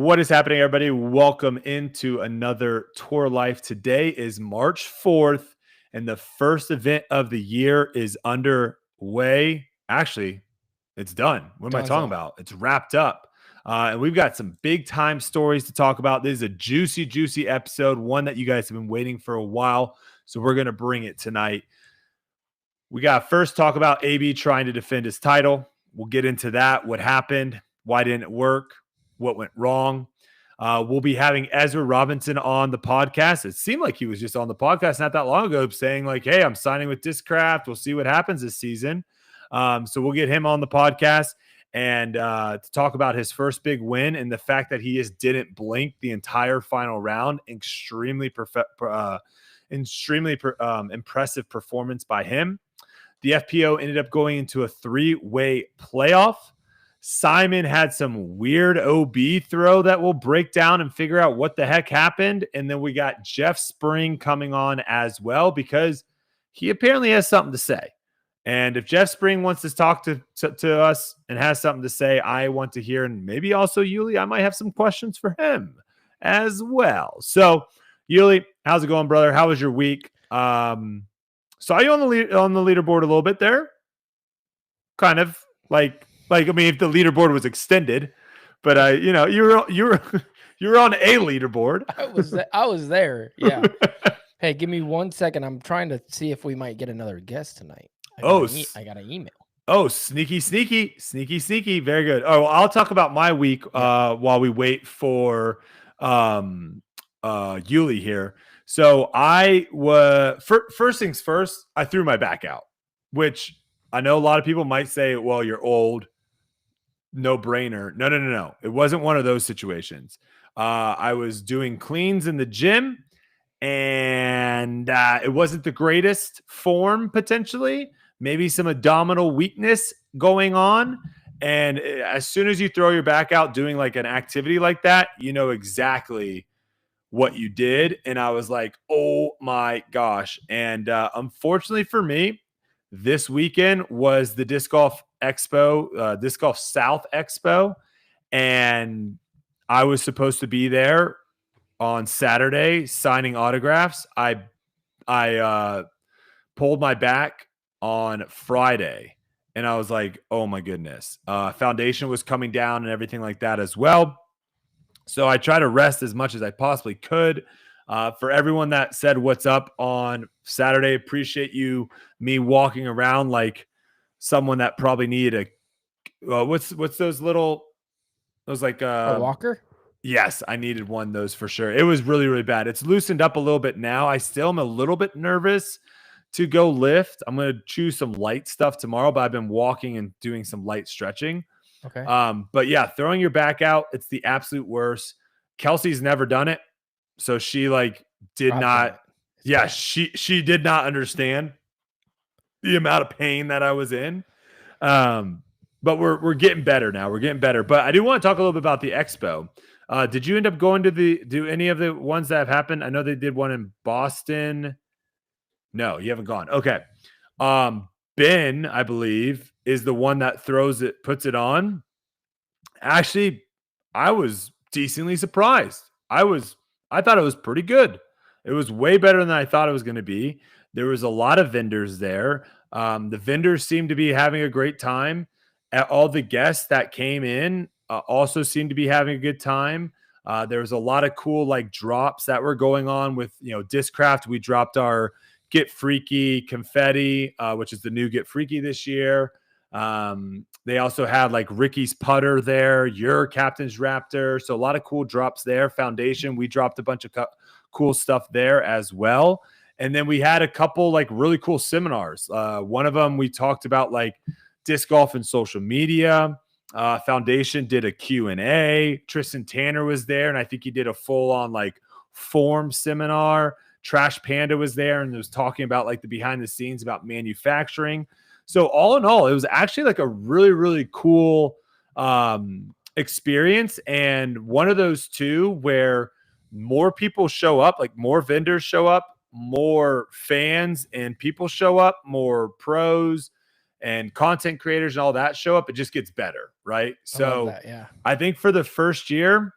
What is happening, everybody? Welcome into another Tour Life. Today is March 4th, and the first event of the year is underway. Actually, it's done. What am I talking about? It's wrapped up. And we've got some big time stories to talk about. This is a juicy, juicy episode, one that you guys have been waiting for a while. So we're going to bring it tonight. We got to first talk about AB trying to defend his title. We'll get into that. What happened? Why didn't it work? What went wrong? We'll be having Ezra Robinson on the podcast. It seemed like he was just on the podcast not that long ago saying like, hey, I'm signing with Discraft. We'll see what happens this season. So we'll get him on the podcast and to talk about his first big win and the fact that he just didn't blink the entire final round. Extremely impressive performance by him. The FPO ended up going into a 3-way playoff. Simon had some weird OB throw that we'll break down and figure out what the heck happened. And then we got Jeff Spring coming on as well because he apparently has something to say. And if Jeff Spring wants to talk to us and has something to say, I want to hear. And maybe also Yuli, I might have some questions for him as well. So Yuli, how's it going, brother? How was your week? Saw you on the leaderboard a little bit there. Kind of like I mean, if the leaderboard was extended, but you were on a leaderboard. I was there. Yeah. Hey, give me 1 second. I'm trying to see if we might get another guest tonight. I got an email. Oh, sneaky. Very good. Oh, well, I'll talk about my week while we wait for Yuli here. So first things first, I threw my back out, which I know a lot of people might say, well, you're old. No brainer. No. It wasn't one of those situations. I was doing cleans in the gym and it wasn't the greatest form potentially, maybe some abdominal weakness going on. And as soon as you throw your back out doing like an activity like that, you know exactly what you did. And I was like, oh my gosh. And unfortunately for me, this weekend was the Disc Golf Expo, Disc Golf South Expo, and I was supposed to be there on Saturday signing autographs. I pulled my back on Friday, and I was like, oh my goodness. Foundation was coming down and everything like that as well. So I tried to rest as much as I possibly could. For everyone that said what's up on Saturday, appreciate me walking around like someone that probably needed what's those like a walker? Yes, I needed one of those for sure. It was really, really bad. It's loosened up a little bit now. I still am a little bit nervous to go lift. I'm going to choose some light stuff tomorrow, but I've been walking and doing some light stretching. Okay. But yeah, throwing your back out, it's the absolute worst. Kelsey's never done it. So she did not understand the amount of pain that I was in. But we're getting better now. We're getting better. But I do want to talk a little bit about the expo. Did you end up going to do any of the ones that have happened? I know they did one in Boston. No, you haven't gone. Okay. Ben, I believe, is the one that puts it on. Actually, I was decently surprised. I thought it was pretty good. It was way better than I thought it was going to be. There was a lot of vendors there. The vendors seemed to be having a great time. All the guests that came in also seemed to be having a good time. There was a lot of cool drops that were going on with Discraft. We dropped our Get Freaky confetti, which is the new Get Freaky this year. They also had Ricky's putter there, your captain's raptor. So a lot of cool drops there. Foundation, we dropped a bunch of cool stuff there as well. And then we had a couple really cool seminars. One of them we talked about disc golf and social media. Foundation did a Q&A. Tristan Tanner was there, and I think he did a full-on form seminar. Trash Panda was there and was talking about the behind the scenes about manufacturing. So all in all, it was actually a really, really cool experience. And one of those two where more people show up, more vendors show up, more fans and people show up, more pros and content creators and all that show up, it just gets better, right? So yeah. I think for the first year,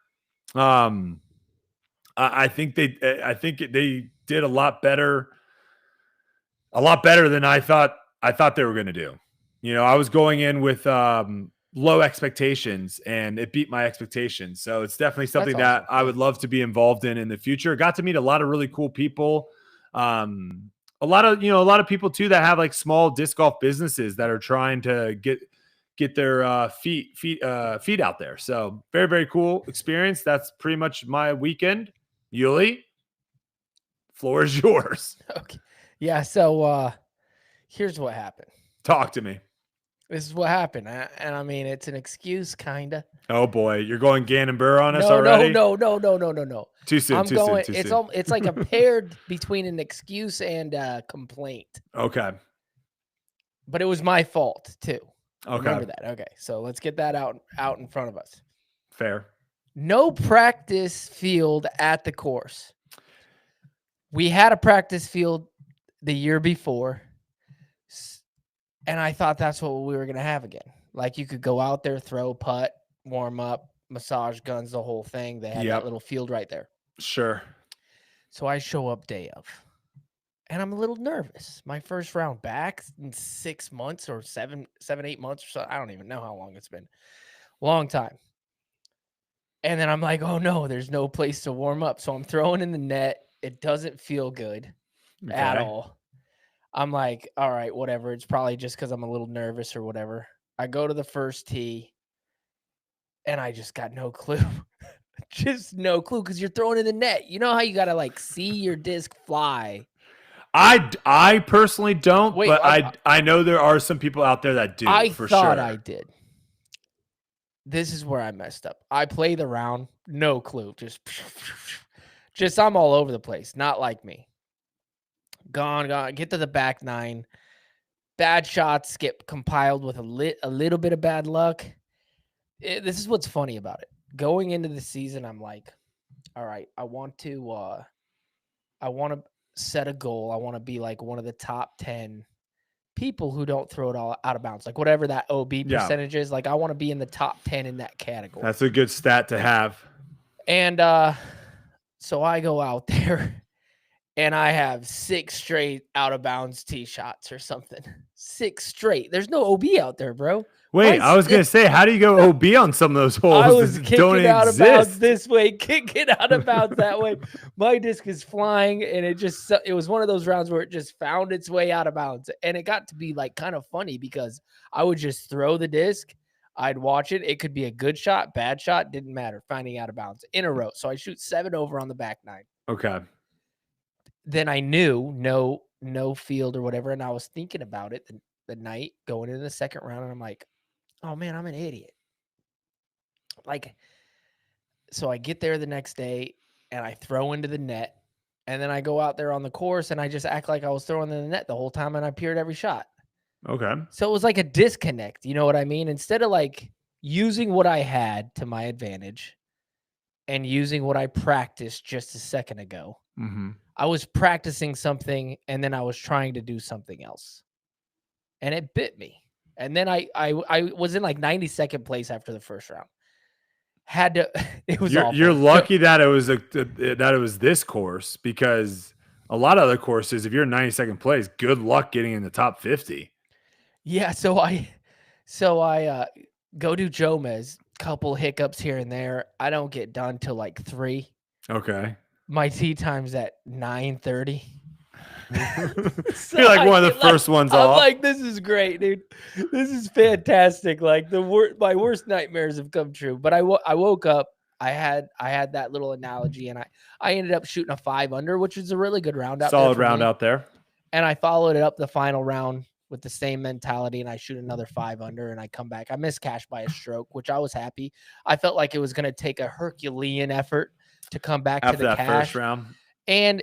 I think they did a lot better than I thought they were going to do. I was going in with low expectations, and it beat my expectations. So it's definitely something that I would love to be involved in the future. Got to meet a lot of really cool people. A lot of people too that have like small disc golf businesses that are trying to get their feet out there. So very, very cool experience. That's pretty much my weekend. Yuli, floor is yours. Okay. Yeah. So here's what happened. Talk to me. This is what happened. And I mean, it's an excuse, kind of. Oh, boy. You're going Gannon Burr on us already? No. Too soon. It's like a paired between an excuse and a complaint. Okay. But it was my fault, too. Okay. Remember that. Okay. So let's get that out in front of us. Fair. No practice field at the course. We had a practice field the year before, and I thought that's what we were going to have again. Like, you could go out there, throw, putt, warm up, massage guns, the whole thing. They had that little field right there. Sure. So I show up day of, and I'm a little nervous. My first round back in 6 months or 8 months or so. I don't even know how long it's been. Long time. And then I'm like, oh, no, there's no place to warm up. So I'm throwing in the net. It doesn't feel good at all. I'm like, all right, whatever. It's probably just because I'm a little nervous or whatever. I go to the first tee, and I just got no clue. Just no clue, because you're throwing in the net. You know how you got to, like, see your disc fly? I personally don't, but I know there are some people out there that do, for sure. I thought I did. This is where I messed up. I play the round, no clue. Just I'm all over the place. Not like me. Gone. Get to the back nine. Bad shots get compiled with a little bit of bad luck. This is what's funny about it. Going into the season, I'm like, all right, I want to set a goal. I want to be like one of the top 10 people who don't throw it all out of bounds. Like, whatever that OB percentage is, like, I want to be in the top 10 in that category. That's a good stat to have. And so I go out there, and I have 6 straight out of bounds tee shots or something. 6 straight. There's no OB out there, bro. Wait, I was going to say, how do you go OB on some of those holes? I was kicking out of bounds this way, kicking out of bounds that way. My disc is flying, and it was one of those rounds where it just found its way out of bounds. And it got to be like kind of funny, because I would just throw the disc. I'd watch it. It could be a good shot, bad shot, didn't matter. Finding out of bounds in a row. So I shoot 7 over on the back nine. Okay. Then I knew no field or whatever, and I was thinking about it the night going into the second round, and I'm like, oh man, I'm an idiot. Like, so I get there the next day, and I throw into the net, and then I go out there on the course, and I just act like I was throwing in the net the whole time, and I appeared every shot. Okay. So it was like a disconnect, you know what I mean? Instead of like using what I had to my advantage and using what I practiced just a second ago, I was practicing something, and then I was trying to do something else, and it bit me. And then I was in like 92nd place after the first round. It was awful. You're lucky that it was this course, because a lot of other courses, if you're in 92nd place, good luck getting in the top 50. Yeah, so I go do Jomez, couple hiccups here and there. I don't get done till like 3. Okay. My tee time's at 9:30. So you're like one of the first ones off. I'm like, this is great, dude. This is fantastic. Like, my worst nightmares have come true. But I woke up. I had that little analogy, and I ended up shooting a 5 under, which is a really good round out there. Solid round out there. And I followed it up the final round with the same mentality, and I shoot another 5 under, and I come back. I missed cash by a stroke, which I was happy. I felt like it was going to take a Herculean effort to come back after to the that cash. First round. And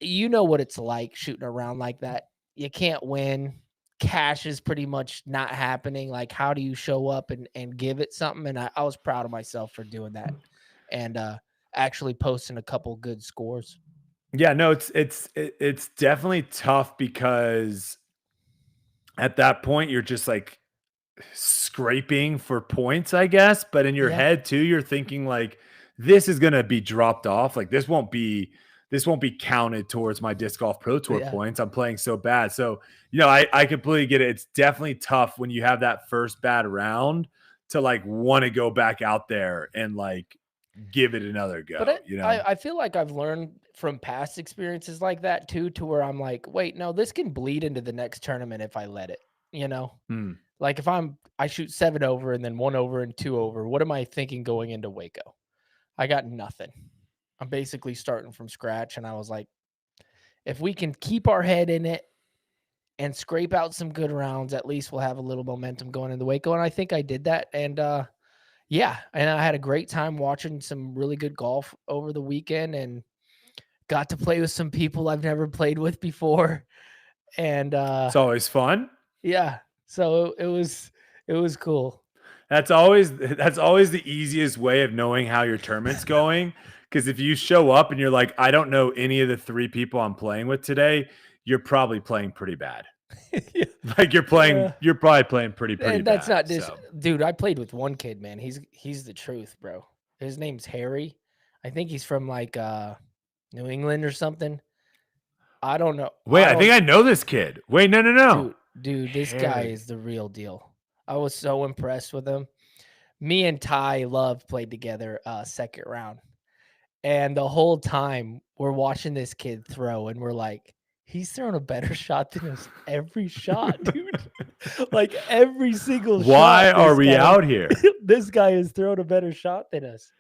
you know what it's like shooting a round like that. You can't win. Cash is pretty much not happening. Like, how do you show up and give it something? And I was proud of myself for doing that, and actually posting a couple good scores. Yeah, no, it's definitely tough, because at that point you're just like scraping for points, I guess. But in your head too, you're thinking like, this is gonna be dropped off. Like this won't be counted towards my disc golf pro tour Yeah. points. I'm playing so bad. So, I completely get it. It's definitely tough when you have that first bad round to like want to go back out there and like give it another go, But I feel like I've learned from past experiences like that too, to where I'm like, wait, no, this can bleed into the next tournament if I let it, Hmm. Like if I shoot 7 over and then 1 over and 2 over, what am I thinking going into Waco? I got nothing. I'm basically starting from scratch. And I was like, if we can keep our head in it and scrape out some good rounds, at least we'll have a little momentum going into Waco. And I think I did that. And yeah, and I had a great time watching some really good golf over the weekend and got to play with some people I've never played with before. And It's always fun. yeah, so it was cool. That's always the easiest way of knowing how your tournament's going. Because if you show up and you're like, I don't know any of the 3 people I'm playing with today, you're probably playing pretty bad. Yeah. Like you're probably playing pretty And that's bad. not this So. dude. I played with one kid, man. He's the truth, bro. His name's Harry. I think he's from like New England or something. I don't know. Wait, I think I know this kid. Wait, no. Dude, this guy Harry. is the real deal. I was so impressed with him. Me and Ty Love played together second round. And the whole time we're watching this kid throw and we're like, he's throwing a better shot than us every shot, dude. Like every single shot. Why are we out here? This guy is throwing a better shot than us.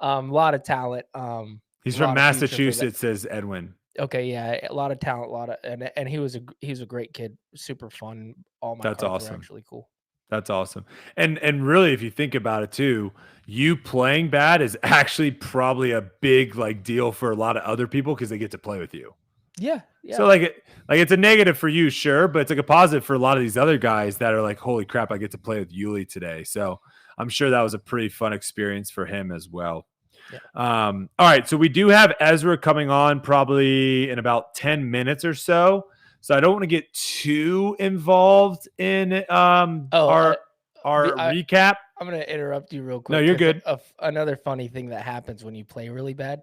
A lot of talent. He's a from lot of future for that. Massachusetts, says Edwin. Okay, yeah, a lot of talent, and he was a great kid, super fun. All my That's cards awesome. were actually cool. That's awesome. And really, if you think about it too, you playing bad is actually probably a big like deal for a lot of other people because they get to play with you. Yeah. So like it's a negative for you, sure, but it's like a positive for a lot of these other guys that are like, holy crap, I get to play with Yuli today. So I'm sure that was a pretty fun experience for him as well. Yeah. All right, so we do have Ezra coming on probably in about 10 minutes or so. So I don't want to get too involved in our recap. I'm going to interrupt you real quick. No, you're good. Another funny thing that happens when you play really bad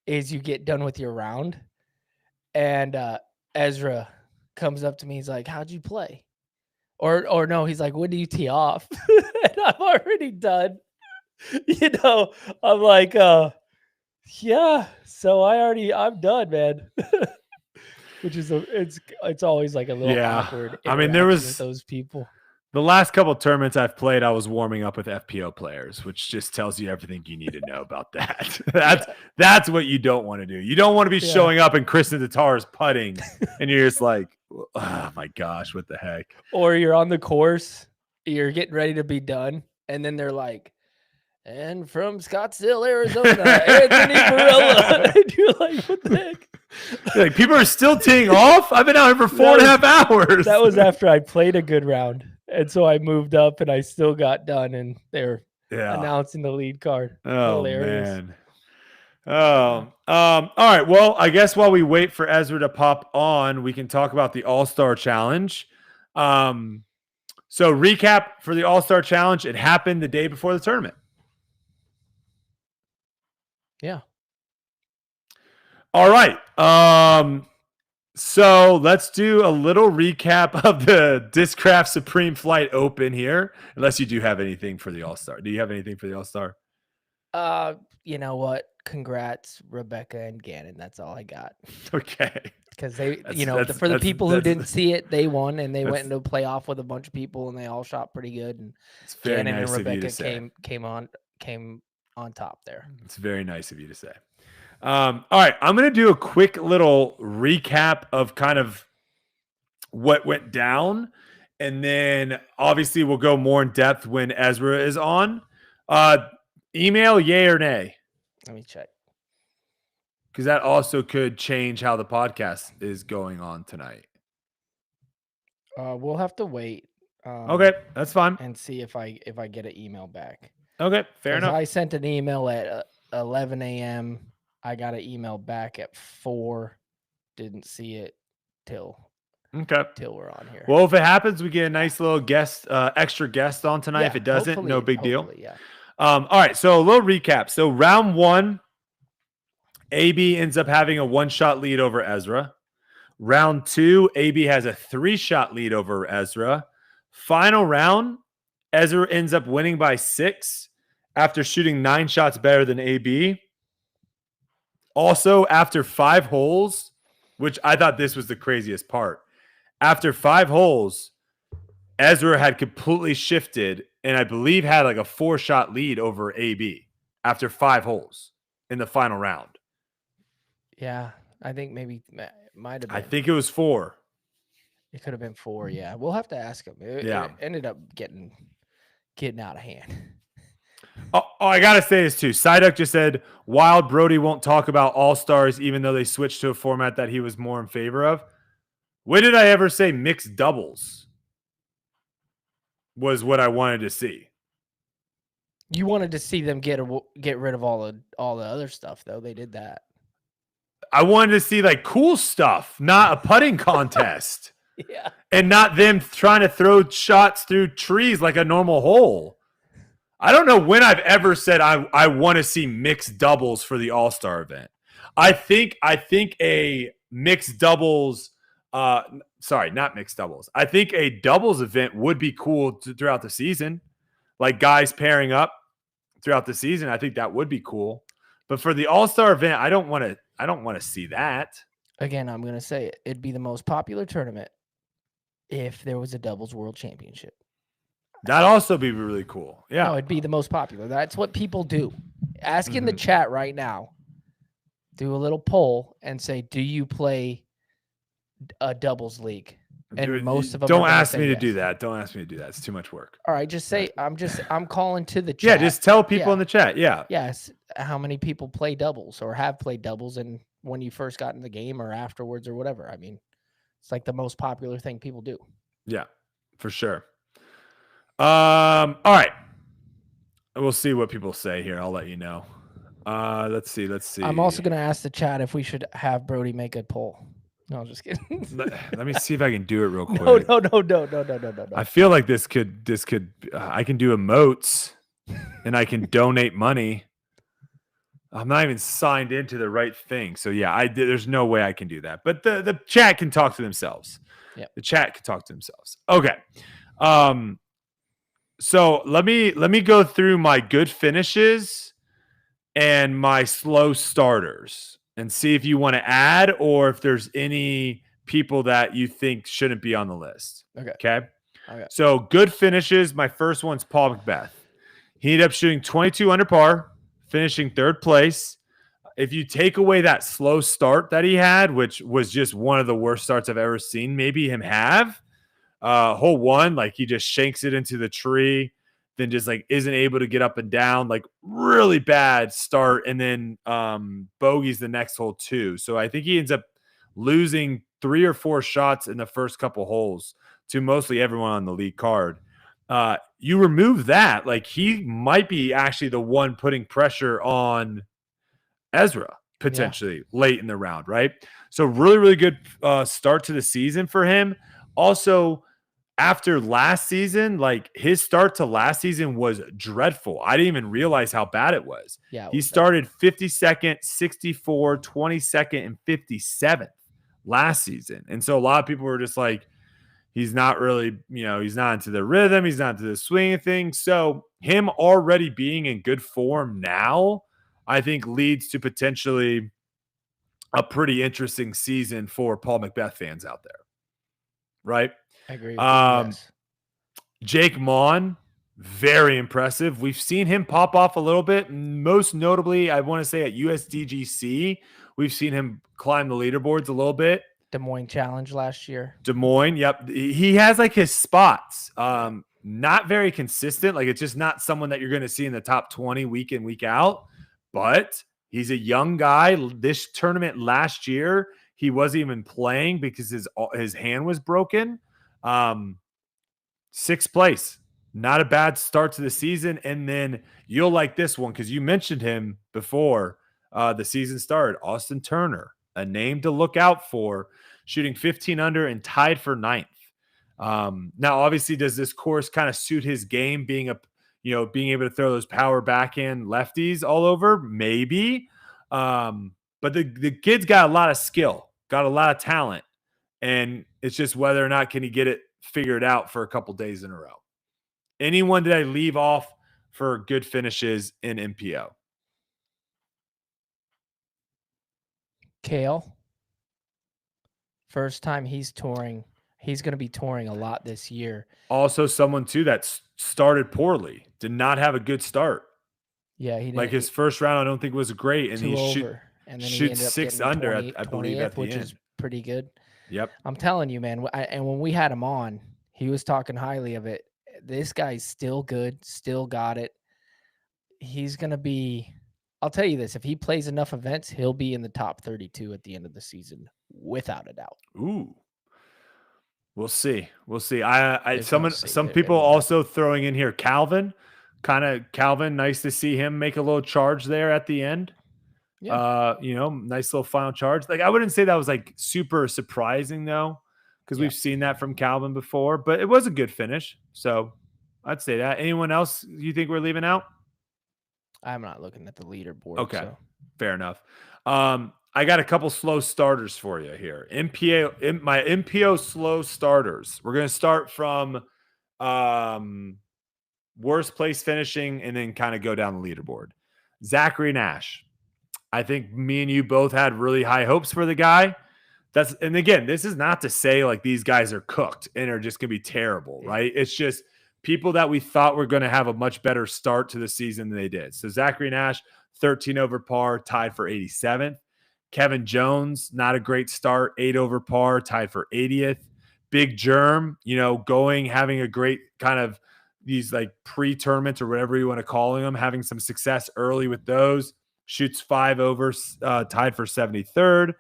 is you get done with your round and Ezra comes up to me. He's like, how'd you play? Or no, he's like, when do you tee off? And I'm already done. I'm like, yeah, so I'm done, man. Which is it's always like a little awkward. I mean, there was with those people. The last couple of tournaments I've played, I was warming up with FPO players, which just tells you everything you need to know about that. That's what you don't want to do. You don't want to be showing up and Kristen Tatar is putting, and you're just like, oh my gosh, what the heck? Or you're on the course, you're getting ready to be done, and then they're like, and from Scottsdale, Arizona, Anthony Varela. And you're like, what the heck? Like, people are still teeing off? I've been out here for 4.5 hours. That was after I played a good round. And so I moved up and I still got done, and they're announcing the lead card. Oh, hilarious. Man. All right. Well, I guess while we wait for Ezra to pop on, we can talk about the All-Star Challenge. So recap for the All-Star Challenge. It happened the day before the tournament. Yeah. All right. So let's do a little recap of the Discraft Supreme Flight Open here. Unless you do have anything for the All-Star. Do you have anything for the All-Star? You know what? Congrats, Rebecca and Gannon. That's all I got. Okay. Because they, for the people who didn't see it, they won and they went into a playoff with a bunch of people and they all shot pretty good. And Gannon and Rebecca came on top there. It's very nice of you to say. All right, I'm going to do a quick little recap of kind of what went down, and then obviously we'll go more in depth when Ezra is on. Email, yay or nay? Let me check. Because that also could change how the podcast is going on tonight. We'll have to wait. Okay, that's fine. And see if I get an email back. Okay, fair enough. I sent an email at 11 a.m. I got an email back at 4. Didn't see it till we're on here. Well, if it happens, we get a nice little guest, extra guest on tonight. If it doesn't, no big deal. Yeah. All right, so a little recap. So round 1, AB ends up having a 1-shot lead over Ezra. Round 2, AB has a 3-shot lead over Ezra. Final round, Ezra ends up winning by 6 after shooting 9 shots better than AB. Also, after 5 holes, which I thought this was the craziest part. After 5 holes, Ezra had completely shifted and I believe had like a 4-shot lead over AB after 5 holes in the final round. Yeah, I think maybe might have been. I think it was 4. It could have been 4. Yeah, we'll have to ask him. It ended up getting out of hand. Oh, I gotta say this too. Psyduck just said Wild Brody won't talk about All-Stars even though they switched to a format that he was more in favor of. When did I ever say mixed doubles was what I wanted to see? You wanted to see them get rid of all the other stuff, though. They did that. I wanted to see like cool stuff, not a putting contest. Yeah. And not them trying to throw shots through trees like a normal hole. I don't know when I've ever said I want to see mixed doubles for the All-Star event. I think a mixed doubles sorry, not mixed doubles. I think a doubles event would be cool throughout the season. Like guys pairing up throughout the season, I think that would be cool. But for the All-Star event, I don't want to see that. Again, I'm going to say it. It'd be the most popular tournament if there was a doubles world championship. That'd also be really cool. Yeah. No, it'd be the most popular. That's what people do. Ask in the chat right now. Do a little poll and say, do you play a doubles league? And most of them don't ask me to do that. Don't ask me to do that. It's too much work. All right, just say I'm calling to the chat. Yeah, just tell people in the chat. Yeah. Yes, how many people play doubles or have played doubles and when you first got in the game or afterwards or whatever. I mean, it's like the most popular thing people do. Yeah, for sure. All right. We'll see what people say here. I'll let you know. Let's see. I'm also going to ask the chat if we should have Brody make a poll. No, I'm just kidding. Let me see if I can do it real quick. No. I feel like this could. I can do emotes, and I can donate money. I'm not even signed into the right thing, so yeah, there's no way I can do that. But the chat can talk to themselves. Yeah, the chat can talk to themselves. Okay. So let me go through my good finishes and my slow starters and see if you want to add or if there's any people that you think shouldn't be on the list. Okay. So good finishes. My first one's Paul Macbeth. He ended up shooting 22 under par, finishing 3rd place. If you take away that slow start that he had, which was just one of the worst starts I've ever seen, maybe him have. Hole 1, like he just shanks it into the tree, then just like isn't able to get up and down, like really bad start, and then bogeys the next hole 2. So I think he ends up losing 3 or 4 shots in the first couple holes to mostly everyone on the lead card. You remove that, like he might be actually the one putting pressure on Ezra potentially late in the round, right? So really, really good start to the season for him. Also, after last season, like his start to last season was dreadful. I didn't even realize how bad it was. Yeah, he started 52nd, 64, 22nd, and 57th last season. And so a lot of people were just like, he's not really, he's not into the rhythm. He's not into the swinging thing. So him already being in good form now, I think leads to potentially a pretty interesting season for Paul Macbeth fans out there. Right? I agree with you. Yes. Jake Mon, very impressive. We've seen him pop off a little bit. Most notably, I want to say at USDGC, we've seen him climb the leaderboards a little bit. Des Moines Challenge last year. Des Moines, yep. He has like his spots. Not very consistent. Like it's just not someone that you're going to see in the top 20 week in, week out. But he's a young guy. This tournament last year, he wasn't even playing because his hand was broken. 6th place. Not a bad start to the season. And then you'll like this one because you mentioned him before the season started. Austin Turner, a name to look out for, shooting 15 under and tied for 9th. Now, obviously, does this course kind of suit his game being being able to throw those power backhand lefties all over, maybe. But the kid's got a lot of skill, got a lot of talent, and it's just whether or not can he get it figured out for a couple days in a row. Anyone did I leave off for good finishes in MPO? Kale. First time he's touring. He's going to be touring a lot this year. Also, someone too that started poorly, did not have a good start. Yeah, he didn't. Like his first round, I don't think was great, and he and then shoots he ended up 6 getting under, 20, I believe, at the which end. is pretty good. Yep. I'm telling you, man. And when we had him on, he was talking highly of it. This guy's still good, still got it. He's going to be. I'll tell you this: if he plays enough events, he'll be in the top 32 at the end of the season, without a doubt. Ooh. We'll see. There's some people also throwing in here Calvin. Nice to see him make a little charge there at the end. Yeah. Nice little final charge. Like I wouldn't say that was like super surprising though, because we've seen that from Calvin before, but it was a good finish. So I'd say that. Anyone else you think we're leaving out? I'm not looking at the leaderboard. Okay. So. Fair enough. I got a couple slow starters for you here. My MPO slow starters. We're going to start from worst place finishing and then kind of go down the leaderboard. Zachary Nash. I think me and you both had really high hopes for the guy. And again, this is not to say like these guys are cooked and are just going to be terrible, right? It's just people that we thought were going to have a much better start to the season than they did. So Zachary Nash, 13 over par, tied for 87th. Kevin Jones, not a great start, 8 over par, tied for 80th. Big Germ, having a great kind of these like pre-tournaments or whatever you want to call them, having some success early with those. Shoots 5 over, tied for 73rd.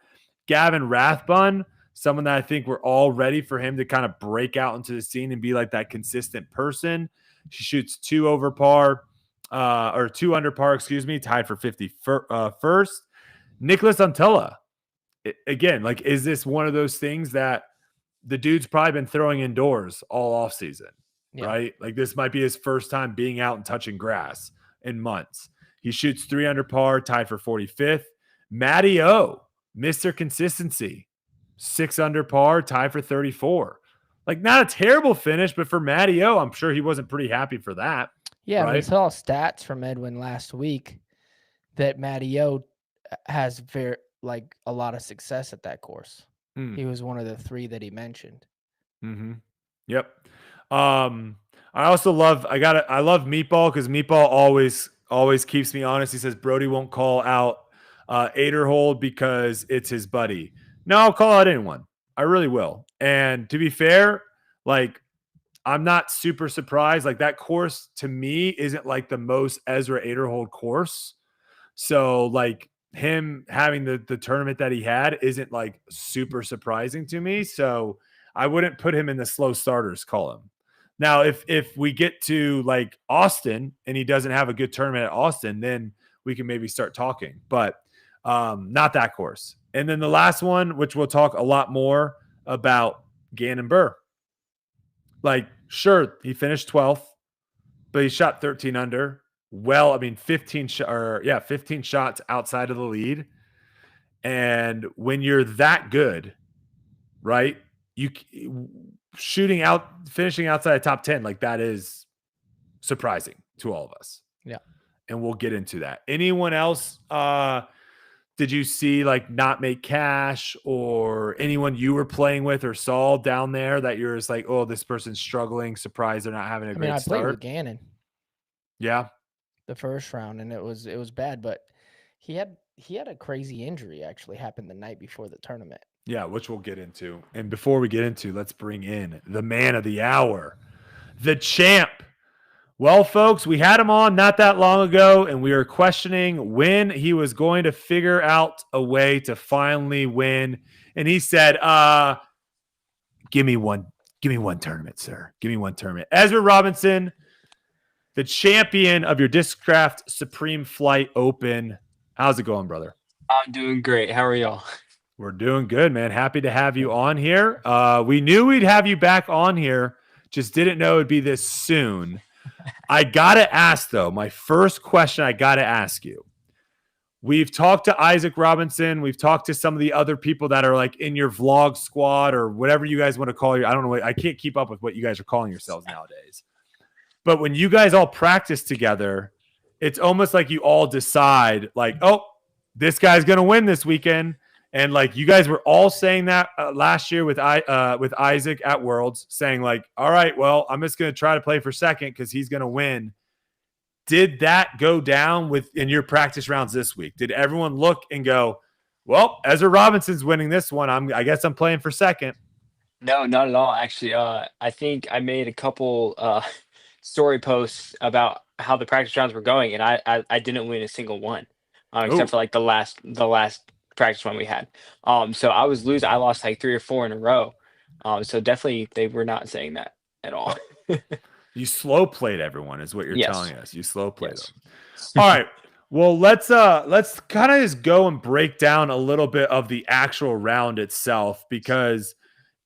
Gavin Rathbun, someone that I think we're all ready for him to kind of break out into the scene and be like that consistent person. She shoots 2 over par, or 2 under par, tied for 51st. Nicholas Antilla, again, like, is this one of those things that the dude's probably been throwing indoors all offseason, right? Like this might be his first time being out and touching grass in months. He shoots 3 under par, tied for 45th. Matty O, Mr. Consistency, 6 under par, tied for 34. Like not a terrible finish, but for Matty O, I'm sure he wasn't pretty happy for that. Yeah, right? we saw stats from Edwin last week that Matty O has a lot of success at that course. He was one of the 3 that he mentioned. Mm-hmm. Yep. I also love Meatball because Meatball always keeps me honest. He says Brody won't call out Aderhold because it's his buddy. No, I'll call out anyone. I really will. And to be fair, like I'm not super surprised. Like that course to me isn't like the most Ezra Aderhold course. So like him having the tournament that he had isn't like super surprising to me. So I wouldn't put him in the slow starters column. Now, if we get to like Austin and he doesn't have a good tournament at Austin, then we can maybe start talking, but not that course. And then the last one, which we'll talk a lot more about, Gannon Burr. Like, sure, he finished 12th, but he shot 13 under. 15 shots outside of the lead. And when you're that good, right? Finishing outside the top 10, like that is surprising to all of us. Yeah. And we'll get into that. Anyone else did you see like not make cash, or anyone you were playing with or saw down there that you're just like, oh, this person's struggling, surprised they're not having a great start? I played with Gannon. Yeah. The first round, and it was bad, but he had a crazy injury actually happened the night before the tournament. Yeah, which we'll get into. And before we get into, let's bring in the man of the hour, the champ. Well, folks, we had him on not that long ago, and we were questioning when he was going to figure out a way to finally win. And he said, give me one tournament, sir. Give me one tournament. Ezra Robinson, the champion of your Discraft Supreme Flight Open. How's it going, brother? I'm doing great. How are y'all? We're doing good, man. Happy to have you on here. We knew we'd have you back on here, just didn't know it'd be this soon. I gotta ask though. My first question I gotta ask you. We've talked to Isaac Robinson. We've talked to some of the other people that are like in your vlog squad or whatever you guys want to call your. I don't know. I can't keep up with what you guys are calling yourselves nowadays. But when you guys all practice together, it's almost like you all decide, like, oh, this guy's gonna win this weekend, and like you guys were all saying that last year with Isaac at Worlds, saying like, all right, well, I'm just gonna try to play for second because he's gonna win. Did that go down in your practice rounds this week? Did everyone look and go, well, Ezra Robinson's winning this one. I guess I'm playing for second. No, not at all. Actually, I think I made a couple story posts about how the practice rounds were going, and I didn't win a single one, except for like the last practice one we had. So I was losing. I lost like 3 or 4 in a row. So definitely they were not saying that at all. You slow played everyone, is what you're Yes. telling us. You slow played Yes. them. All right. Well, let's kind of just go and break down a little bit of the actual round itself, because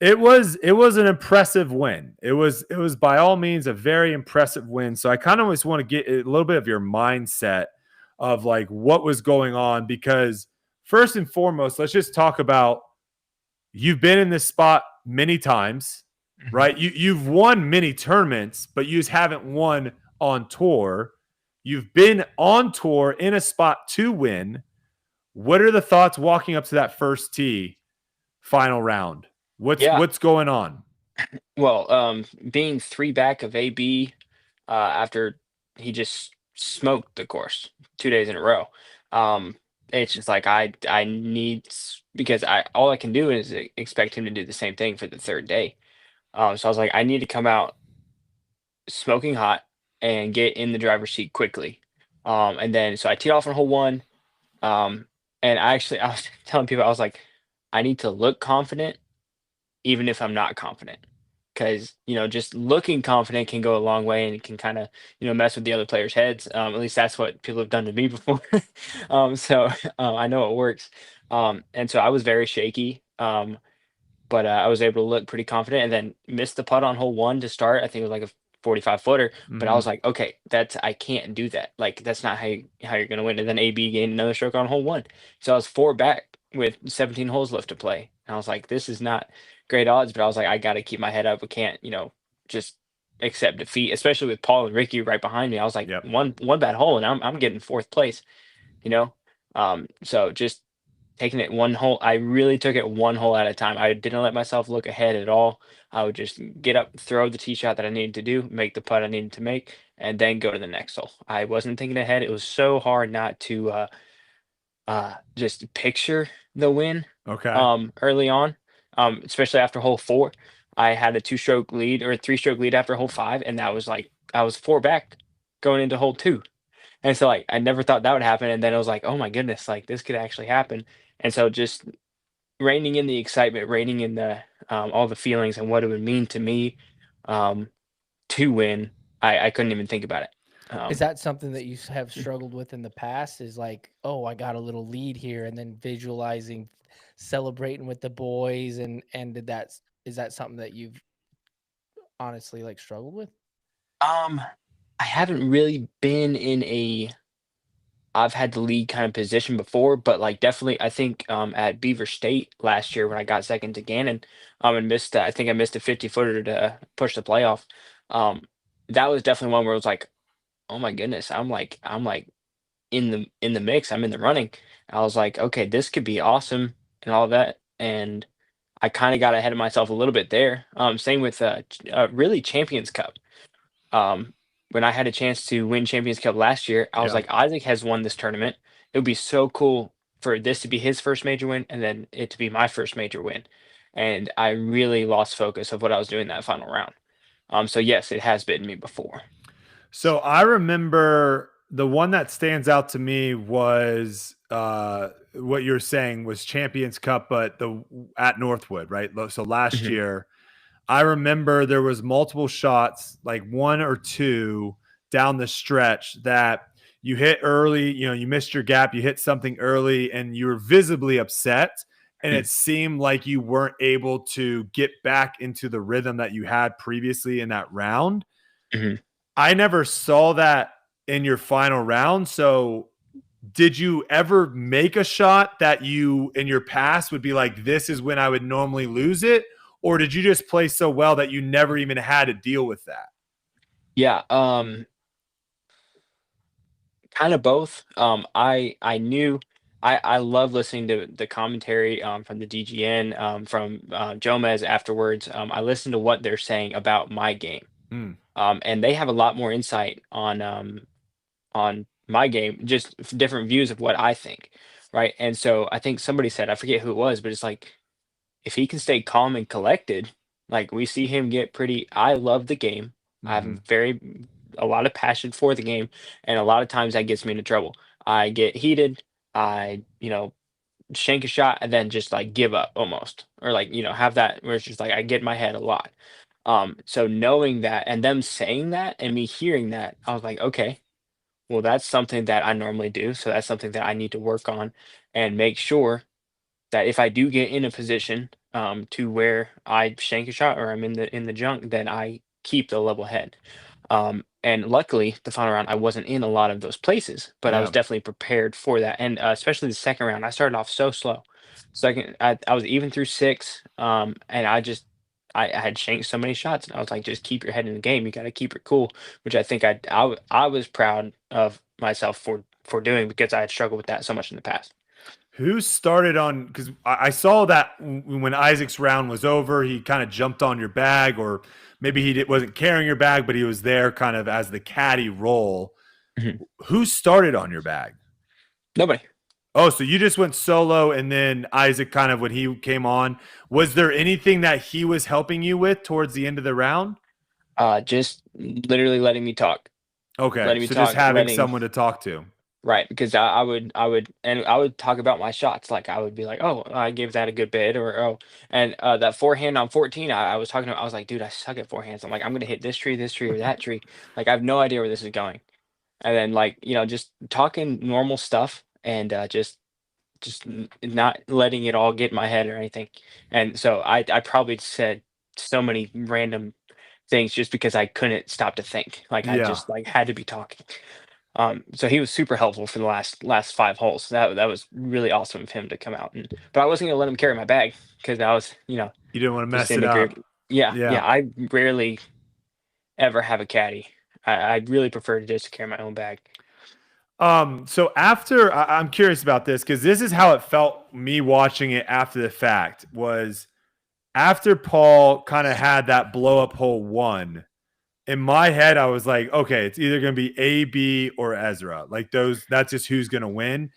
it was an impressive win. It was by all means a very impressive win. So I kind of just want to get a little bit of your mindset of like what was going on, because first and foremost, let's just talk about, you've been in this spot many times, right? You've won many tournaments, but you just haven't won on tour. You've been on tour in a spot to win. What are the thoughts walking up to that first tee final round? What's going on? Well, being 3 back of AB after he just smoked the course 2 days in a row. It's just like I need because I all I can do is expect him to do the same thing for the 3rd day. So I was like, I need to come out smoking hot and get in the driver's seat quickly. And then so I teed off on hole 1. And I was telling people, I was like, I need to look confident even if I'm not confident. Because, just looking confident can go a long way and it can kind of, mess with the other players' heads. At least that's what people have done to me before. So I know it works. And so I was very shaky. But I was able to look pretty confident and then missed the putt on hole 1 to start. I think it was like a 45 footer, but I was like, okay, I can't do that. Like, that's not how you're going to win. And then AB gained another stroke on hole 1. So I was 4 back with 17 holes left to play. And I was like, this is not great odds, but I was like, I got to keep my head up. I can't, just accept defeat, especially with Paul and Ricky right behind me. I was like, Yep. one bad hole and I'm getting 4th place, so just taking it one hole. I really took it one hole at a time. I didn't let myself look ahead at all. I would just get up, throw the tee shot that I needed to do, make the putt I needed to make, and then go to the next hole. I wasn't thinking ahead. It was so hard not to just picture the win Okay. early on, especially after hole 4. I had a 2-stroke lead or a 3-stroke lead after hole 5, and that was like I was 4 back going into hole 2. And so like I never thought that would happen. And then I was like, oh my goodness, like this could actually happen. And so just reining in the excitement, reining in the all the feelings and what it would mean to me to win, I couldn't even think about it. Is that something that you have struggled with in the past? Is like, oh, I got a little lead here, and then visualizing, celebrating with the boys, and is that something that you've honestly like struggled with? I haven't really been in a I've had the lead kind of position before, but like definitely I think at Beaver State last year when I got second to Gannon, and missed I think I missed a 50 footer to push the playoff. Um that was definitely one where it was like, oh my goodness, I'm like in the mix, I'm in the running. I was like, okay, this could be awesome and all that. And I kind of got ahead of myself a little bit there. Same with really Champions Cup. Um, when I had a chance to win Champions Cup last year, I was Yeah. like, Isaac has won this tournament. It would be so cool for this to be his first major win and then it to be my first major win. And I really lost focus of what I was doing that final round. So yes, it has bitten me before. So I remember the one that stands out to me was what you're saying was Champions Cup, but at Northwood, right? So last Mhm. year, I remember there was multiple shots, like 1 or 2 down the stretch that you hit early. You missed your gap, you hit something early, and you were visibly upset. And it seemed like you weren't able to get back into the rhythm that you had previously in that round. Mhm. I never saw that in your final round. So did you ever make a shot that you in your past would be like, this is when I would normally lose it? Or did you just play so well that you never even had to deal with that? Yeah, kind of both. I knew I love listening to the commentary from the DGN from Jomez afterwards. I listen to what they're saying about my game, Mm, and they have a lot more insight on my game, just different views of what I think, right? And so I think somebody said, I forget who it was, but it's like if he can stay calm and collected, like we see him get pretty. I love the game. I have mhm. a lot of passion for the game, and a lot of times that gets me into trouble. I get heated. I shank a shot and then just like give up almost, or like have that where it's just like I get in my head a lot. So knowing that and them saying that and me hearing that, I was like, okay, well that's something that I normally do. So that's something that I need to work on and make sure that if I do get in a position to where I shank a shot or I'm in the junk, then I keep the level head. And luckily, the final round I wasn't in a lot of those places, but I was Yeah. definitely prepared for that. And especially the second round, I started off so slow. Second, I was even through six, and I had shanked so many shots, and I was like, just keep your head in the game. You got to keep it cool, which I think I was proud of myself for doing because I had struggled with that so much in the past. Who started on? Because I saw that when Isaac's round was over, he kind of jumped on your bag, or maybe wasn't carrying your bag, but he was there kind of as the caddy role. Mhm. Who started on your bag? Nobody. Oh, so you just went solo, and then Isaac kind of when he came on, was there anything that he was helping you with towards the end of the round? Just literally Okay, letting me so just talk, having letting someone to talk to. right because I would talk about my shots. Like I would be like, oh, I gave that a good bid, or oh, and that forehand on 14, I was talking to, I was like, dude, I suck at forehands. I'm like, I'm gonna hit this tree, or that tree. Like I have no idea where this is going. And then like just talking normal stuff and not letting it all get in my head or anything. And so I probably said so many random things just because I couldn't stop to think. Like I Yeah. just like had to be talking. So he was super helpful for the last five holes. That was really awesome of him to come out but I wasn't gonna let him carry my bag because I was, You didn't want to just mess in it the up. group. Yeah, Yeah. yeah. I rarely ever have a caddy. I really prefer to just carry my own bag. So after I'm curious about this because this is how it felt me watching it after the fact was after Paul kind of had that blow up hole one. In my head, I was like, okay, it's either going to be A, B, or Ezra. Like that's just who's going to win.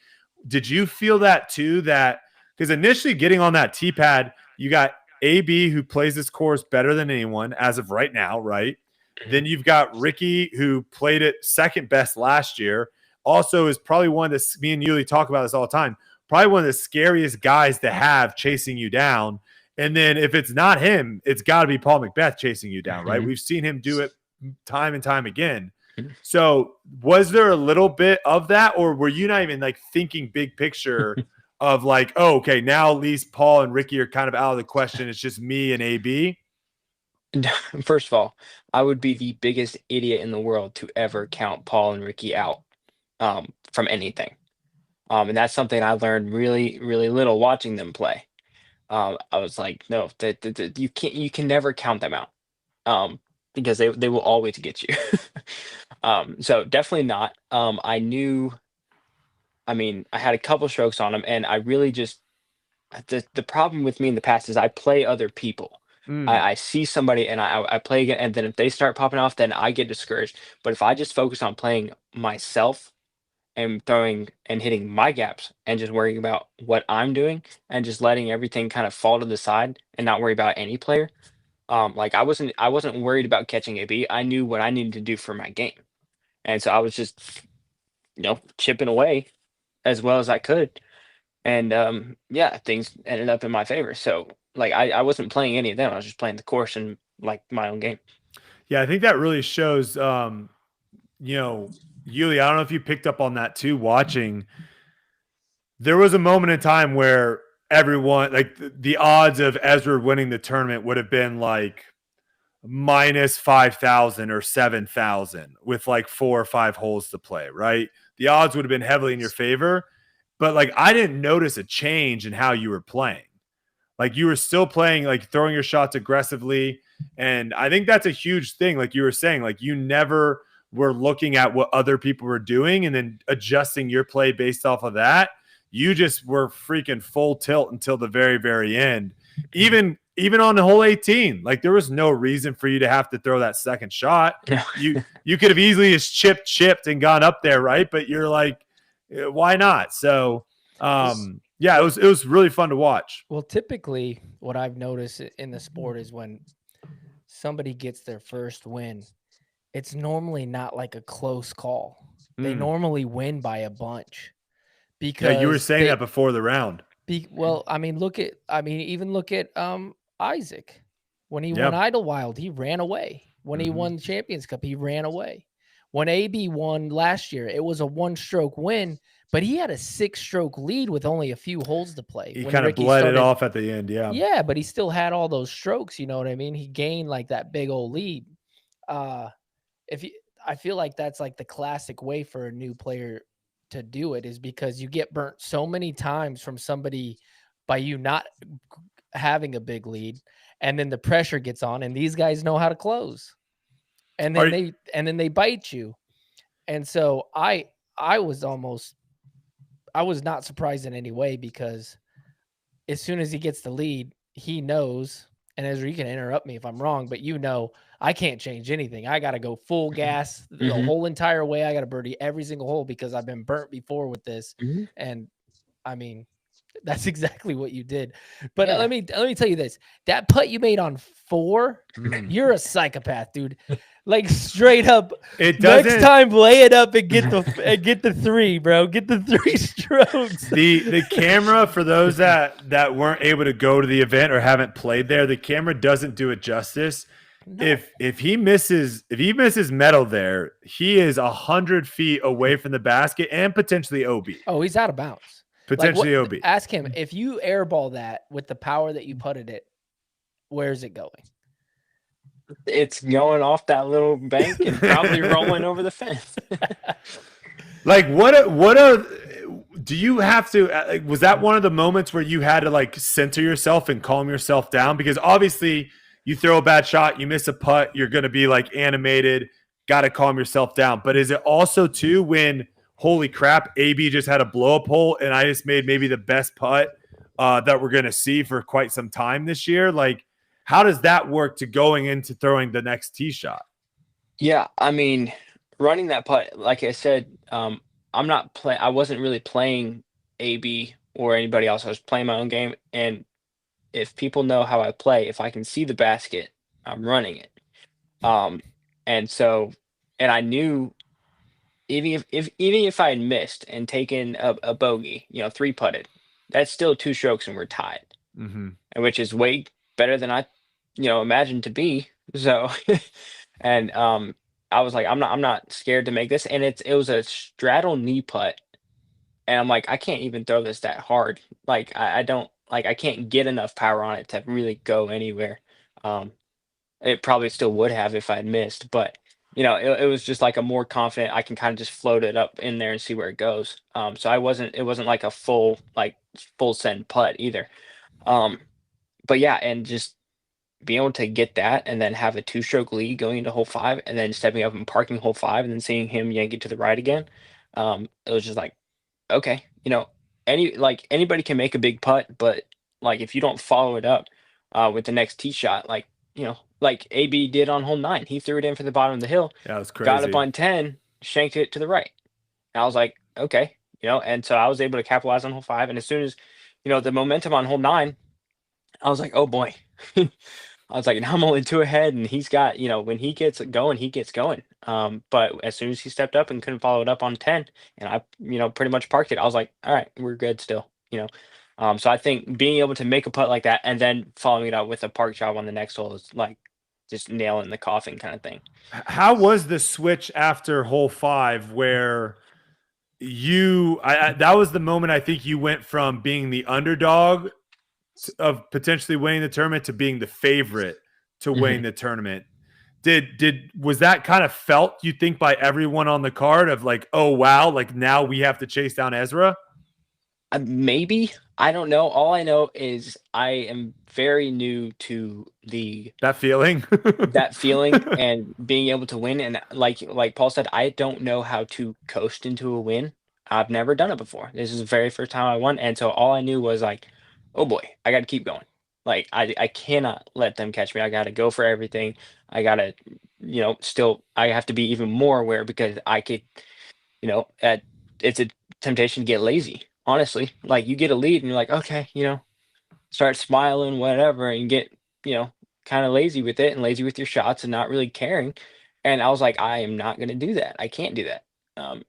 Did you feel that too? That because initially getting on that T pad, you got AB who plays this course better than anyone as of right now, right? Mhm. Then you've got Ricky who played it second best last year. Also, is probably one of the me and Yuli talk about this all the time. Probably one of the scariest guys to have chasing you down. And then if it's not him, it's got to be Paul Macbeth chasing you down, right? Mhm. We've seen him do it time and time again. Mhm. So was there a little bit of that, or were you not even like thinking big picture of like, oh, okay, now at least Paul and Ricky are kind of out of the question. It's just me and AB. First of all, I would be the biggest idiot in the world to ever count Paul and Ricky out from anything. And that's something I learned really, really little watching them play. I was like, no, you can never count them out because they will always get you. So definitely not. I knew. I mean, I had a couple strokes on them, and I really just the problem with me in the past is I play other people. Mm, I see somebody and I play again, and then if they start popping off, then I get discouraged. But if I just focus on playing myself and throwing and hitting my gaps and just worrying about what I'm doing and just letting everything kind of fall to the side and not worry about any player. Like I wasn't worried about catching a B. I knew what I needed to do for my game. And so I was just, chipping away as well as I could. And yeah, things ended up in my favor. So like I wasn't playing any of them. I was just playing the course and like my own game. yeah, I think that really shows. You know, Yuli, I don't know if you picked up on that too. Watching, there was a moment in time where everyone, like the odds of Ezra winning the tournament, would have been like minus 5,000 or 7,000 with like 4 or 5 holes to play, right? The odds would have been heavily in your favor, but like I didn't notice a change in how you were playing. Like you were still playing, like throwing your shots aggressively. And I think that's a huge thing. Like you were saying, like you never were looking at what other people were doing and then adjusting your play based off of that. You just were freaking full tilt until the very, very end. Even on the hole 18, like there was no reason for you to have to throw that second shot. You could have easily just chipped and gone up there, right? But you're like, why not? So yeah, it was really fun to watch. Well, typically what I've noticed in the sport is when somebody gets their first win, it's normally not like a close call. They normally win by a bunch. Because yeah, you were saying that before the round. Well, I mean, look at Isaac. When he won Idlewild, he ran away. When he won the Champions Cup, he ran away. When AB won last year, it was a 1-stroke win, but he had a 6-stroke lead with only a few holes to play. He kind of bled it off at the end, yeah. Yeah, but he still had all those strokes, you know what I mean? He gained like that big old lead. I feel like that's like the classic way for a new player to do it, is because you get burnt so many times from somebody by you not having a big lead, and then the pressure gets on, and these guys know how to close, and then they bite you. And so I was not surprised in any way, because as soon as he gets the lead, he knows. And Ezra, you can interrupt me if I'm wrong, but I can't change anything. I got to go full gas the whole entire way. I got to birdie every single hole because I've been burnt before with this. And I mean, that's exactly what you did. But let me tell you this: that putt you made on 4, you're a psychopath, dude. Like straight up. Next time, lay it up and get the 3, bro. Get the 3 strokes. The camera, for those that weren't able to go to the event or haven't played there, the camera doesn't do it justice. No. If he misses metal there, he is 100 feet away from the basket and potentially OB. Oh, he's out of bounds. Potentially OB. Ask him, if you airball that with the power that you putted it, where's it going? It's going off that little bank and probably rolling over the fence. Like do you have to, was that one of the moments where you had to like center yourself and calm yourself down? Because obviously you throw a bad shot, you miss a putt, you're going to be like animated, got to calm yourself down. But is it also too when, holy crap, AB just had a blow up hole and I just made maybe the best putt that we're going to see for quite some time this year? Like, how does that work to going into throwing the next tee shot? Yeah, I mean, running that putt, like I said, I wasn't really playing AB or anybody else. I was playing my own game. And if people know how I play, if I can see the basket, I'm running it. And I knew even if I had missed and taken a bogey, 3-putted, that's still 2 strokes and we're tied, which is way better than I imagined to be. So, and I was like, I'm not scared to make this. And it was a straddle knee putt. And I'm like, I can't even throw this that hard. Like, I don't, like, I can't get enough power on it to really go anywhere. It probably still would have if I'd missed, but it was just like a more confident, I can kind of just float it up in there and see where it goes. So it wasn't like a full send putt either. But yeah, and just being able to get that and then have a 2-stroke lead going into hole 5 and then stepping up and parking hole 5 and then seeing him yank it to the right again. It was just like, okay, anybody can make a big putt, but like if you don't follow it up with the next tee shot, like AB did on hole 9, he threw it in for the bottom of the hill. Yeah, that's crazy. Got up on 10, shanked it to the right. And I was like, okay, and so I was able to capitalize on hole 5. And as soon as the momentum on hole 9, I was like, oh boy. I was like, now I'm only 2 ahead, and he's got, when he gets going, he gets going. But as soon as he stepped up and couldn't follow it up on 10, and I, pretty much parked it, I was like, all right, we're good still, So I think being able to make a putt like that and then following it up with a park job on the next hole is like just nailing the coffin kind of thing. How was the switch after hole 5 where that was the moment I think you went from being the underdog of potentially winning the tournament to being the favorite to winning the tournament? Was that kind of felt, you think, by everyone on the card of like, oh wow, like now we have to chase down Ezra? Maybe. I don't know. All I know is I am very new to That feeling. that feeling and being able to win. And like Paul said, I don't know how to coast into a win. I've never done it before. This is the very first time I won. And so all I knew was like, oh boy, I got to keep going. Like I cannot let them catch me. I got to go for everything. I got to, still, I have to be even more aware because I could, it's a temptation to get lazy. Honestly, like you get a lead and you're like, okay, start smiling, whatever, and get, you know, kind of lazy with it and lazy with your shots and not really caring. And I was like, I am not going to do that. I can't do that. Um,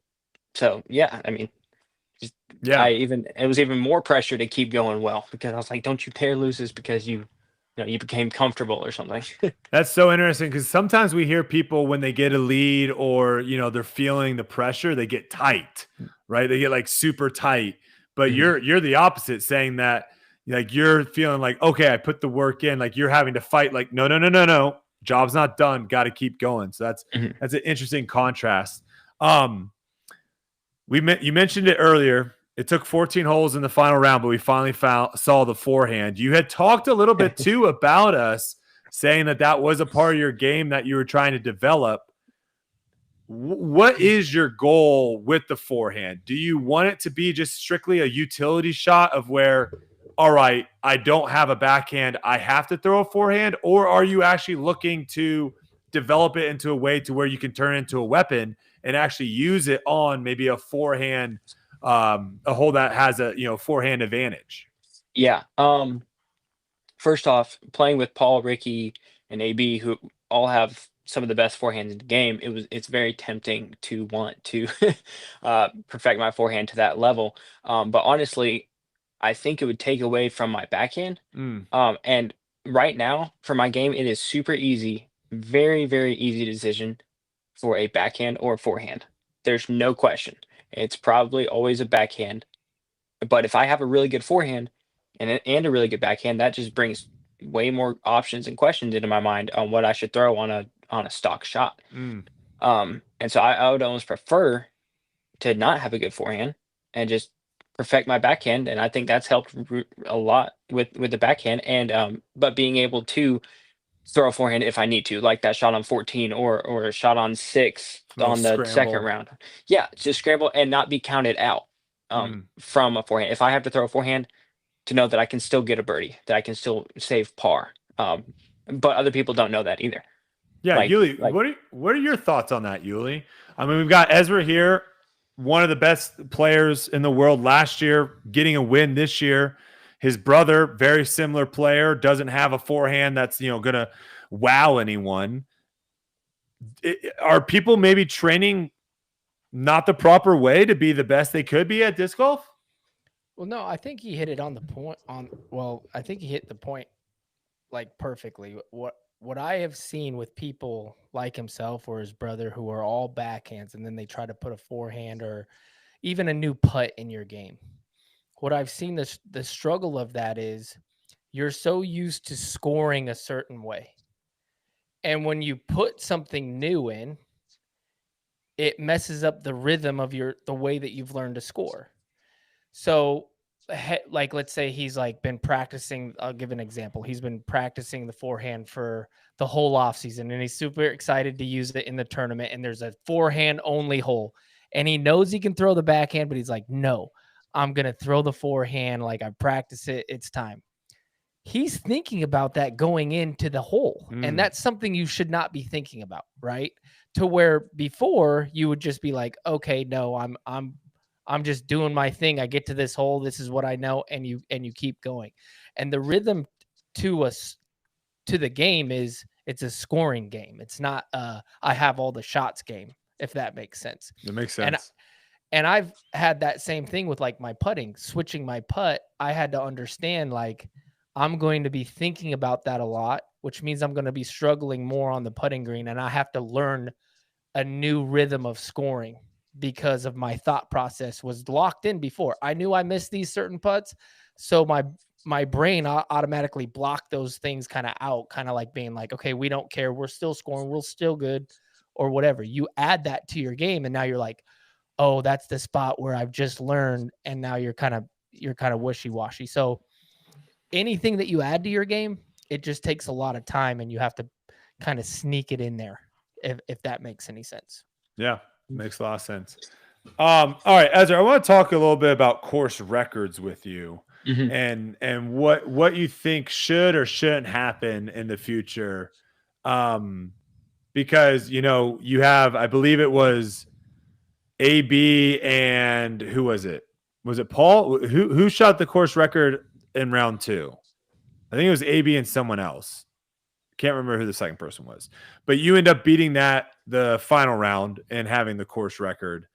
so yeah, I mean, just, Yeah. it was even more pressure to keep going well because I was like, don't you dare lose this because you became comfortable or something. That's so interesting because sometimes we hear people when they get a lead or they're feeling the pressure, they get tight, right? They get like super tight. But Mhm. you're the opposite, saying that like you're feeling like, okay, I put the work in, like you're having to fight, like no, job's not done, got to keep going. So Mhm. that's an interesting contrast. You mentioned it earlier. It took 14 holes in the final round, but we finally saw the forehand. You had talked a little bit too about us saying that was a part of your game that you were trying to develop. What is your goal with the forehand? Do you want it to be just strictly a utility shot of where, all right, I don't have a backhand, I have to throw a forehand, or are you actually looking to develop it into a way to where you can turn it into a weapon and actually use it on maybe a forehand, a hole that has a forehand advantage? Yeah. First off, playing with Paul, Ricky, and AB, who all have some of the best forehands in the game, it's very tempting to want to perfect my forehand to that level. But honestly, I think it would take away from my backhand. Mm, And right now, for my game, it is super easy, very, very easy decision for a backhand or a forehand. There's no question. It's probably always a backhand. But if I have a really good forehand and a really good backhand, that just brings way more options and questions into my mind on what I should throw on a stock shot. mm. And so I would almost prefer to not have a good forehand and just perfect my backhand. And I think that's helped a lot with the backhand. And but being able to throw a forehand if I need to, like that shot on 14 or a shot on 6 Little on the second scramble. round. Yeah, just scramble and not be counted out Mm. from a forehand. If I have to throw a forehand, to know that I can still get a birdie, that I can still save par. But other people don't know that either. Yeah, Like Yuli, like what are your thoughts on that, Yuli? I mean, we've got Ezra here, one of the best players in the world last year, getting a win this year. His brother, very similar player, doesn't have a forehand that's gonna wow anyone. Are people maybe training not the proper way to be the best they could be at disc golf? Well, no, I think he hit it on the point. I think he hit the point like perfectly. What I have seen with people like himself or his brother who are all backhands, and then they try to put a forehand or even a new putt in your game. What I've seen the struggle of that is you're so used to scoring a certain way, and when you put something new in, it messes up the rhythm of the way that you've learned to score. So, like, let's say he's like been practicing. I'll give an example. He's been practicing the forehand for the whole off season, and he's super excited to use it in the tournament. And there's a forehand only hole, and he knows he can throw the backhand, but he's like, no, I'm gonna throw the forehand. Like I practice it. It's time. He's thinking about that going into the hole, and Mm. that's something you should not be thinking about, right? To where before you would just be like, okay, no, I'm just doing my thing. I get to this hole, this is what I know, and you keep going. And the rhythm to us to the game is it's a scoring game. It's not I have all the shots game, if that makes sense. That makes And sense. and I've had that same thing with like my putting, switching my putt. I had to understand like I'm going to be thinking about that a lot, which means I'm going to be struggling more on the putting green, and I have to learn a new rhythm of scoring because of my thought process was locked in before. I knew I missed these certain putts, so my brain automatically blocked those things kind of out, kind of like being like, okay, we don't care. We're still scoring. We're still good or whatever. You add that to your game. And now you're like, oh, that's the spot where I've just learned. And now you're kind of wishy-washy. So anything that you add to your game, it just takes a lot of time and you have to kind of sneak it in there. If that makes any sense. Yeah, makes a lot of sense. All right, Ezra, I want to talk a little bit about course records with you, and what you think should or shouldn't happen in the future. Because you have, I believe it was AB and who was it? Was it Paul? Who shot the course record in round 2? I think it was AB and someone else. Can't remember who the second person was, but you end up beating the final round and having the course record.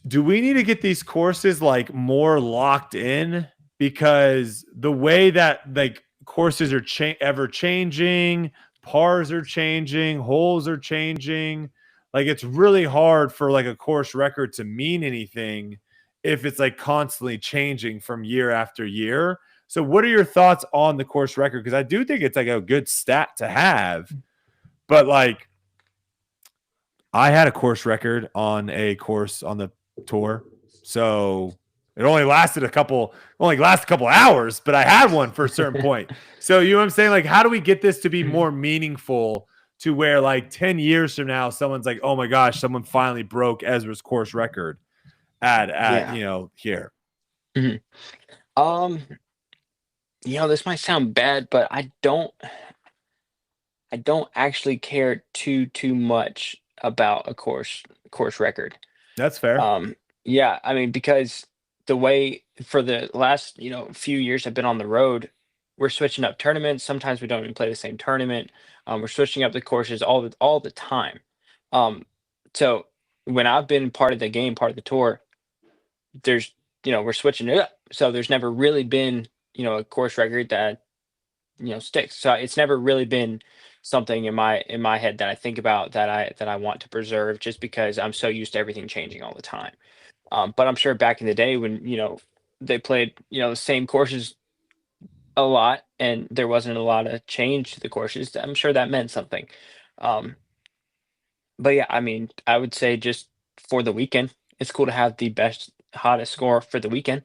Do we need to get these courses like more locked in? Because the way that like courses are ever changing, pars are changing, holes are changing. Like it's really hard for like a course record to mean anything if it's like constantly changing from year after year. So what are your thoughts on the course record? Because I do think it's like a good stat to have, but like I had a course record on a course on the tour. So it only lasted a couple hours, but I had one for a certain point. So you know what I'm saying? Like, how do we get this to be more meaningful to where like 10 years from now, someone's like, oh my gosh, someone finally broke Ezra's course record at here. This might sound bad, but I don't actually care too much about a course record. That's fair. Yeah, I mean, because the way for the last, few years I've been on the road, we're switching up tournaments. Sometimes we don't even play the same tournament. We're switching up the courses all the time. So when I've been part of the game, part of the tour, there's, we're switching it up. So there's never really been, a course record that, sticks. So it's never really been something in my head that I think about that I want to preserve, just because I'm so used to everything changing all the time. But I'm sure back in the day when, they played, the same courses a lot and there wasn't a lot of change to the courses, I'm sure that meant something. But yeah, I mean, I would say just for the weekend, it's cool to have the best, hottest score for the weekend.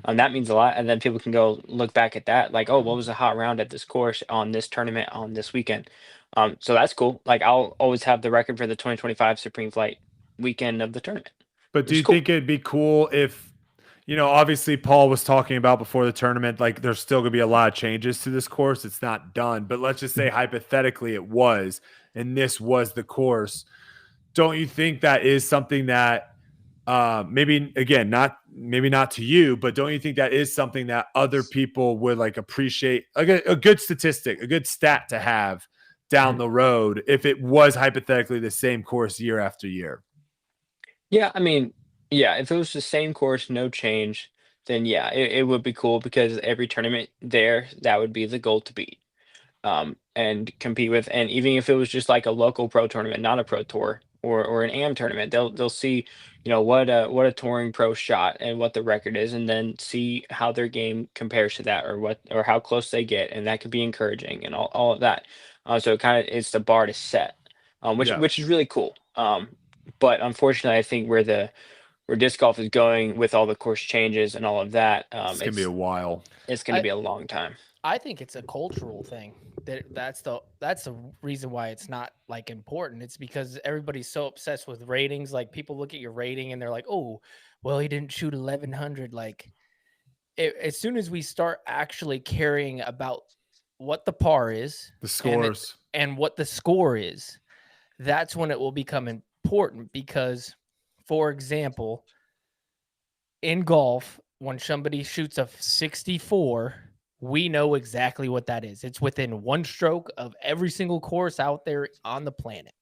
That means a lot. And then people can go look back at that, like, oh, what was a hot round at this course on this tournament on this weekend? So that's cool. Like, I'll always have the record for the 2025 Supreme Flight weekend of the tournament. But do you think it'd be cool if, obviously Paul was talking about before the tournament, like there's still going to be a lot of changes to this course. It's not done, but let's just say hypothetically it was, and this was the course. Don't you think that is something that maybe not to you, but don't you think that is something that other people would like appreciate, like a good statistic, a good stat to have down the road if it was hypothetically the same course year after year? Yeah, I mean, yeah, if it was the same course, no change, then yeah, it would be cool because every tournament there, that would be the goal to beat, and compete with. And even if it was just like a local pro tournament, not a pro tour or an AM tournament, they'll see, what a touring pro shot and what the record is, and then see how their game compares to that, or how close they get, and that could be encouraging and all of that. So it's the bar to set, which is really cool. But unfortunately, I think where disc golf is going with all the course changes and all of that, it's gonna be a while. It's gonna be a long time. I think it's a cultural thing. That's the reason why it's not like important. It's because everybody's so obsessed with ratings. Like people look at your rating and they're like, "Oh, well, he didn't shoot 1100." Like as soon as we start actually caring about what the par is, the scores, and what the score is, that's when it will become important. Because, for example, in golf, when somebody shoots a 64, we know exactly what that is. It's within one stroke of every single course out there on the planet.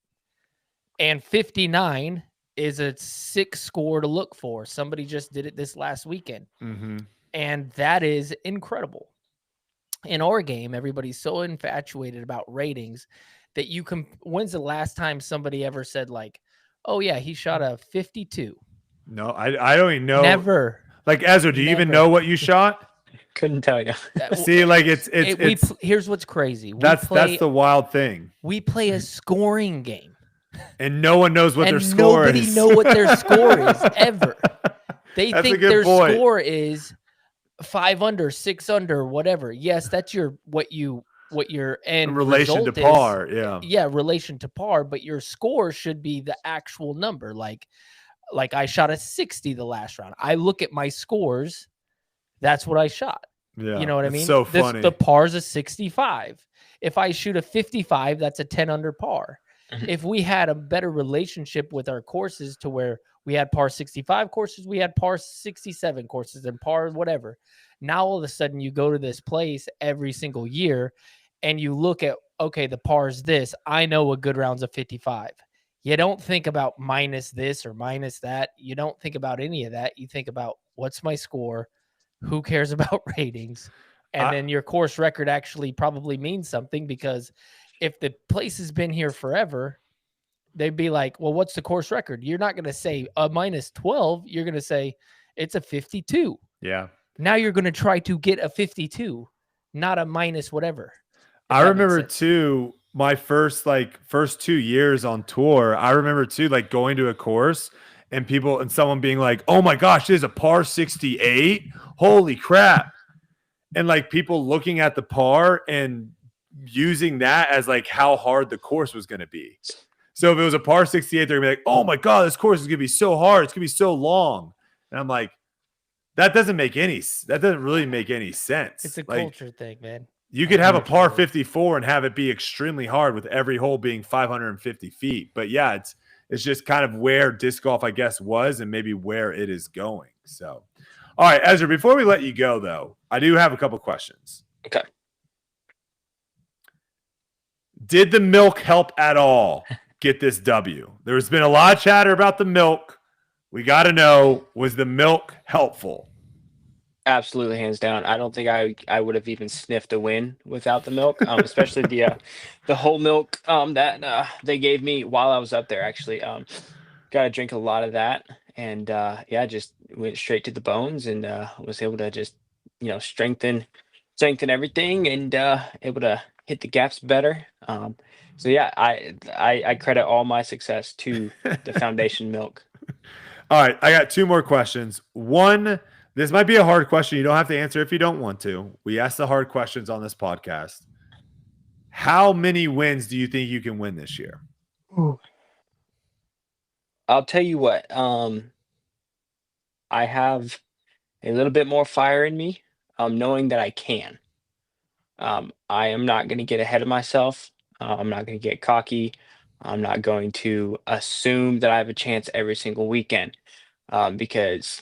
And 59 is a 6 score to look for. Somebody just did it this last weekend. And that is incredible. In our game, everybody's so infatuated about ratings that you can. When's the last time somebody ever said like, "Oh yeah, he shot a 52"? No, I don't even know. Never. Like Ezra, do you even know what you shot? Couldn't tell you. See, like here's what's crazy. That's the wild thing. We play a scoring game, and no one knows what and their score is. Nobody know what their score is ever. They think their score is 5 under, 6 under, whatever. Yes, that's what your end relation to par. Yeah, relation to par. But your score should be the actual number. Like I shot a 60 the last round. I look at my scores. That's what I shot. Yeah, you know what I mean? So funny. The par's a 65. If I shoot a 55, that's a 10 under par. If we had a better relationship with our courses to where we had par 65 courses, we had par 67 courses, and par whatever. Now all of a sudden you go to this place every single year and you look at, okay, the par's this. I know a good round's a 55. You don't think about minus this or minus that. You don't think about any of that. You think about what's my score, who cares about ratings, and then your course record actually probably means something, because if the place has been here forever, they'd be like, well, what's the course record? You're not going to say a minus 12. You're going to say it's a 52. Yeah. Now you're going to try to get a 52, not a minus whatever. I remember too, my first 2 years on tour, I remember too, like going to a course and someone being like, oh my gosh, there's a par 68. Holy crap. And like people looking at the par and using that as like how hard the course was going to be. So if it was a par 68, they're going to be like, oh my God, this course is going to be so hard. It's going to be so long. And I'm like, that doesn't really make any sense. It's a culture thing, man. You could have a par 54 and have it be extremely hard with every hole being 550 feet. But yeah, it's just kind of where disc golf, I guess, was and maybe where it is going. So, all right, Ezra, before we let you go, though, I do have a couple questions. Okay. Did the milk help at all get this W? There's been a lot of chatter about the milk. We got to know, was the milk helpful? Absolutely, hands down. I don't think I would have even sniffed a win without the milk, especially the whole milk that they gave me while I was up there. Actually, got to drink a lot of that, and just went straight to the bones, and was able to just strengthen everything, and able to hit the gaps better. So yeah, I credit all my success to the foundation milk. All right, I got two more questions. One. This might be a hard question. You don't have to answer if you don't want to. We ask the hard questions on this podcast. How many wins do you think you can win this year? I'll tell you what. I have a little bit more fire in me, knowing that I can. I am not going to get ahead of myself. I'm not going to get cocky. I'm not going to assume that I have a chance every single weekend, because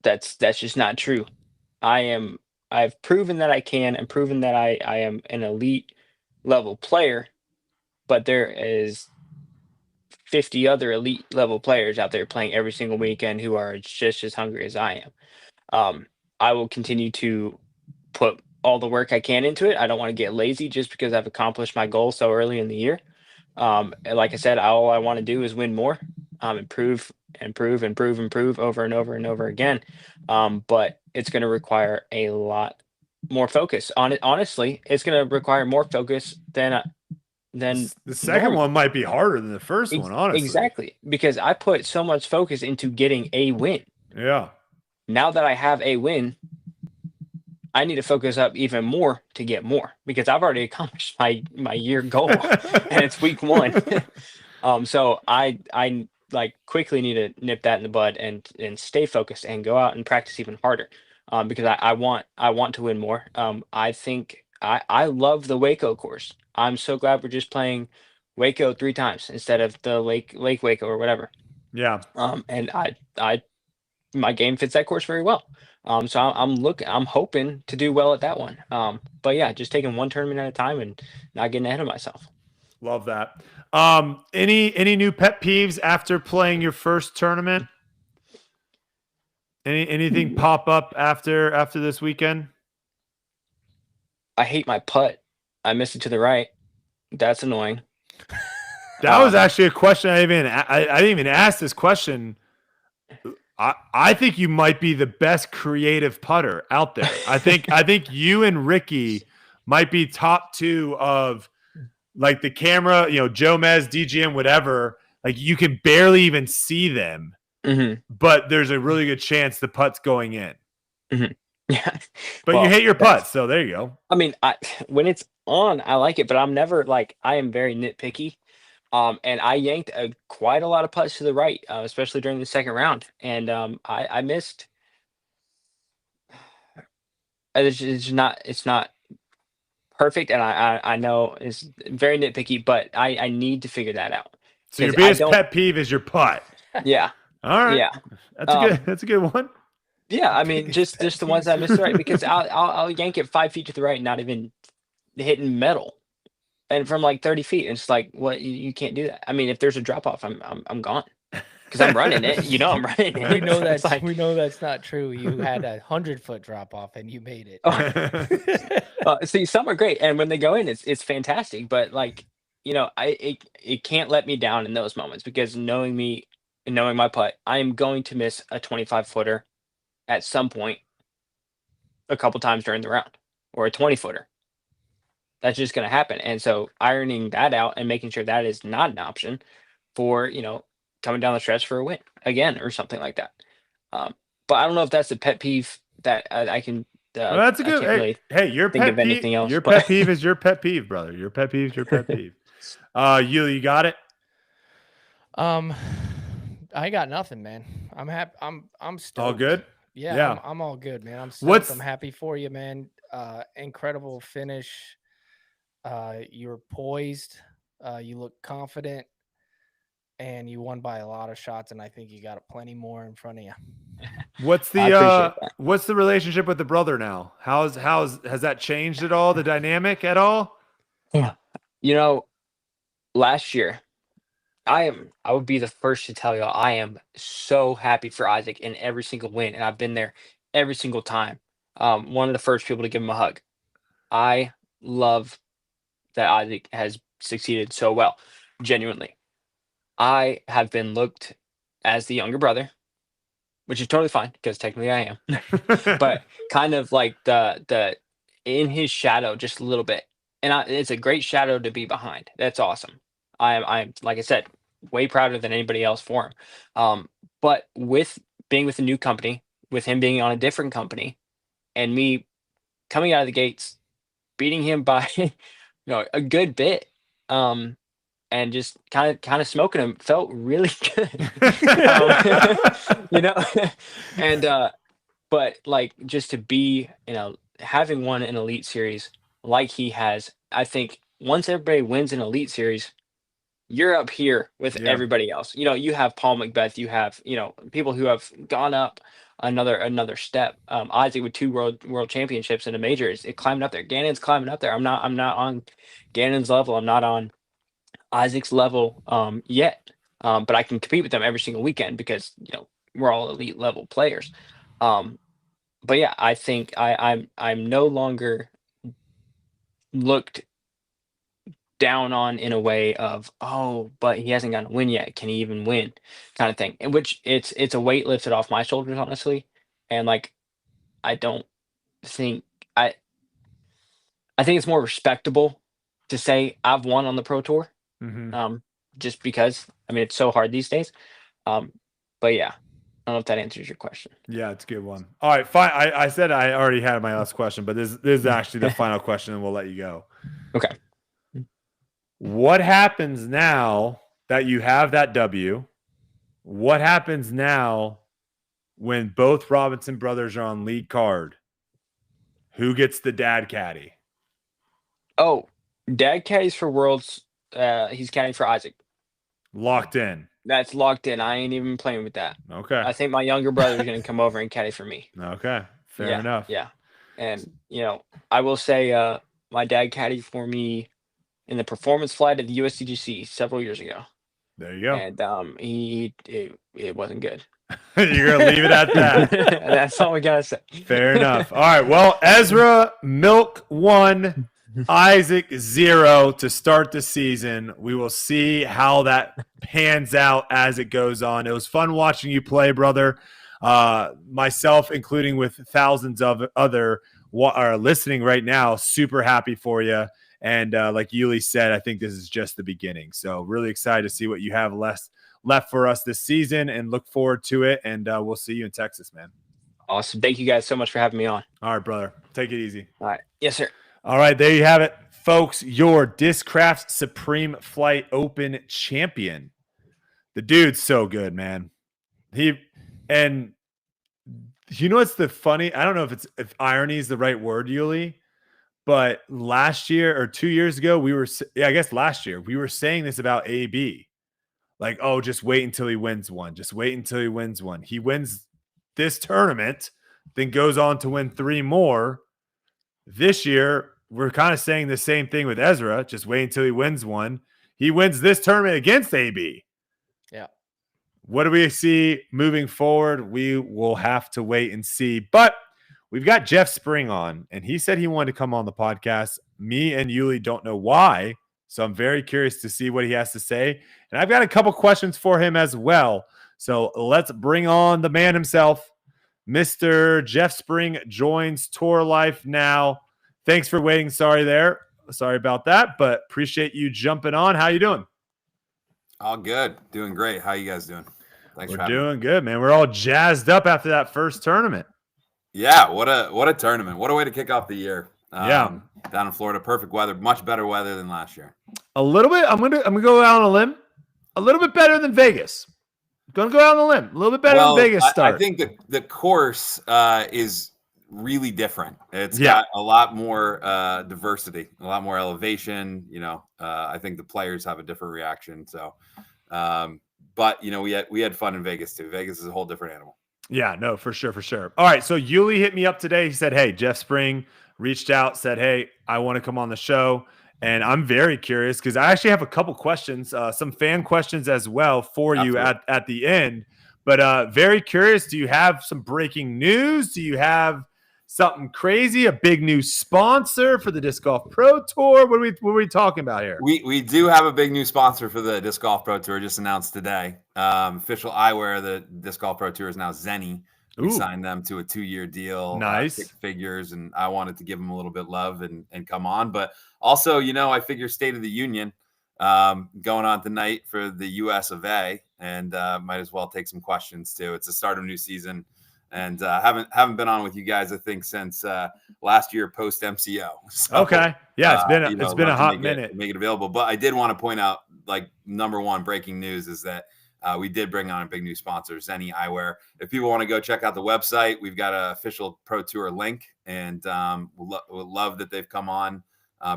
that's just not true. I've proven that I can, and proven that I am an elite level player, but there is 50 other elite level players out there playing every single weekend who are just as hungry as I am. I will continue to put all the work I can into it. I don't want to get lazy just because I've accomplished my goal so early in the year. And like I said, all I want to do is win more, improve over and over and over again. But it's going to require a lot more focus on it. Honestly, it's going to require more focus than the second one might be harder than the first one. Honestly, exactly, because I put so much focus into getting a win. Yeah. Now that I have a win, I need to focus up even more to get more, because I've already accomplished my year goal and it's week 1. So I quickly need to nip that in the bud and stay focused and go out and practice even harder, because I want to win more. I think I love the Waco course. I'm so glad we're just playing Waco 3 times instead of the Lake Waco or whatever. Yeah. And my game fits that course very well. So I'm hoping to do well at that one. But yeah, just taking one tournament at a time and not getting ahead of myself. Love that. Any new pet peeves after playing your first tournament? Anything pop up after this weekend? I hate my putt. I missed it to the right. That's annoying. That was actually a question I didn't even ask this question. I think you might be the best creative putter out there. I think you and Ricky might be top 2 of like the camera, Joe Mez, DGM, whatever. Like you can barely even see them, but there's a really good chance the putt's going in. Yeah, but you hit your putt, so there you go. I mean, when it's on, I like it, but I'm never like I am very nitpicky. And I yanked quite a lot of putts to the right, especially during the second round, and I missed. It's not perfect, and I know it's very nitpicky, but I need to figure that out. So your biggest pet peeve is your putt. Yeah. All right. Yeah. That's a good one. Yeah, I mean, just the ones I missed right, because I'll yank it 5 feet to the right, not even hitting metal, and from like 30 feet. And it's like, what? You can't do that. I mean, if there's a drop off, I'm gone because I'm running it. I'm running it. We know that's we know that's not true. You had 100-foot drop off and you made it. See, some are great, and when they go in, it's fantastic. But like, it can't let me down in those moments, because knowing me and knowing my putt, I am going to miss a 25-footer at some point a couple times during the round, or a 20-footer. That's just going to happen. And so ironing that out and making sure that is not an option for, coming down the stretch for a win again or something like that. But I don't know if that's a pet peeve that I can. Well, that's a good. Hey, your pet peeve. Your pet peeve is your pet peeve, brother. Your pet peeve is your pet peeve. You got it. I got nothing, man. I'm happy. I'm stoked. All good. Yeah. I'm all good, man. I'm stoked. I'm happy for you, man. Incredible finish. You're poised. You look confident, and you won by a lot of shots. And I think you got plenty more in front of you. What's the relationship with the brother now? Has that changed at all? The dynamic at all? Yeah. Last year, I would be the first to tell y'all, I am so happy for Isaac in every single win, and I've been there every single time. One of the first people to give him a hug. I love that Isaac has succeeded so well. Genuinely, I have been looked as the younger brother, which is totally fine because technically I am, but kind of like the in his shadow just a little bit, and it's a great shadow to be behind. That's awesome. I'm like I said, way prouder than anybody else for him. But with being with a new company, with him being on a different company, and me coming out of the gates, beating him by a good bit, and just kind of smoking him, felt really good. And but like, just to be having won an elite series like he has, I think once everybody wins an elite series, you're up here with everybody else. You have Paul Macbeth, you have people who have gone up another step. Isaac with 2 world championships in a major, it climbed up there. Gannon's climbing up there. I'm not on Gannon's level. I'm not on Isaac's level yet, but I can compete with them every single weekend because we're all elite level players. But yeah, I think I'm no longer looked down on in a way of, oh, but he hasn't gotten a win yet, can he even win, kind of thing. In which it's a weight lifted off my shoulders, honestly. And like, I don't think I think it's more respectable to say I've won on the Pro Tour. Just because it's so hard these days. But yeah, I don't know if that answers your question. Yeah, it's a good one. All right, fine. I said I already had my last question, but this is actually the final question, and we'll let you go. Okay. What happens now that you have that W? What happens now when both Robinson brothers are on lead card? Who gets the dad caddy? Oh, dad caddies for Worlds. He's caddying for Isaac. Locked in. That's locked in. I ain't even playing with that. Okay. I think my younger brother is going to come over and caddy for me. Okay. Fair enough. Yeah. And, I will say my dad caddied for me in the performance flight at the USDGC several years ago. There you go. And it wasn't good. You're going to leave it at that. That's all we got to say. Fair enough. All right. Well, Ezra, Milk 1, Isaac 0 to start the season. We will see how that pans out as it goes on. It was fun watching you play, brother. myself, including with thousands of other are listening right now, super happy for you. And like Yuli said, I think this is just the beginning. So really excited to see what you have left for us this season, and look forward to it. And we'll see you in Texas, man. Awesome. Thank you guys so much for having me on. All right, brother. Take it easy. All right. Yes, sir. All right, there you have it, folks. Your Discraft Supreme Flight Open champion. The dude's so good, man. And you know what's the funny? I don't know if irony is the right word, Yuli, but last year or 2 years ago, I guess last year, we were saying this about AB. Like, oh, just wait until he wins one. Just wait until he wins one. He wins this tournament, then goes on to win 3 more. This year, we're kind of saying the same thing with Ezra. Just wait until he wins one. He wins this tournament against AB. Yeah. What do we see moving forward? We will have to wait and see. But we've got Jeff Spring on, and he said he wanted to come on the podcast. Me and Yuli don't know why, so I'm very curious to see what he has to say. And I've got a couple questions for him as well. So let's bring on the man himself. Mr. Jeff Spring joins Tour Life now. Thanks for waiting. Sorry about that, but appreciate you jumping on. How you doing? All good. Doing great. How you guys doing? Thanks We're for having me. doing good, man. We're all jazzed up after that first tournament. Yeah, what a tournament. What a way to kick off the year. Yeah. Down in Florida, perfect weather, much better weather than last year. A little bit. I'm gonna go out on a limb. A little bit better than Vegas. Gonna go out on a limb. A little bit better than Vegas start. I think the course is really different. It's Yeah. got a lot more diversity, a lot more elevation. I think the players have a different reaction. So, but we had fun in Vegas too. Vegas is a whole different animal. Yeah, no, for sure. All right, so Yuli hit me up today. He said, hey, Jeff Spring reached out, said, hey, I want to come on the show. And I'm very curious because I actually have a couple questions, some fan questions as well for you at the end. But very curious, do you have some breaking news? Do you have something crazy, a big new sponsor for the Disc Golf Pro Tour? What are we talking about here? We do have a big new sponsor for the Disc Golf Pro Tour, just announced today. Official eyewear, the Disc Golf Pro Tour is now Zenny. We signed them to a 2-year deal. Nice. 6 figures, and I wanted to give them a little bit of love and come on. But also, I figure State of the Union going on tonight for the US of A, and might as well take some questions too. It's the start of a new season. And haven't been on with you guys, I think, since last year post MCO. So, okay, yeah, it's been a hot minute. Make it available, but I did want to point out, like, number one breaking news is that we did bring on a big new sponsor, Zenny Eyewear. If people want to go check out the website, we've got an official Pro Tour link, and we'll love that they've come on.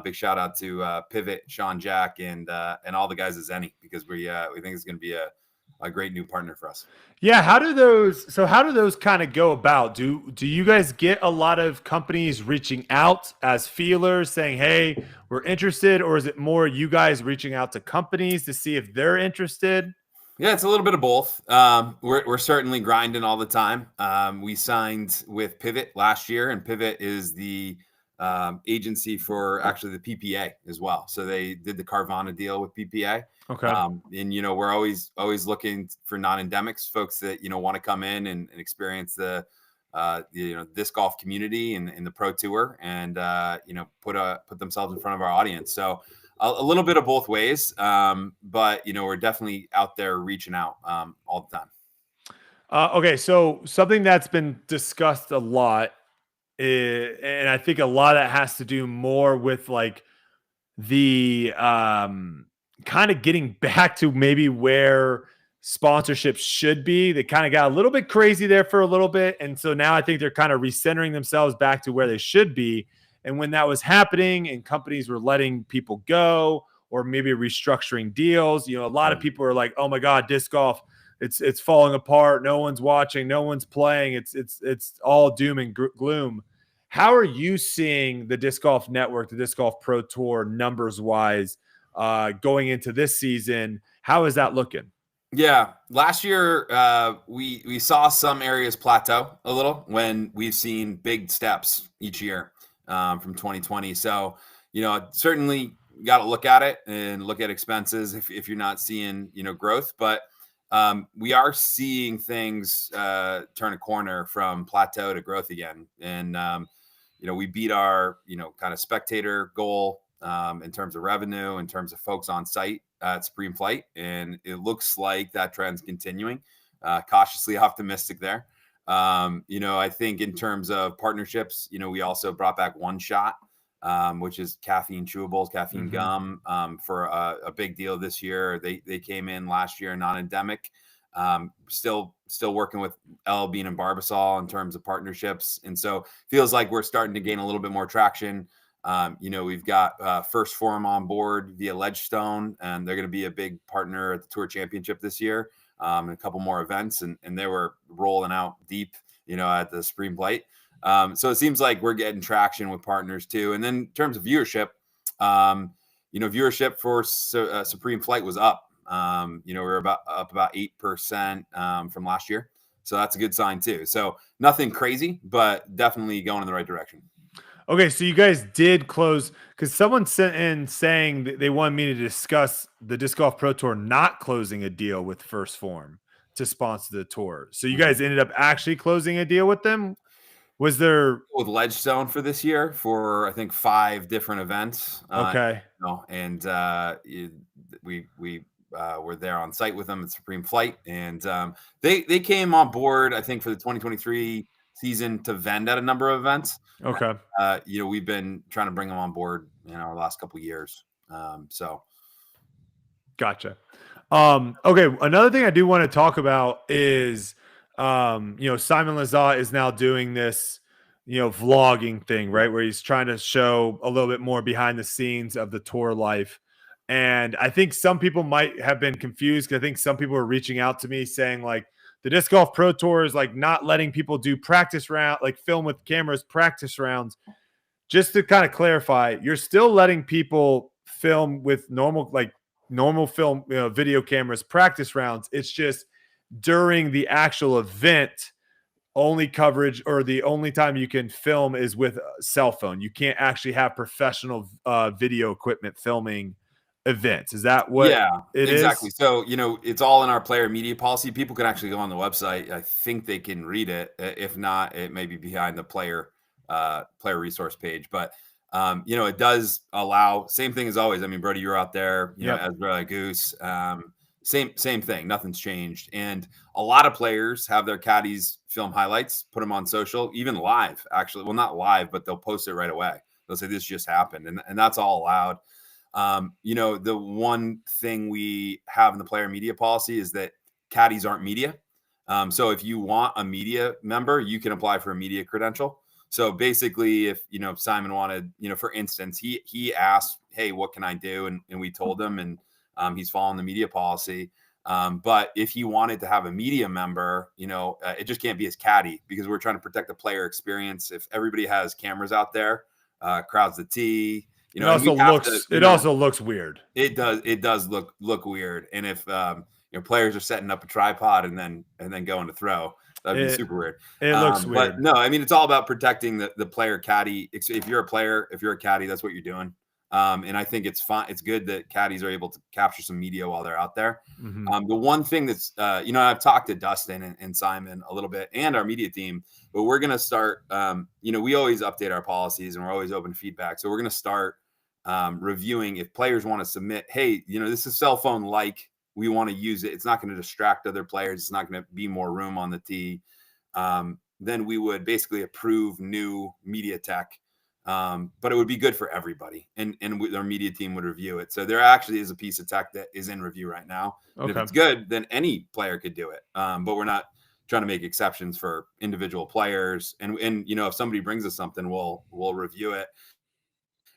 Big shout out to Pivot, Sean Jack, and all the guys at Zenny, because we think it's going to be a great new partner for us. Yeah, how do those kind of go about? Do you guys get a lot of companies reaching out as feelers saying, hey, we're interested, or is it more you guys reaching out to companies to see if they're interested? Yeah, it's a little bit of both. We're certainly grinding all the time. We signed with Pivot last year, and Pivot is the agency for actually the PPA as well. So they did the Carvana deal with PPA. Okay. And we're always looking for non-endemics, folks that want to come in and experience the disc golf community and the Pro Tour, and put themselves in front of our audience. So a little bit of both ways, but we're definitely out there reaching out all the time. Okay, so something that's been discussed a lot, and I think a lot of that has to do more with like the kind of getting back to maybe where sponsorships should be. They kind of got a little bit crazy there for a little bit, and so now I think they're kind of recentering themselves back to where they should be. And when that was happening and companies were letting people go or maybe restructuring deals, a lot of people are like, oh my God, disc golf, it's falling apart. No one's watching, no one's playing. It's all doom and gloom. How are you seeing the Disc Golf Network, the Disc Golf Pro Tour numbers wise going into this season? How is that looking? Yeah, last year we saw some areas plateau a little when we've seen big steps each year from 2020. So, certainly got to look at it and look at expenses if you're not seeing, growth. But we are seeing things turn a corner from plateau to growth again. And, we beat our, kind of spectator goal in terms of revenue, in terms of folks on site at Supreme Flight. And it looks like that trend's continuing. Cautiously optimistic there. I think in terms of partnerships, we also brought back One Shot, which is caffeine chewables, caffeine gum for a big deal this year. They came in last year, non-endemic. Still working with L Bean and Barbasol in terms of partnerships. And so feels like we're starting to gain a little bit more traction. We've got First Forum on board via Ledgestone, and they're going to be a big partner at the Tour Championship this year. And a couple more events, and they were rolling out deep, at the Supreme Flight. So it seems like we're getting traction with partners too. And then in terms of viewership, viewership for Supreme Flight was up. We're up about 8% from last year. So that's a good sign too. So nothing crazy, but definitely going in the right direction. Okay, so you guys did close because someone sent in saying that they wanted me to discuss the Disc Golf Pro Tour not closing a deal with First Form to sponsor the tour. So you guys ended up actually closing a deal with them? Was there with Ledgestone for this year for I think 5 different events? Okay, and we were there on site with them at Supreme Flight, and they came on board I think for the 2023 season to vend at a number of events. Okay. We've been trying to bring them on board, the last couple of years. So. Gotcha. Okay. Another thing I do want to talk about is, Simon Lizotte is now doing this, vlogging thing, right? Where he's trying to show a little bit more behind the scenes of the tour life. And I think some people might have been confused because I think some people were reaching out to me saying like, the Disc Golf Pro Tour is like not letting people do practice round, like film with cameras, practice rounds. Just to kind of clarify, you're still letting people film with normal film, video cameras, practice rounds. It's just during the actual event, only coverage or the only time you can film is with a cell phone. You can't actually have professional video equipment filming events. Is that what it exactly is? So it's all in our player media policy. People can actually go on the website. I think they can read it. If not, it may be behind the player resource page, but it does allow same thing as always. I mean, Brody, you're out there, Ezra, Goose, same thing. Nothing's changed. And a lot of players have their caddies film highlights, put them on social, even live actually. Well, not live, but they'll post it right away. They'll say this just happened, and that's all allowed. The one thing we have in the player media policy is that caddies aren't media. So if you want a media member, you can apply for a media credential. So basically, if Simon wanted, for instance, he asked, "Hey, what can I do?" and we told him, and he's following the media policy. But if he wanted to have a media member, it just can't be his caddy because we're trying to protect the player experience. If everybody has cameras out there, crowds the tee. It also looks weird. It does look weird. And if players are setting up a tripod and then going to throw, that'd be super weird. It looks weird. But no, I mean it's all about protecting the player caddy. If you're a player, if you're a caddy, that's what you're doing. And I think it's fine. It's good that caddies are able to capture some media while they're out there. The one thing that's I've talked to Dustin and Simon a little bit and our media team, but we're gonna start. We always update our policies and we're always open to feedback. So we're gonna start reviewing if players want to submit, hey, this is cell phone like we want to use it. It's not going to distract other players. It's not going to be more room on the tee. Then we would basically approve new media tech. But it would be good for everybody. And our media team would review it. So there actually is a piece of tech that is in review right now. And if it's good, then any player could do it. But we're not trying to make exceptions for individual players. And if somebody brings us something, we'll review it.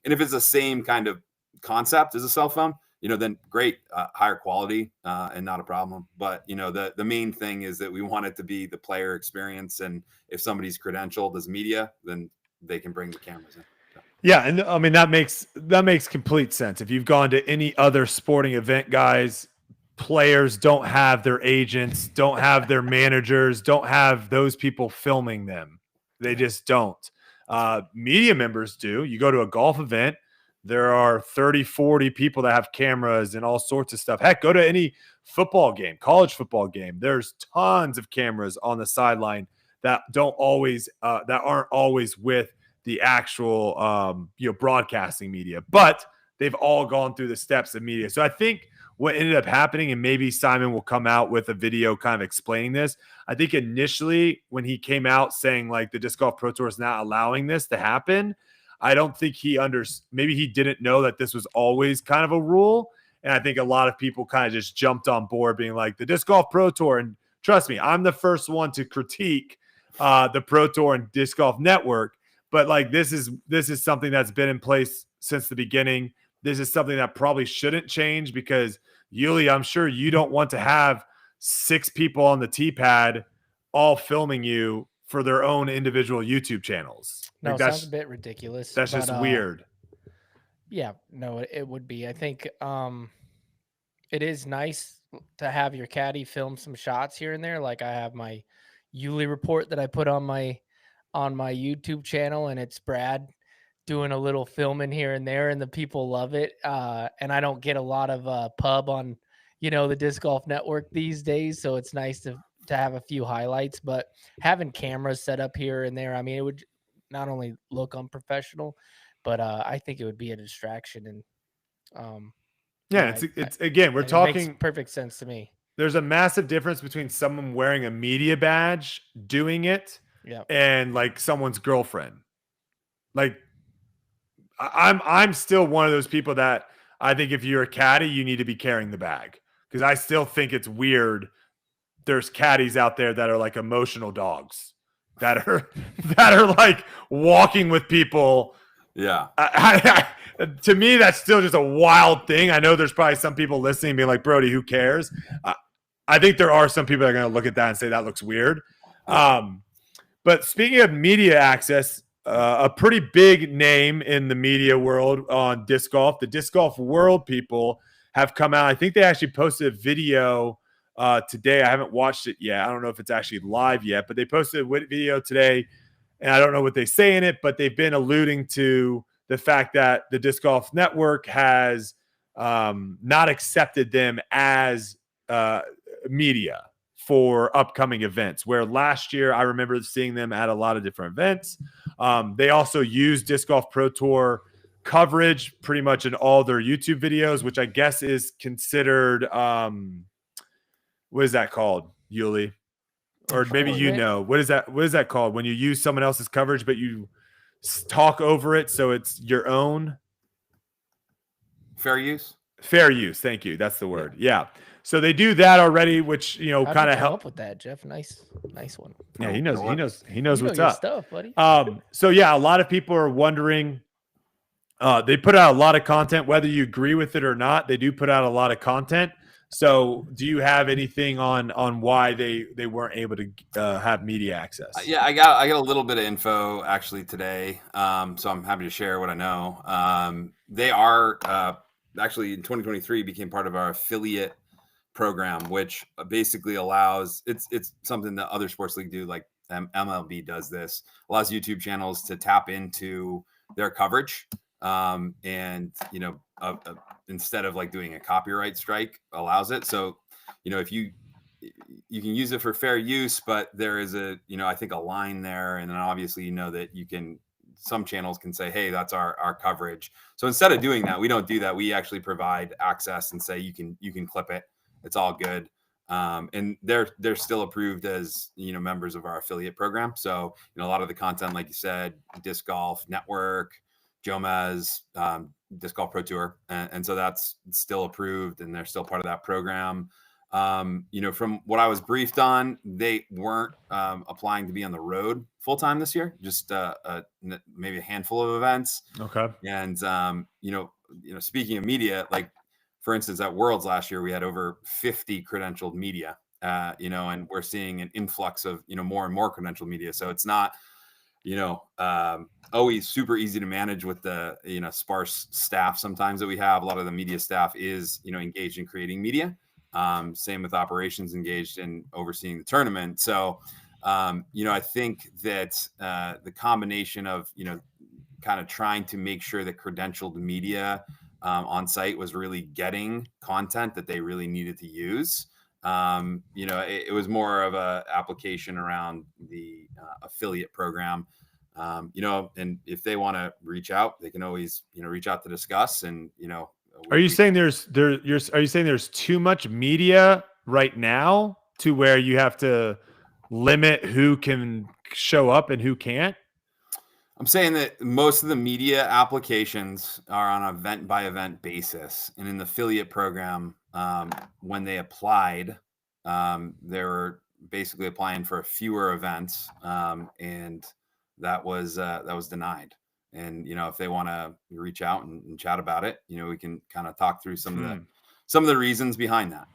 And if it's the same kind of concept as a cell phone, then great, higher quality and not a problem. But, the main thing is that we want it to be the player experience. And if somebody's credentialed as media, then they can bring the cameras in. So. Yeah. And I mean, that makes complete sense. If you've gone to any other sporting event, guys, players don't have their agents, don't have their managers, don't have those people filming them. They just don't. Media members do. You go to a golf event, There are 30, 40 people that have cameras and all sorts of stuff. Heck, go to any football game, college football game. There's tons of cameras on the sideline that aren't always with the actual broadcasting media, but they've all gone through the steps of media. So I think what ended up happening, and maybe Simon will come out with a video kind of explaining this. I think initially when he came out saying like the Disc Golf Pro Tour is not allowing this to happen, I don't think maybe he didn't know that this was always kind of a rule. And I think a lot of people kind of just jumped on board being like the Disc Golf Pro Tour. And trust me, I'm the first one to critique the Pro Tour and Disc Golf Network. But like this is something that's been in place since the beginning. This is something that probably shouldn't change because Yuli, I'm sure you don't want to have 6 people on the tee pad all filming you for their own individual YouTube channels. No, like sounds a bit ridiculous. That's just weird. Yeah, no, it would be. I think it is nice to have your caddy film some shots here and there. Like I have my Yuli report that I put on my YouTube channel, and it's Brad doing a little filming here and there, and the people love it. And I don't get a lot of pub on, the Disc Golf Network these days, so it's nice to have a few highlights. But having cameras set up here and there, I mean, it would not only look unprofessional, but I think it would be a distraction. And it's again, we're talking. It makes perfect sense to me. There's a massive difference between someone wearing a media badge doing it, and like someone's girlfriend. Like I'm still one of those people that I think if you're a caddy, you need to be carrying the bag, because I still think it's weird. There's caddies out there that are like emotional dogs that are like walking with people. Yeah. To me, that's still just a wild thing. I know there's probably some people listening being like, Brody, who cares? I think there are some people that are going to look at that and say that looks weird. But speaking of media access, a pretty big name in the media world on disc golf, the Disc Golf World people have come out. I think they actually posted a video today. I haven't watched it yet. I don't know if it's actually live yet, but they posted a video today, and I don't know what they say in it, but they've been alluding to the fact that the Disc Golf Network has not accepted them as media for upcoming events, where last year I remember seeing them at a lot of different events. They also use Disc Golf Pro Tour coverage pretty much in all their YouTube videos, which I guess is considered, what is that called, Yuli? Or maybe what is that called when you use someone else's coverage but you talk over it so it's your own? Fair use. Fair use. Thank you. That's the word. Yeah. So they do that already, which kind of help with that, Jeff. Nice one. Yeah, he knows what's up. Stuff, buddy. So yeah, a lot of people are wondering. They put out a lot of content, whether you agree with it or not. They do put out a lot of content. So, do you have anything on why they weren't able to have media access? Yeah, I got a little bit of info actually today. So I'm happy to share what I know. They are actually in 2023 became part of our affiliate program, which basically allows it's something that other sports league do, like MLB does this, allows YouTube channels to tap into their coverage. And instead of like doing a copyright strike, allows it. So, if you can use it for fair use, but there is I think a line there. And then obviously, that some channels can say, hey, that's our coverage. So instead of doing that, we don't do that. We actually provide access and say, you can clip it. It's all good. And they're still approved as, members of our affiliate program. So, a lot of the content, like you said, Disc Golf Network, Jomez, Disc Golf Pro Tour. And so that's still approved and they're still part of that program. From what I was briefed on, they weren't applying to be on the road full time this year, just maybe a handful of events. Okay. And, speaking of media, like for instance, at Worlds last year, we had over 50 credentialed media, and we're seeing an influx of, more and more credentialed media. So it's not, always super easy to manage with the, sparse staff sometimes that we have. A lot of the media staff is, engaged in creating media. Same with operations engaged in overseeing the tournament. So, I think that the combination of, kind of trying to make sure that credentialed media on site was really getting content that they really needed to use. It was more of a application around the affiliate program. And if they want to reach out, they can always, reach out to discuss. And, are you saying are you saying there's too much media right now to where you have to limit who can show up and who can't? I'm saying that most of the media applications are on an event by event basis. And in the affiliate program, when they applied, they were basically applying for fewer events. And that was denied. And, if they want to reach out and chat about it, we can kind of talk through some of the reasons behind that.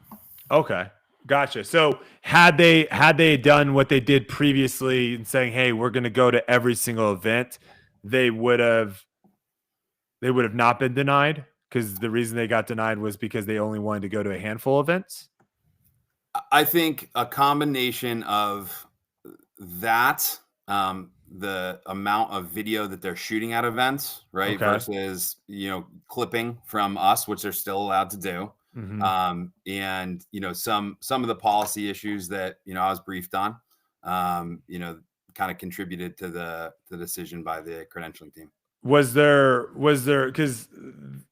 Okay. Gotcha. So had they done what they did previously and saying, "Hey, we're going to go to every single event," they would have not been denied, because the reason they got denied was because they only wanted to go to a handful of events. I think a combination of that, the amount of video that they're shooting at events, right, Okay. versus clipping from us, which they're still allowed to do. Mhm. And some of the policy issues that I was briefed on, kind of contributed to the decision by the credentialing team. Was there because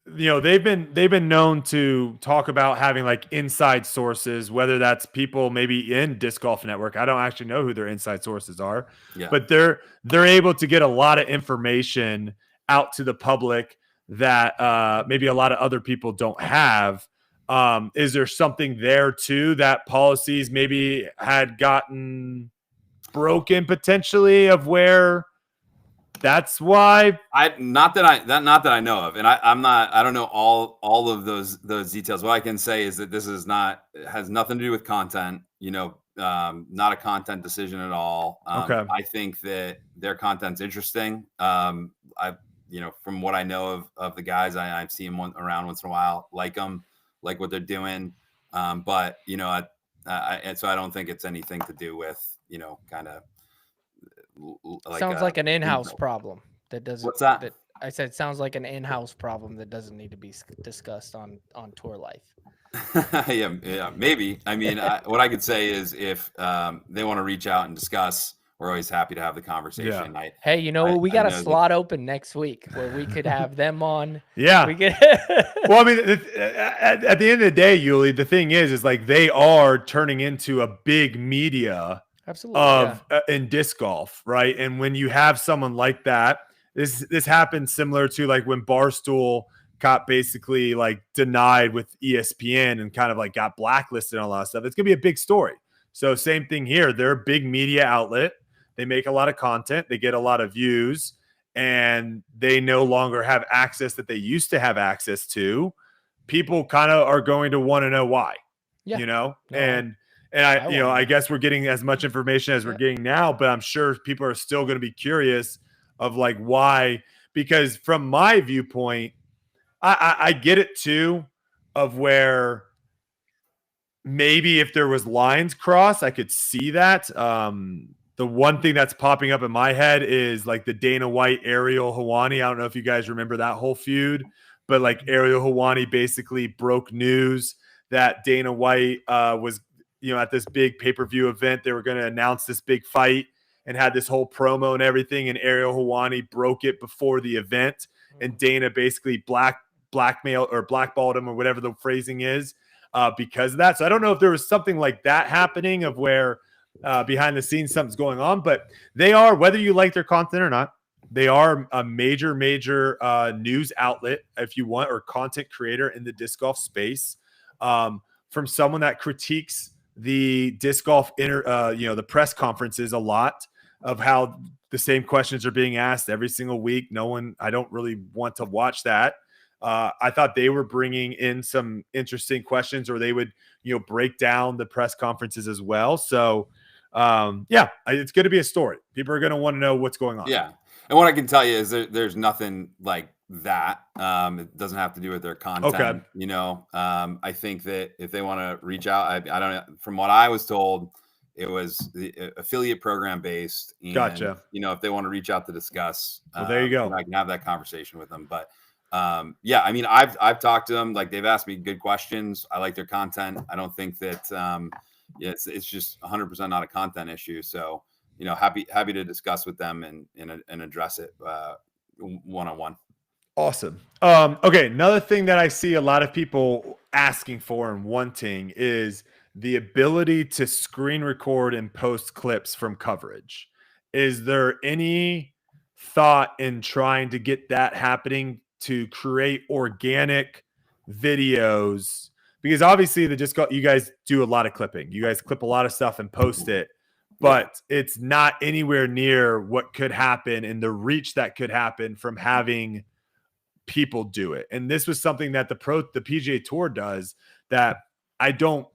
they've been known to talk about having like inside sources, whether that's people maybe in Disc Golf Network. I don't actually know who their inside sources are, Yeah. but they're able to get a lot of information out to the public that maybe a lot of other people don't have. Is there something there too that policies maybe had gotten broken potentially, of where that's why? Not that I know of, and I don't know all of those details. What I can say is that this has nothing to do with content. Not a content decision at all. Okay. I think that their content's interesting. From what I know of the guys, I see them around once in a while. Like them, like what they're doing. But and so I don't think it's anything to do with kind of. Sounds like an in-house problem that doesn't. What's that? I said sounds like an in-house problem that doesn't need to be discussed on Tour Life. yeah, maybe. I mean, what I could say is if they want to reach out and discuss, we're always happy to have the conversation. Yeah. Hey, we got a slot open next week where we could have them on. Yeah. We could. Well, I mean, at the end of the day, Yuli, the thing is like they are turning into a big media Absolutely, in disc golf, right? And when you have someone like that, this happens similar to like when Barstool got basically like denied with ESPN and kind of like got blacklisted and all that stuff. It's gonna be a big story. So same thing here. They're a big media outlet. They make a lot of content. They get a lot of views, and they no longer have access that they used to have access to. People kind of are going to want to know why. Yeah. And I guess we're getting as much information as we're getting now, but I'm sure people are still going to be curious of like why, because from my viewpoint, I get it too, of where maybe if there was lines crossed, I could see that. The one thing that's popping up in my head is like the Dana White, Ariel Helwani. I don't know if you guys remember that whole feud, but like Ariel Helwani basically broke news that Dana White was at this big pay-per-view event. They were going to announce this big fight and had this whole promo and everything. And Ariel Helwani broke it before the event. And Dana basically blackmailed or blackballed him, or whatever the phrasing is, because of that. So I don't know if there was something like that happening, of where behind the scenes something's going on, but they are, whether you like their content or not, they are a major news outlet, if you want, or content creator in the disc golf space. From someone that critiques the disc golf the press conferences a lot, of how the same questions are being asked every single week. I don't really want to watch that. I thought they were bringing in some interesting questions, or they would, break down the press conferences as well. So it's going to be a story. People are going to want to know what's going on. Yeah. And what I can tell you is there's nothing like that. It doesn't have to do with their content. Okay. I think that if they want to reach out, I don't know. From what I was told, It was the affiliate program based. And, Gotcha. if they want to reach out to discuss, Well, there you go. I can have that conversation with them. But yeah, I mean, I've talked to them. Like, they've asked me good questions. I like their content. I don't think that it's just 100% not a content issue. So, happy to discuss with them and address it one-on-one. Awesome. Okay. Another thing that I see a lot of people asking for and wanting is the ability to screen record and post clips from coverage. Is there any thought in trying to get that happening to create organic videos? Because obviously you guys do a lot of clipping. You guys clip a lot of stuff and post it, but it's not anywhere near what could happen and the reach that could happen from having people do it. And this was something that the PGA Tour does that I don't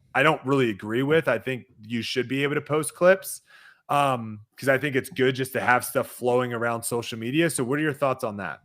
really agree with. I think you should be able to post clips because I think it's good just to have stuff flowing around social media. So what are your thoughts on that?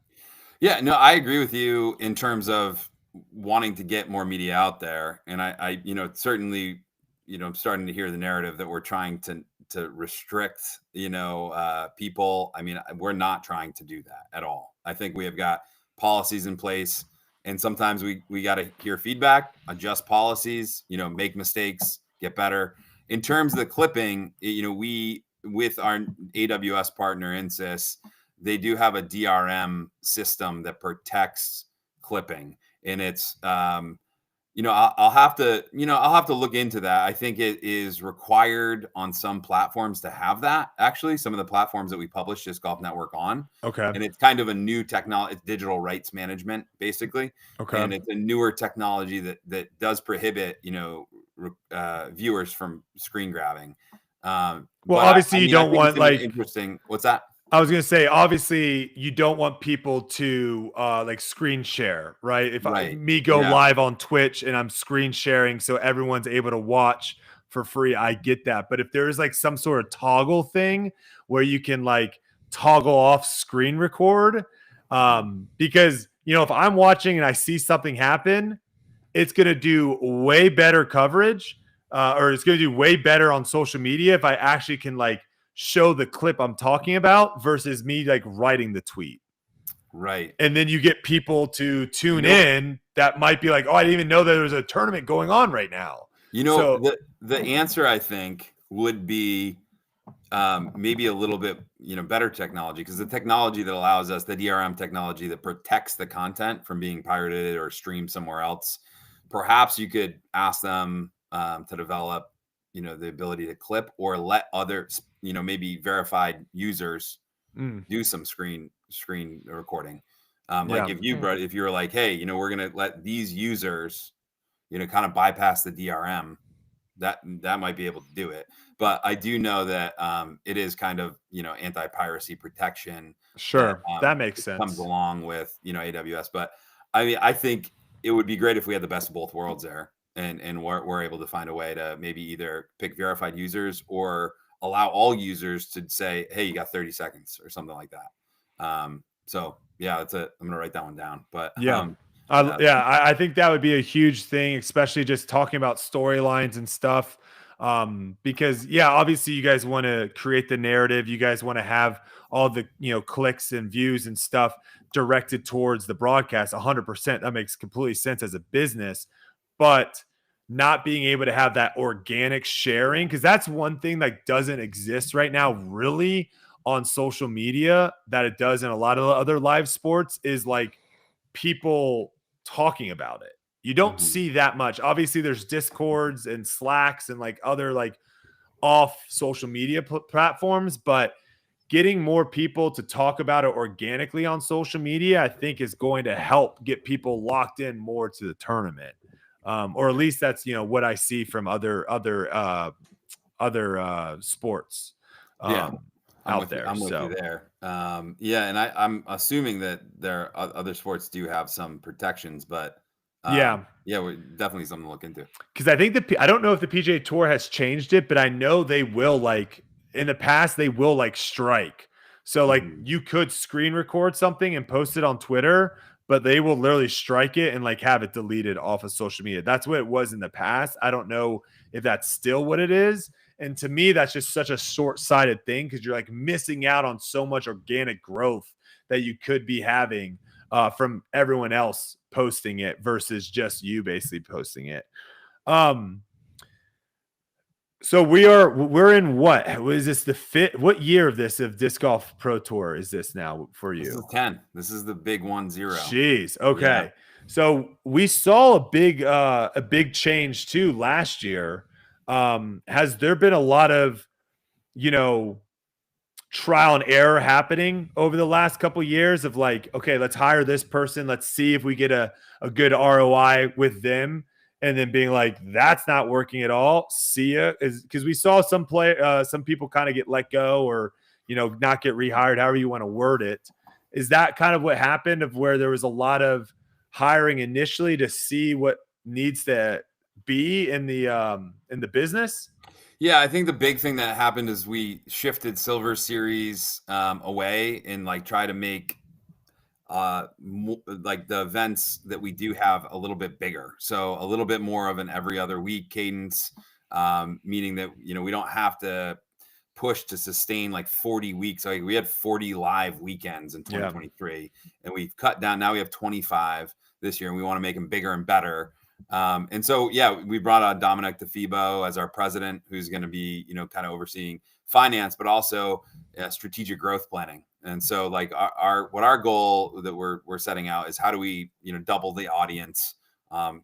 Yeah, no, I agree with you in terms of wanting to get more media out there. And I certainly, I'm starting to hear the narrative that we're trying to restrict, people. I mean, we're not trying to do that at all. I think we have got policies in place, and sometimes we got to hear feedback, adjust policies, make mistakes, get better. In terms of the clipping, we, with our AWS partner Insys, they do have a DRM system that protects clipping, and it's I'll have to look into that. I think it is required on some platforms to have that. Actually, some of the platforms that we publish Disc Golf Network on. Okay. And it's kind of a new technology. It's digital rights management, basically. Okay. And it's a newer technology that does prohibit, viewers from screen grabbing. Well, obviously you don't want interesting. What's that? I was going to say, obviously, you don't want people to screen share, right? If me go live on Twitch and I'm screen sharing so everyone's able to watch for free, I get that. But if there is some sort of toggle thing where you can toggle off screen record, because, if I'm watching and I see something happen, it's going to do way better coverage or it's going to do way better on social media if I actually can show the clip I'm talking about versus me writing the tweet. Right. And then you get people to tune in that might be oh, I didn't even know there was a tournament going on right now. The answer, I think, would be maybe a little bit, better technology, because the technology that allows us, the DRM technology that protects the content from being pirated or streamed somewhere else, perhaps you could ask them to develop, the ability to clip or let other, maybe verified users do some screen recording. If you were like, hey, we're going to let these users, kind of bypass the DRM, that might be able to do it. But I do know that it is kind of, anti-piracy protection. Sure. That makes sense. Comes along with, AWS. But I mean, I think it would be great if we had the best of both worlds there. And we're able to find a way to maybe either pick verified users or allow all users to say, hey, you got 30 seconds or something like that. So yeah, I'm going to write that one down. But I think that would be a huge thing, especially just talking about storylines and stuff. Because obviously you guys want to create the narrative. You guys want to have all the, clicks and views and stuff directed towards the broadcast. 100%. That makes complete sense as a business. But not being able to have that organic sharing, because that's one thing that doesn't exist right now really on social media that it does in a lot of other live sports, is people talking about it. You don't see that much. Obviously there's Discords and Slacks and other off social media platforms, but getting more people to talk about it organically on social media, I think, is going to help get people locked in more to the tournament. Or at least that's what I see from other sports. I'm out with there. I'm with you there. And I'm assuming that there are other sports do have some protections, but we're definitely something to look into. Because I think I don't know if the PGA Tour has changed it, but I know they will in the past they will strike. So you could screen record something and post it on Twitter, but they will literally strike it and have it deleted off of social media. That's what it was in the past. I don't know if that's still what it is. And to me, that's just such a short-sighted thing because you're like missing out on so much organic growth that you could be having from everyone else posting it versus just you basically posting it. So we're in what is this the fifth? What year of Disc Golf Pro Tour is this now for you? This is 10. This is the big 1-0. Jeez. Okay. Yeah. So we saw a big change too last year. Has there been a lot of, trial and error happening over the last couple years of like, okay, let's hire this person. Let's see if we get a good ROI with them. And then being like, that's not working at all. See ya. Because we saw some people kind of get let go or, not get rehired, however you want to word it. Is that kind of what happened of where there was a lot of hiring initially to see what needs to be in the business? Yeah, I think the big thing that happened is we shifted Silver Series away and like try to make like the events that we do have a little bit bigger. So a little bit more of an every other week cadence, meaning that, we don't have to push to sustain like 40 weeks. Like we had 40 live weekends in 2023 and we've cut down. Now we have 25 this year and we want to make them bigger and better. And so, we brought on Dominic DeFibo as our president, who's going to be, kind of overseeing finance, but also strategic growth planning. And so like our goal that we're setting out is how do we, double the audience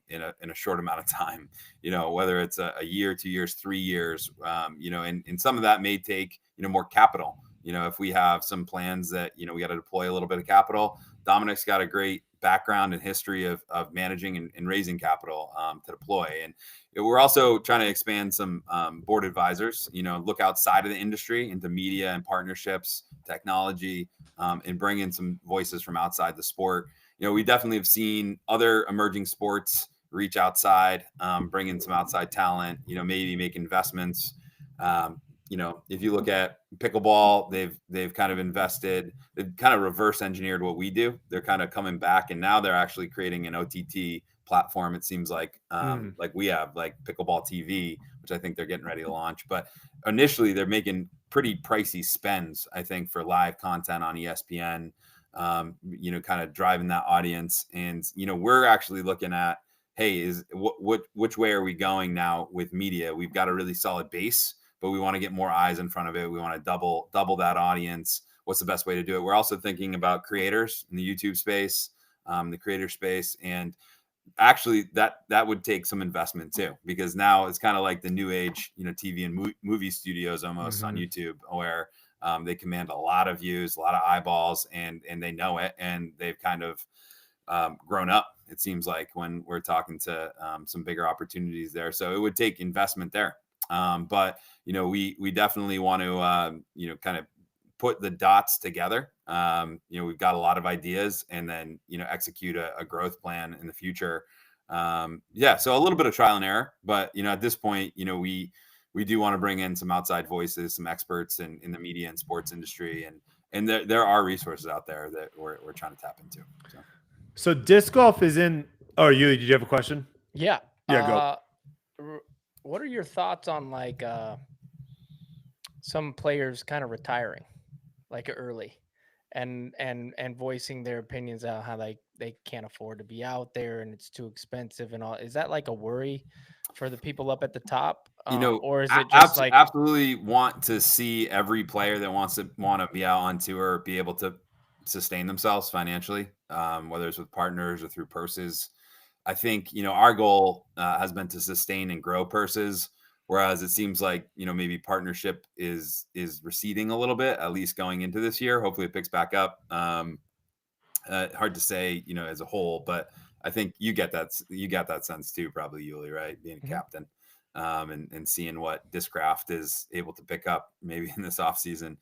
in a short amount of time, whether it's a year, 2 years, 3 years, and some of that may take, more capital. If we have some plans that, we got to deploy a little bit of capital, Dominic's got a great background and history of managing and raising capital to deploy. And we're also trying to expand some board advisors, look outside of the industry into media and partnerships, technology, and bring in some voices from outside the sport. We definitely have seen other emerging sports reach outside, bring in some outside talent, maybe make investments. If you look at pickleball, they've kind of invested, they've kind of reverse engineered what we do. They're kind of coming back and now they're actually creating an OTT platform. It seems like we have like Pickleball TV, which I think they're getting ready to launch. But initially they're making pretty pricey spends, I think, for live content on ESPN, kind of driving that audience. And, we're actually looking at, hey, which way are we going now with media? We've got a really solid base, but we want to get more eyes in front of it. We want to double that audience. What's the best way to do it? We're also thinking about creators in the YouTube space, the creator space. And actually that would take some investment too, because now it's kind of like the new age, TV and movie studios almost on YouTube where they command a lot of views, a lot of eyeballs, and they know it. And they've kind of grown up, it seems like, when we're talking to some bigger opportunities there. So it would take investment there. But we definitely want to kind of put the dots together. We've got a lot of ideas, and then execute a growth plan in the future. So a little bit of trial and error, but at this point, we do want to bring in some outside voices, some experts in the media and sports industry, and there are resources out there that we're trying to tap into. So disc golf is in. Oh, did you have a question? Yeah. Go. What are your thoughts on like some players kind of retiring like early and voicing their opinions on how they can't afford to be out there and it's too expensive and all? Is that like a worry for the people up at the top? Or is it just like absolutely want to see every player that want to be out on tour be able to sustain themselves financially, whether it's with partners or through purses. I think, our goal has been to sustain and grow purses, whereas it seems like, maybe partnership is receding a little bit, at least going into this year. Hopefully it picks back up. Hard to say, as a whole, but I think you got that sense too, probably, Yuli, right? Being a captain and seeing what Discraft is able to pick up maybe in this off season.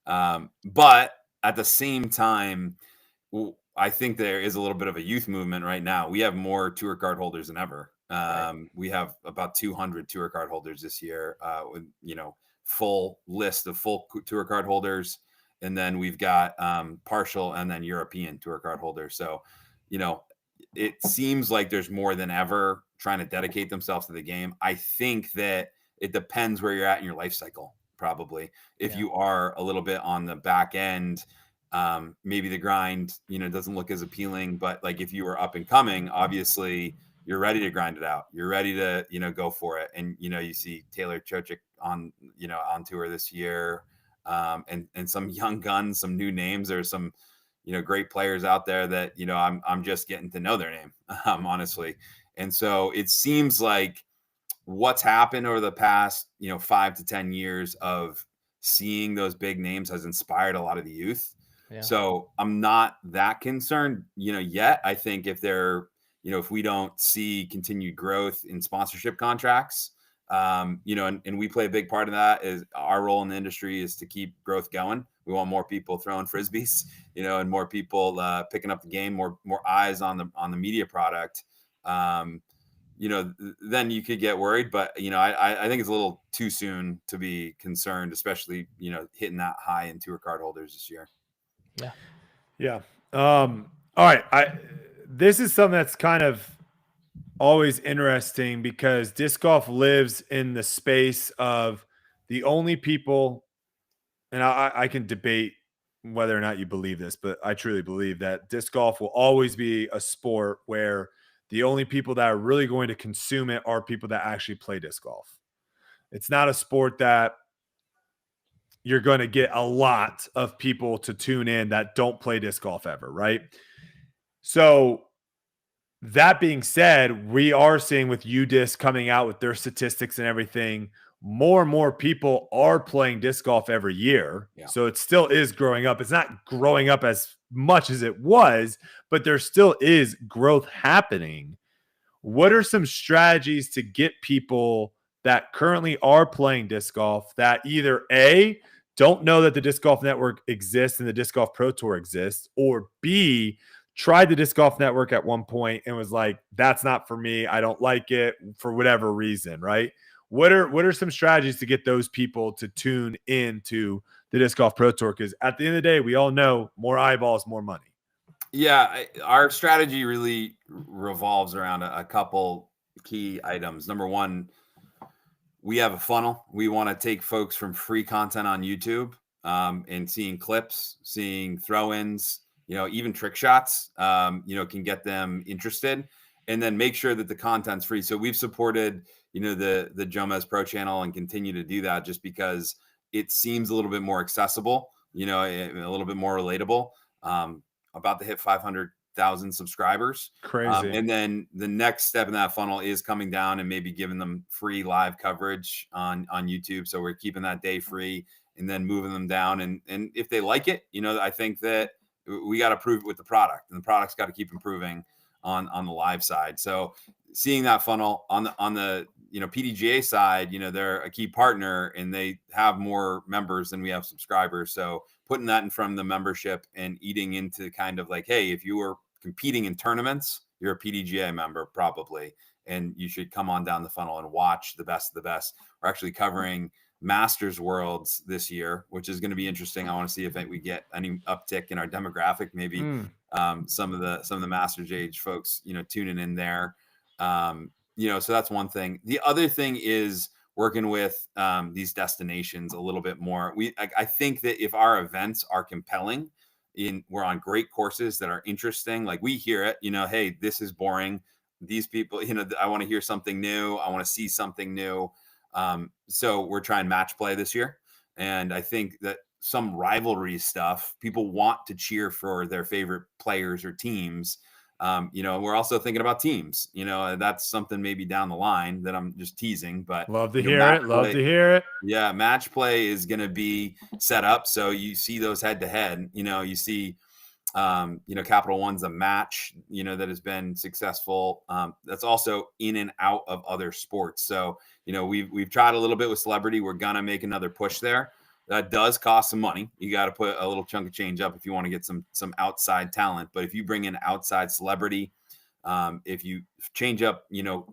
But at the same time, I think there is a little bit of a youth movement right now. We have more tour card holders than ever. We have about 200 tour card holders this year, with, full list of full tour card holders. And then we've got partial and then European tour card holders. So, it seems like there's more than ever trying to dedicate themselves to the game. I think that it depends where you're at in your life cycle. Probably if Yeah. you are a little bit on the back end, maybe the grind, doesn't look as appealing, but like if you were up and coming, obviously you're ready to grind it out. You're ready to, go for it. And, you see Taylor Chochik on tour this year, and some young guns, some new names. There's some, great players out there that, I'm just getting to know their name, honestly. And so it seems like what's happened over the past, 5 to 10 years of seeing those big names has inspired a lot of the youth. Yeah. So I'm not that concerned, yet. I think if they're, if we don't see continued growth in sponsorship contracts, and we play a big part of that. Is our role in the industry is to keep growth going. We want more people throwing Frisbees, and more people picking up the game, more eyes on the media product. Then you could get worried, but I think it's a little too soon to be concerned, especially hitting that high in tour card holders this year. Yeah. All right. This is something that's kind of always interesting because disc golf lives in the space of the only people, and I can debate whether or not you believe this, but I truly believe that disc golf will always be a sport where the only people that are really going to consume it are people that actually play disc golf. It's not a sport that you're going to get a lot of people to tune in that don't play disc golf ever, right? So that being said, we are seeing with UDisc coming out with their statistics and everything, more and more people are playing disc golf every year. Yeah. So it still is growing up. It's not growing up as much as it was, but there still is growth happening. What are some strategies to get people that currently are playing disc golf that either A, don't know that the Disc Golf Network exists and the Disc Golf Pro Tour exists, or B, tried the Disc Golf Network at one point and was like, that's not for me. I don't like it for whatever reason, right? What are some strategies to get those people to tune into the Disc Golf Pro Tour? Because at the end of the day, we all know more eyeballs, more money. Yeah, our strategy really revolves around a couple key items. Number one, we have a funnel. We want to take folks from free content on YouTube, and seeing clips, seeing throw-ins, even trick shots, can get them interested, and then make sure that the content's free. So we've supported, the Jomez Pro channel and continue to do that just because it seems a little bit more accessible, a little bit more relatable. About to hit 500,000 subscribers. Crazy. And then the next step in that funnel is coming down and maybe giving them free live coverage on YouTube. So we're keeping that day free and then moving them down. And if they like it, I think that we got to prove it with the product, and the product's got to keep improving on the live side. So seeing that funnel on the PDGA side, they're a key partner and they have more members than we have subscribers. So putting that in front of the membership and eating into kind of like, hey, if you were competing in tournaments, you're a PDGA member probably, and you should come on down the funnel and watch the best of the best. We're actually covering Masters Worlds this year, which is going to be interesting. I want to see if we get any uptick in our demographic, maybe some of the Masters age folks, tuning in there. So that's one thing. The other thing is working with these destinations a little bit more. I think that if our events are compelling, we're on great courses that are interesting, like we hear it, hey, this is boring. These people, I want to hear something new. I want to see something new. So we're trying match play this year. And I think that some rivalry stuff, people want to cheer for their favorite players or teams. We're also thinking about teams, that's something maybe down the line that I'm just teasing, but love to hear it. Yeah. Match play is going to be set up. So you see those head to head, you see, Capital One's a match, that has been successful. That's also in and out of other sports. So, we've tried a little bit with celebrity. We're going to make another push there. That does cost some money. You got to put a little chunk of change up if you want to get some outside talent. But if you bring in outside celebrity, if you change up,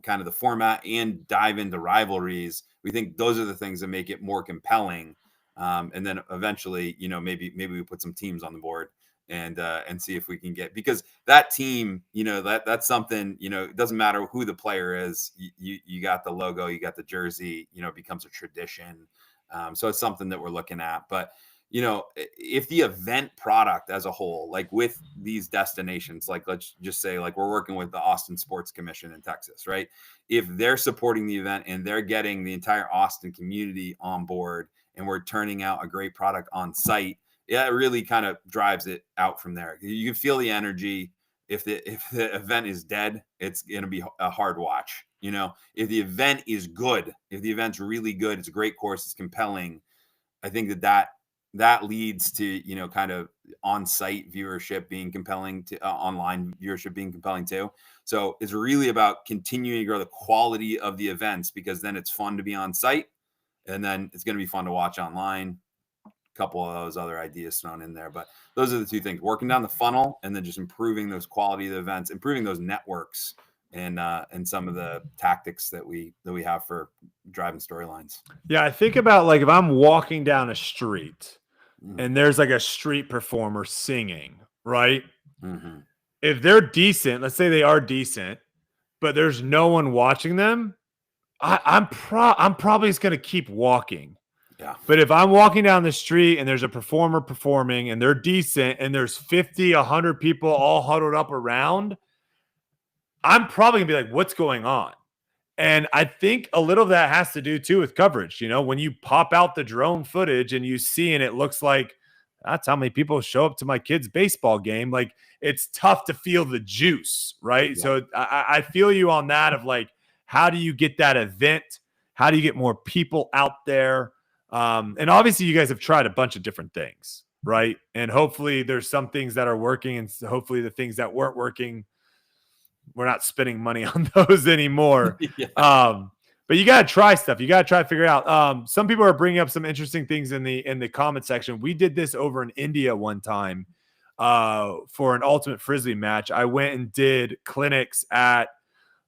kind of the format and dive into rivalries, we think those are the things that make it more compelling. And then eventually, maybe we put some teams on the board and see if we can get, because that team, that's something, it doesn't matter who the player is. You got the logo, you got the jersey, it becomes a tradition. So it's something that we're looking at. But if the event product as a whole, like with these destinations, like let's just say like we're working with the Austin Sports Commission in Texas, right? If they're supporting the event and they're getting the entire Austin community on board and we're turning out a great product on site, yeah, it really kind of drives it out from there. You can feel the energy. If the event is dead, it's going to be a hard watch. If the event is good, if the event's really good, it's a great course, it's compelling, I think that leads to kind of on-site viewership being compelling, to online viewership being compelling too. So it's really about continuing to grow the quality of the events, because then it's fun to be on site, and then it's going to be fun to watch online. A couple of those other ideas thrown in there, but those are the two things: working down the funnel and then just improving those quality of the events, improving those networks, and some of the tactics that we have for driving storylines. Yeah, I think about like if I'm walking down a street Mm-hmm. and there's like a street performer singing, right? Mm-hmm. If they're decent, let's say they are decent, but there's no one watching them, I'm probably just going to keep walking. Yeah. But if I'm walking down the street and there's a performer performing and they're decent and there's 50, 100 people all huddled up around, I'm probably going to be like, what's going on? And I think a little of that has to do too with coverage. When you pop out the drone footage and you see, and it looks like that's how many people show up to my kid's baseball game. Like, it's tough to feel the juice, right? Yeah. So I feel you on that of like, how do you get that event? How do you get more people out there? And obviously you guys have tried a bunch of different things, right? And hopefully there's some things that are working, and hopefully the things that weren't working, we're not spending money on those anymore. Yeah. But you got to try stuff. You got to try to figure out. Some people are bringing up some interesting things in the comment section. We did this over in India one time for an ultimate Frisbee match. I went and did clinics at,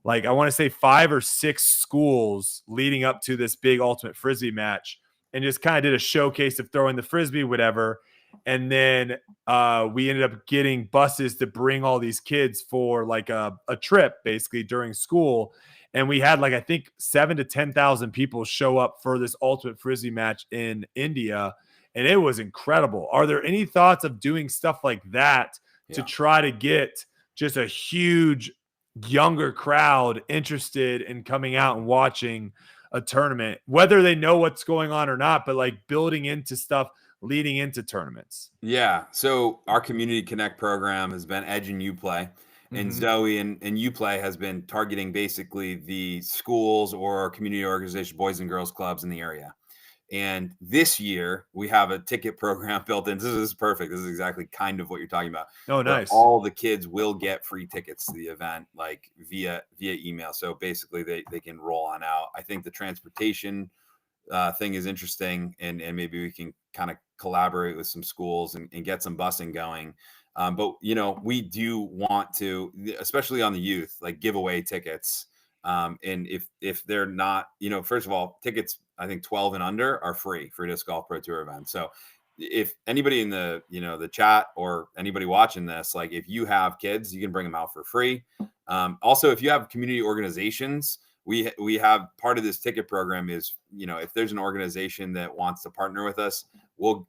like, I want to say 5 or 6 schools leading up to this big ultimate Frisbee match, and just kind of did a showcase of throwing the Frisbee, whatever. And then we ended up getting buses to bring all these kids for like a trip basically during school. And we had like, I think 7,000 to 10,000 people show up for this ultimate Frisbee match in India. And it was incredible. Are there any thoughts of doing stuff like that to try to get just a huge younger crowd interested in coming out and watching a tournament, whether they know what's going on or not, but like building into stuff leading into tournaments? Yeah. So our Community Connect program has been Edge and Uplay. And Zoe and Uplay has been targeting basically the schools or community organization, boys and girls clubs in the area. And this year we have a ticket program built in. This is perfect. This is exactly kind of what you're talking about. Oh, nice. All the kids will get free tickets to the event, like via email. So basically they can roll on out. I think the transportation thing is interesting, and maybe we can kind of collaborate with some schools and get some busing going. But we do want to, especially on the youth, like give away tickets. And if they're not, first of all, tickets, I think 12 and under are free for Disc Golf Pro Tour events. So if anybody in the the chat or anybody watching this, like if you have kids, you can bring them out for free. Also, if you have community organizations, we have part of this ticket program is, if there's an organization that wants to partner with us, we'll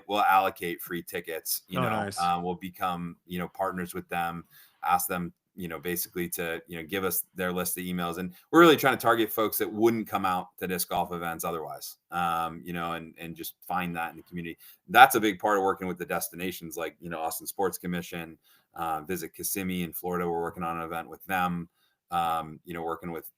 allocate free tickets. Nice. We'll become partners with them, ask them basically to give us their list of emails, and we're really trying to target folks that wouldn't come out to disc golf events otherwise. And just find that in the community. That's a big part of working with the destinations, like Austin Sports Commission, Visit Kissimmee in Florida. We're working on an event with them. Working with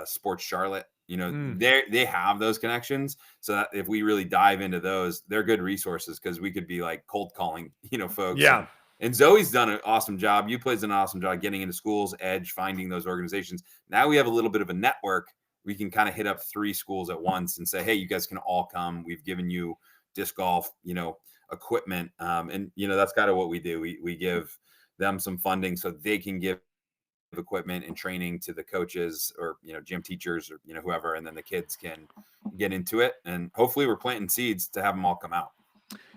Sports Charlotte, they have those connections, so that if we really dive into those, they're good resources, because we could be like cold calling, folks. Yeah. And Zoe's done an awesome job. You played an awesome job getting into schools, Edge, finding those organizations. Now we have a little bit of a network. We can kind of hit up 3 schools at once and say, hey, you guys can all come. We've given you disc golf, equipment. And that's kind of what we do. We give them some funding so they can give equipment and training to the coaches or, gym teachers or, whoever, and then the kids can get into it. And hopefully we're planting seeds to have them all come out.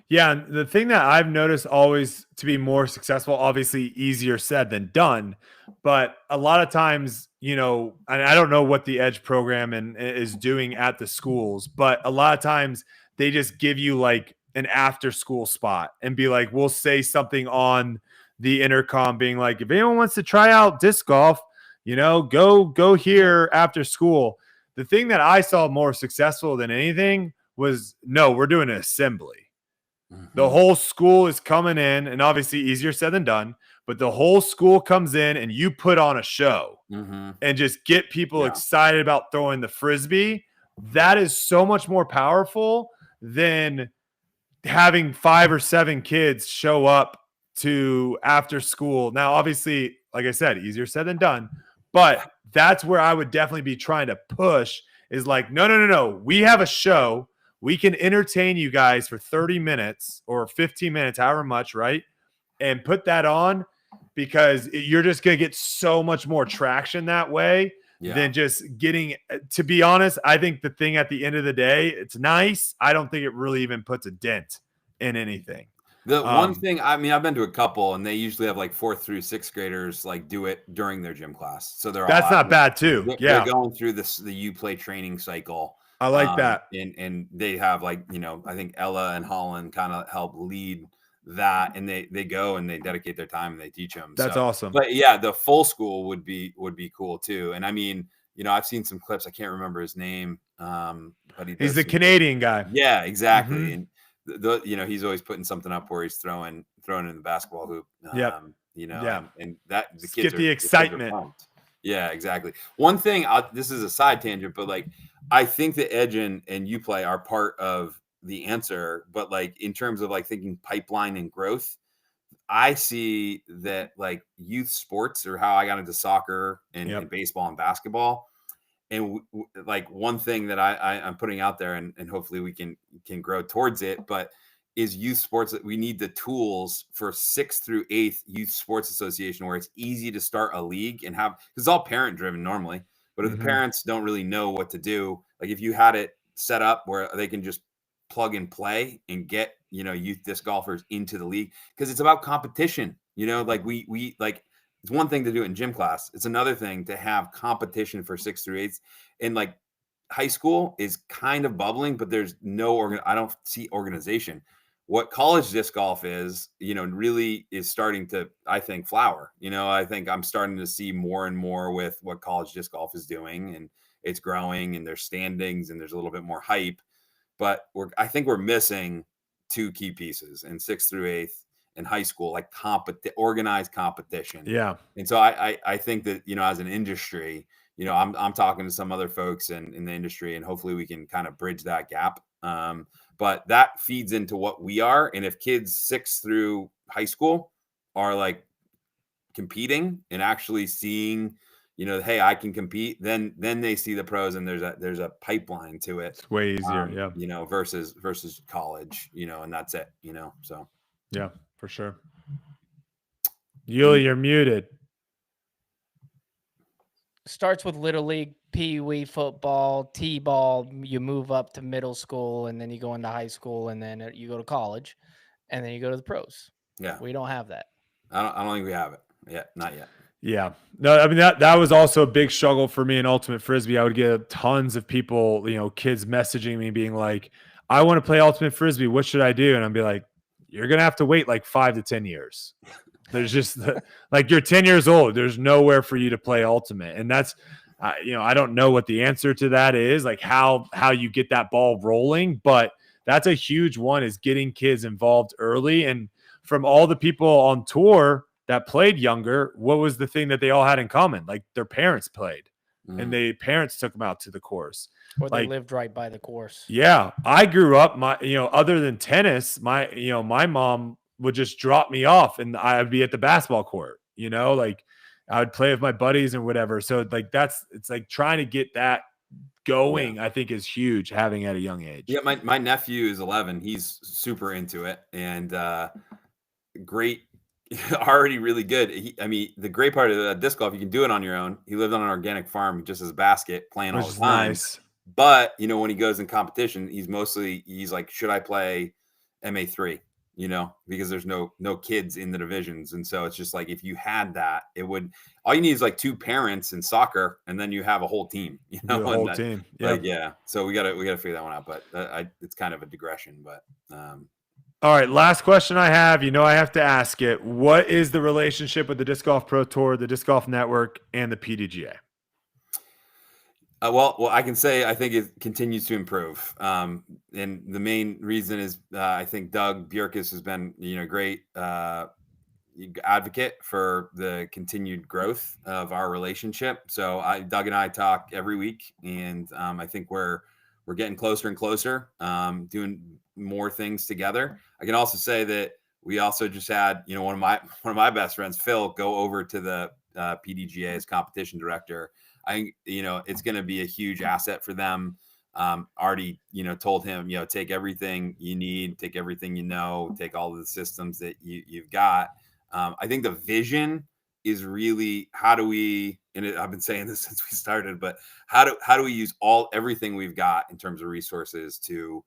Yeah, and the thing that I've noticed always to be more successful, obviously easier said than done, but a lot of times, and I don't know what the Edge program is doing at the schools, but a lot of times they just give you like an after school spot and be like, we'll say something on the intercom being like, if anyone wants to try out disc golf, go here after school. The thing that I saw more successful than anything was, no, we're doing an assembly. The whole school is coming in, and obviously easier said than done, but the whole school comes in and you put on a show and just get people excited about throwing the Frisbee. That is so much more powerful than having 5 or 7 kids show up to after school. Now, obviously, like I said, easier said than done, but that's where I would definitely be trying to push is like, no. We have a show. We can entertain you guys for 30 minutes or 15 minutes, however much, right? And put that on because you're just going to get so much more traction that way than just getting, to be honest, I think the thing at the end of the day, it's nice. I don't think it really even puts a dent in anything. The one thing, I've been to a couple and they usually have like 4th through 6th graders like do it during their gym class. So that's not bad too. They're going through the UPlay training cycle. I like that. And they have like, I think Ella and Holland kind of help lead that, and they go and they dedicate their time and they teach them. That's awesome. But yeah, the full school would be cool too. And I mean, I've seen some clips. I can't remember his name. But he's the Canadian guy. Yeah, exactly. And he's always putting something up where he's throwing in the basketball hoop. And that the kids get the excitement. Yeah, exactly. One thing, this is a side tangent, but like, I think the Edge and UPlay are part of the answer, but like in terms of like thinking pipeline and growth, I see that like youth sports or how I got into soccer and baseball and basketball. And like one thing that I'm putting out there and hopefully we can grow towards it, but is youth sports that we need the tools for 6th through 8th youth sports association where it's easy to start a league and have, because it's all parent driven normally. But if the parents don't really know what to do, like if you had it set up where they can just plug and play and get, youth disc golfers into the league, because it's about competition, like we like, it's one thing to do it in gym class. It's another thing to have competition for 6th through 8th. And like high school is kind of bubbling, but there's I don't see organization. What college disc golf is, really is starting to, I think, flower. I think I'm starting to see more and more with what college disc golf is doing, and it's growing and there's standings and there's a little bit more hype. But I think we're missing 2 key pieces in 6th through 8th in high school, like organized competition. Yeah. And so I think that, as an industry, I'm talking to some other folks in the industry, and hopefully we can kind of bridge that gap. But that feeds into what we are. And if kids 6th through high school are like competing and actually seeing, hey, I can compete, then they see the pros and there's a pipeline to it. It's way easier. Versus college, and that's it, so. Yeah, for sure. Yuli, you're muted. Starts with Little League, Pee Wee football, T-ball. You move up to middle school, and then you go into high school, and then you go to college, and then you go to the pros. Yeah, we don't have that. I don't think we have it yet. Not yet. Yeah, no, I mean that was also a big struggle for me in Ultimate Frisbee. I would get tons of people, kids messaging me being like, "I want to play Ultimate Frisbee. What should I do?" And I'd be like, "You're gonna have to wait like 5 to 10 years." There's just like you're 10 years old. There's nowhere for you to play Ultimate. And that's, I don't know what the answer to that is, like how you get that ball rolling, but that's a huge one, is getting kids involved early. And from all the people on tour that played younger, what was the thing that they all had in common? Like their parents played and parents took them out to the course. Or they lived right by the course. Yeah. I grew up, other than tennis, my mom would just drop me off and I'd be at the basketball court, like I would play with my buddies and whatever. So like it's like trying to get that going, I think is huge, having at a young age. Yeah. My nephew is 11. He's super into it and great already really good. I mean, the great part of disc golf, you can do it on your own. He lived on an organic farm just as a basket, playing Which all is the time. nice. But when he goes in competition, he's like, should I play MA3? Because there's no kids in the divisions, and so it's just like, if you had that, all you need is like 2 parents in soccer, and then you have a whole team. The whole team. Like, yeah. So we gotta figure that one out. But it's kind of a digression. But All right, last question I have. I have to ask it. What is the relationship with the Disc Golf Pro Tour, the Disc Golf Network, and the PDGA? Well, I can say I think it continues to improve. And the main reason is I think Doug Bjerkes has been great advocate for the continued growth of our relationship. So Doug and I talk every week, and I think we're getting closer and closer, doing more things together. I can also say that we also just had one of my best friends, Phil, go over to the PDGA as competition director. I think it's going to be a huge asset for them. Already told him take everything you need, take everything take all of the systems that you've got. I think the vision is really, how do we, and I've been saying this since we started, but how do we use everything we've got in terms of resources to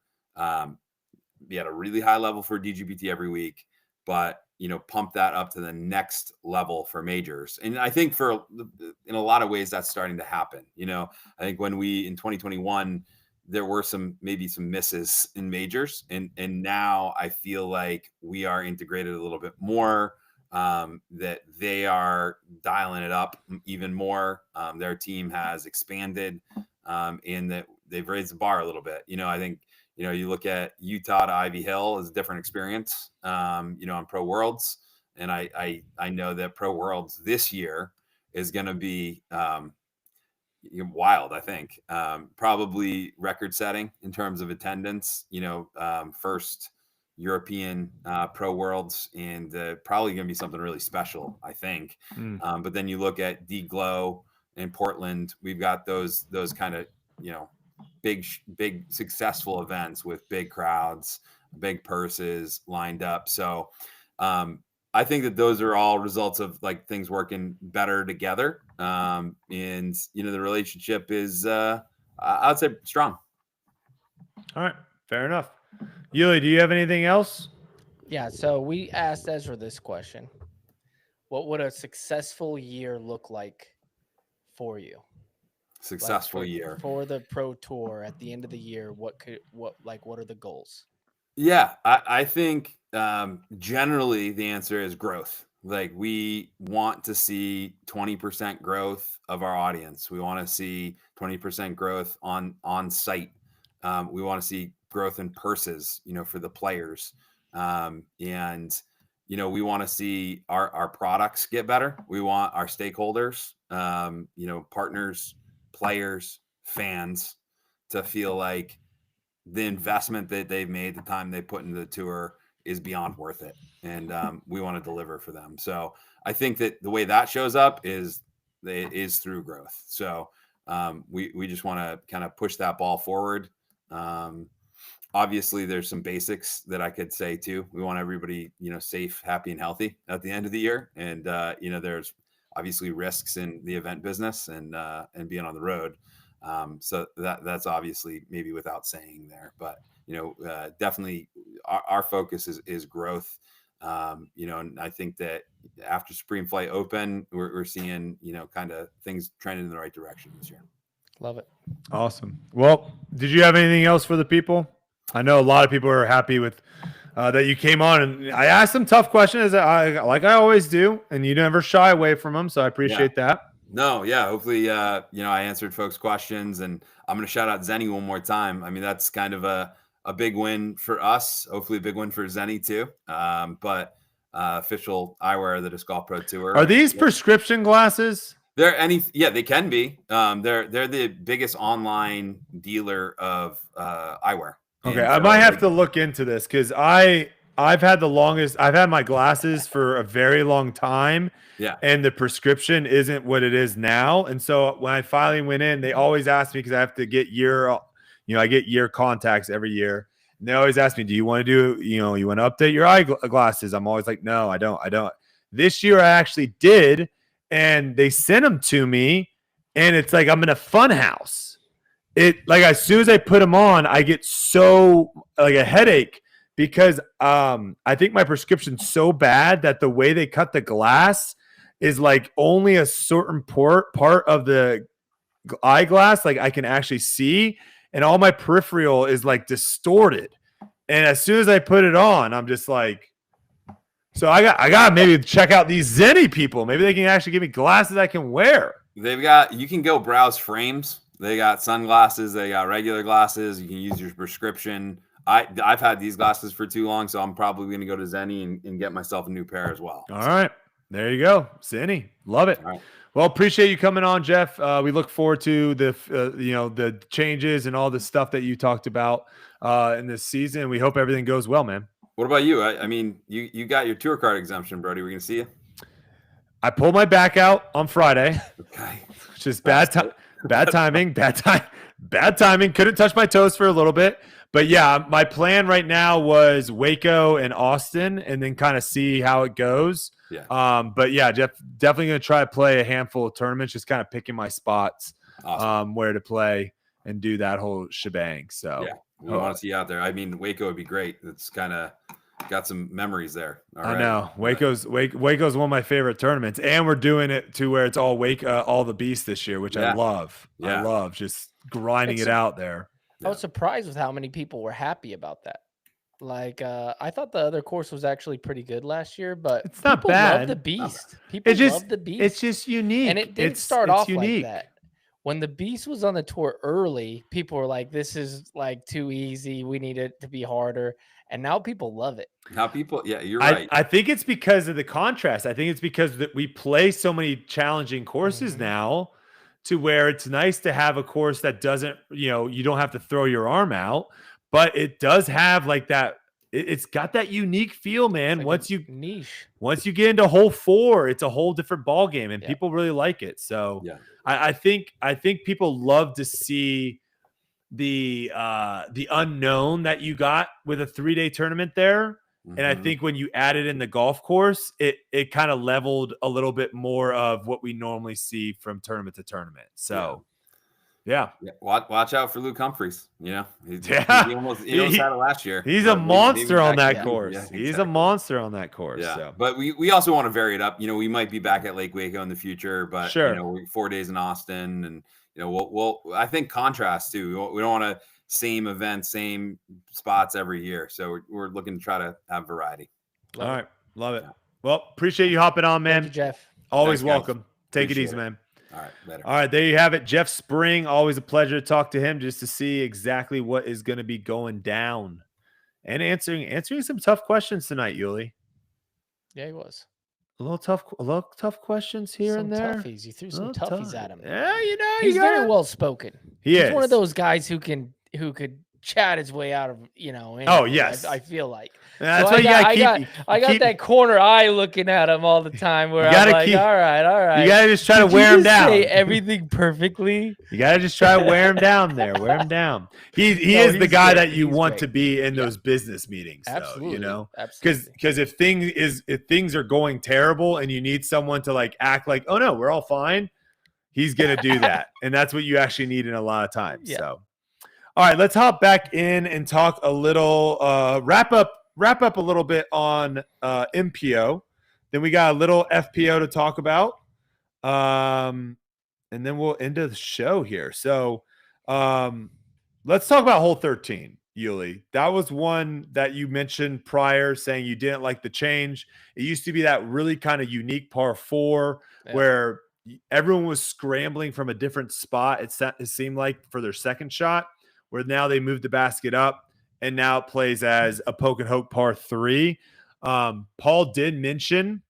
be at a really high level for DGPT every week, but pump that up to the next level for majors. And I think in a lot of ways that's starting to happen. I think when in 2021, there were maybe some misses in majors, and now I feel like we are integrated a little bit more, that they are dialing it up even more. Their team has expanded, and that they've raised the bar a little bit. I think you look at Utah to Ivy Hill is a different experience, on Pro Worlds. And I know that Pro Worlds this year is going to be wild. I think probably record setting in terms of attendance, first European Pro Worlds, and probably going to be something really special, I think. But then you look at D-Glow in Portland, we've got those kind of, big successful events with big crowds, big purses lined up. So I think that those are all results of like things working better together. And the relationship is I'd say strong. All right, fair enough. Yuli, do you have anything else? Yeah, so we asked Ezra this question. What would a successful year look like for you? Successful year for the Pro Tour at the end of the year. What are the goals? Yeah, I think generally the answer is growth. Like, we want to see 20% growth of our audience. We want to see 20% growth on site. We want to see growth in purses, for the players. And we want to see our products get better. We want our stakeholders, partners, players, fans to feel like the investment that they've made, the time they put into the tour, is beyond worth it. And we want to deliver for them. So I think that the way that shows up is through growth. So we just want to kind of push that ball forward. Obviously there's some basics that I could say too. We want everybody, safe, happy, and healthy at the end of the year. And, there's obviously risks in the event business and being on the road. So that's obviously maybe without saying there, but definitely our focus is growth. And I think that after Supreme Flight Open, we're seeing kind of things trending in the right direction this year. Love it. Awesome. Well, did you have anything else for the people? I know a lot of people are happy with that you came on, and I asked some tough questions, like I always do, and you never shy away from them, so I appreciate that. No, yeah. Hopefully, I answered folks' questions, and I'm going to shout out Zenny one more time. I mean, that's kind of a big win for us. Hopefully a big win for Zenny too. But official eyewear of the Disc Golf Pro Tour. Are these prescription glasses? Yeah, they can be. They're the biggest online dealer of eyewear. Okay, I might have to look into this, because I've had my glasses for a very long time. Yeah. And the prescription isn't what it is now. And so when I finally went in, they always ask me, because I have to get I get year contacts every year. And they always ask me, do you want to do, you want to update your eyeglasses? I'm always like, no, I don't. This year I actually did, and they sent them to me, and it's like I'm in a fun house. It like as soon as I put them on, I get so like a headache because I think my prescription's so bad that the way they cut the glass is like only a certain part of the eyeglass like I can actually see, and all my peripheral is like distorted. And as soon as I put it on, I'm just like, so I got maybe check out these Zenny people. Maybe they can actually give me glasses I can wear. You can go browse frames. They got sunglasses. They got regular glasses. You can use your prescription. I've had these glasses for too long, so I'm probably going to go to Zenny and get myself a new pair as well. All right. There you go. Zenny. Love it. All right. Well, appreciate you coming on, Jeff. We look forward to the changes and all the stuff that you talked about in this season. We hope everything goes well, man. What about you? I mean, you got your tour card exemption, Brody. We're going to see you. I pulled my back out on Friday. Okay. Which is bad timing. Couldn't touch my toes for a little bit. But yeah, my plan right now was Waco and Austin and then kind of see how it goes. Yeah. But yeah, Jeff, definitely going to try to play a handful of tournaments, just kind of picking my spots, Awesome. where to play and do that whole shebang. So yeah, we want to see you out there. I mean, Waco would be great. It's kind of got some memories there. I know Waco's one of my favorite tournaments, and we're doing it to where it's all all the beasts this year, which I love. Yeah. I love just grinding it out there. I was surprised with how many people were happy about that. Like, I thought the other course was actually pretty good last year, but it's not people bad. love the beast. People love the beast. It's just unique, and it didn't start off unique like that. When the beast was on the tour early, people were like, "This is like too easy. We need it to be harder." And now people love it. Yeah, you're right. I think it's because of the contrast. I think it's because that we play so many challenging courses now, to where it's nice to have a course that doesn't, you don't have to throw your arm out, but it does have like that. It's got that unique feel, man. Like once you get into hole 4, it's a whole different ball game, and people really like it. So yeah. I think people love to see the unknown that you got with a 3-day tournament there. And I think when you added in the golf course, it kind of leveled a little bit more of what we normally see from tournament to tournament. So, yeah. Watch out for Luke Humphreys. He almost had it last year. He's a monster on that course. Yeah, exactly. He's a monster on that course. Yeah. So. But we also want to vary it up. We might be back at Lake Waco in the future, but we're 4 days in Austin, and we'll I think contrast too. We don't want to same event, same spots every year. So we're looking to try to have variety. All right. Love it. Yeah. Well, appreciate you hopping on, man. Thank you, Jeff. Always welcome. Take it easy, man. All right. Later. All right. There you have it. Jeff Spring. Always a pleasure to talk to him just to see exactly what is going to be going down and answering some tough questions tonight, Yuli. Yeah, he was. A little tough questions here some and there. Toughies. You threw some toughies at him. Yeah, he's very well spoken. He's one of those guys who could chat his way out of Oh yes, I feel like that's so why I got that corner eye looking at him all the time where I'm like, all right. You gotta just try to wear him down. Say everything perfectly. You gotta just try to wear him down there. Wear him down. He is the guy that you want to be in those business meetings. Absolutely. Though, Absolutely. Because if things are going terrible and you need someone to like act like, oh no, we're all fine, he's gonna do that, and that's what you actually need in a lot of times. Yeah. So. All right, let's hop back in and talk a little, wrap up a little bit on MPO. Then we got a little FPO to talk about, and then we'll end the show here. So let's talk about hole 13, Yuli. That was one that you mentioned prior, saying you didn't like the change. It used to be that really kind of unique par 4 where everyone was scrambling from a different spot, it seemed like, for their second shot. Where now they moved the basket up, and now it plays as a poke and hoke par 3. Paul did mention